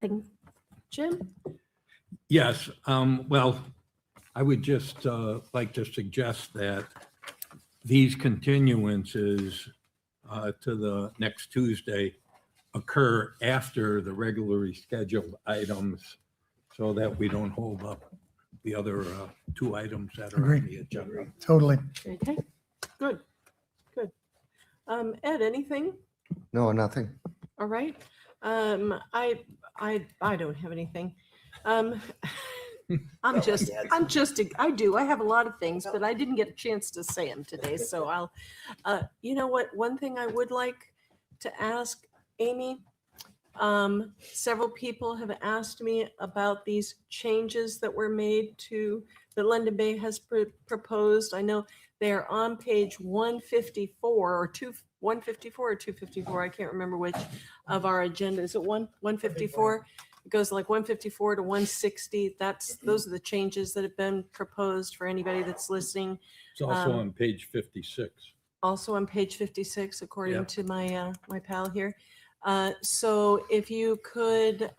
Thing. Jim? Yes, well, I would just like to suggest that these continuances to the next Tuesday occur after the regularly scheduled items so that we don't hold up the other two items that are on Agreed. the agenda. Totally. Okay, good, good. Ed, anything? No, nothing. All right. I don't have anything. I have a lot of things, but I didn't get a chance to say them today. So you know what, one thing I would like to ask Amy, several people have asked me about these changes that were made that London Bay has proposed. I know they're on page 154 or 154 or 254. I can't remember which of our agenda. Is it 154? It goes like 154 to 160. Those are the changes that have been proposed for anybody that's listening. It's also on page 56. Also on page 56, according Yep. to my pal here. So if you could,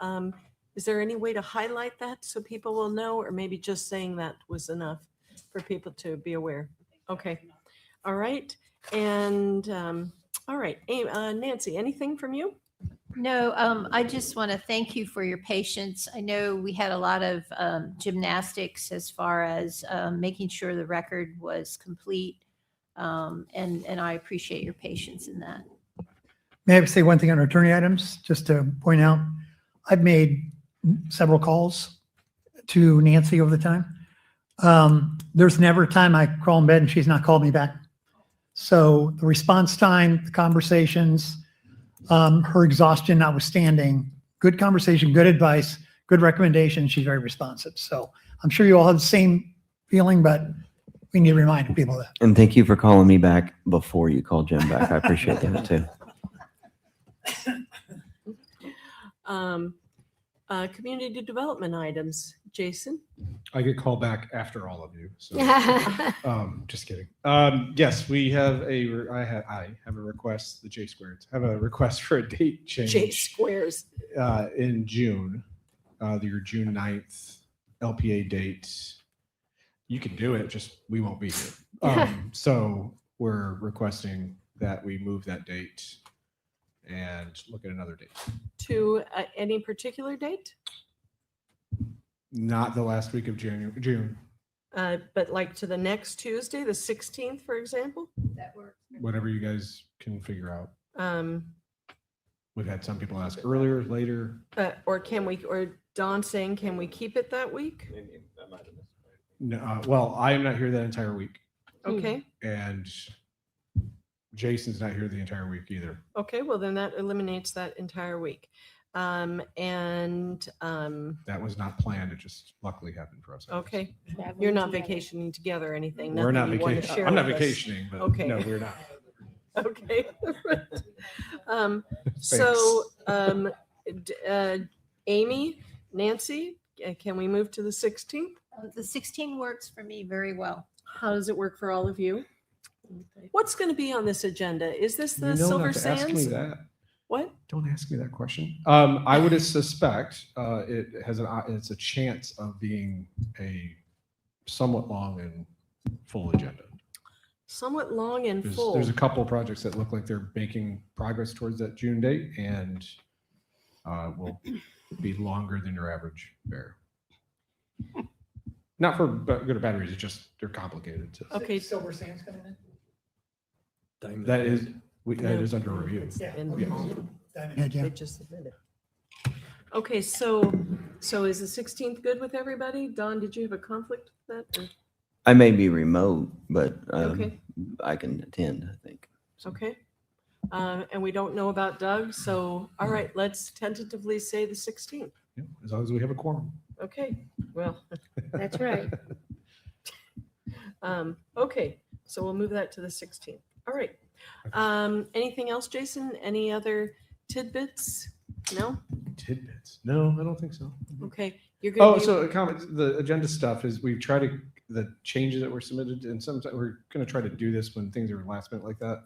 is there any way to highlight that so people will know, or maybe just saying that was enough for people to be aware? Okay. All right. And all right. Nancy, anything from you? No, I just want to thank you for your patience. I know we had a lot of gymnastics as far as making sure the record was complete. And I appreciate your patience in that. May I say one thing on attorney items, just to point out? I've made several calls to Nancy over the time. There's never a time I crawl in bed and she's not called me back. So the response time, the conversations, her exhaustion notwithstanding, good conversation, good advice, good recommendation. She's very responsive. So I'm sure you all have the same feeling, but we need to remind people of that. And thank you for calling me back before you called Jim back. I appreciate that too. Community development items. Jason? I get called back after all of you. So, just kidding. Yes, we have I have a request. The J Squares have a request for a date change. J Squares. In June, your June 9th LPA date. You can do it. Just we won't be here. So we're requesting that we move that date and look at another date. To any particular date? Not the last week of June. But like to the next Tuesday, the 16th, for example? That works. Whatever you guys can figure out. We've had some people ask earlier, later. Or Don saying, can we keep it that week? No, well, I am not here that entire week. Okay. And Jason's not here the entire week either. Okay, well then that eliminates that entire week. That was not planned. It just luckily happened for us. Okay. You're not vacationing together or anything? We're not nothing you wanna vacationing. share I'm not with us? vacationing, but Okay. no, we're not. Okay. So, Amy, Nancy, can we move to the 16th? The 16 works for me very well. How does it work for all of you? What's going to be on this agenda? Is this the You know Silver not to ask me Sands? that. What? Don't ask me that question. I would suspect it's a chance of being a somewhat long and full agenda. Somewhat long and full. There's a couple of projects that look like they're making progress towards that June date and will be longer than your average bear. Not for good or bad reasons, just they're complicated. Okay. Silver Sands coming in? That is under review. Yeah. Yes. They just submitted. Okay, so is the 16th good with everybody? Don, did you have a conflict with that? Or- I may be remote, but Okay. I can attend, I think. Okay. And we don't know about Doug, so all right, let's tentatively say the 16th. Yeah, as long as we have a quorum. Okay, well. That's right. Okay, so we'll move that to the 16th. All right. Anything else, Jason? Any other tidbits? No? Tidbits? No, I don't think so. Okay. You're going to. So a comment, the agenda stuff is we try to, the changes that were submitted, and sometimes we're going to try to do this when things are last minute like that.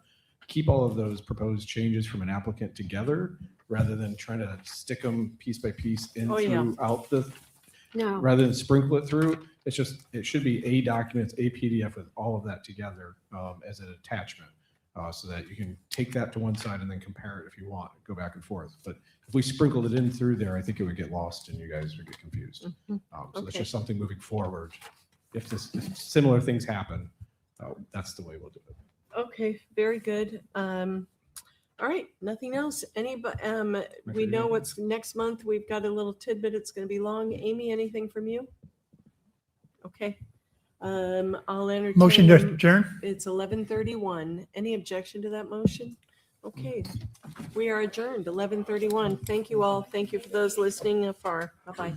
keep all of those proposed changes from an applicant together rather than trying to stick them piece by piece in Oh, yeah. throughout the, No. rather than sprinkle it through. It's just, it should be a document, a PDF with all of that together as an attachment. So that you can take that to one side and then compare it if you want, go back and forth. But if we sprinkled it in through there, I think it would get lost and you guys would get confused. So that's Okay. just something moving forward. If similar things happen, that's the way we'll do it. Okay, very good. All right, nothing else. We know what's next month. We've got a little tidbit. It's going to be long. Amy, anything from you? Okay. I'll entertain. Motion to adjourn? It's 11:31. Any objection to that motion? Okay, we are adjourned, 11:31. Thank you all. Thank you for those listening afar. Bye-bye.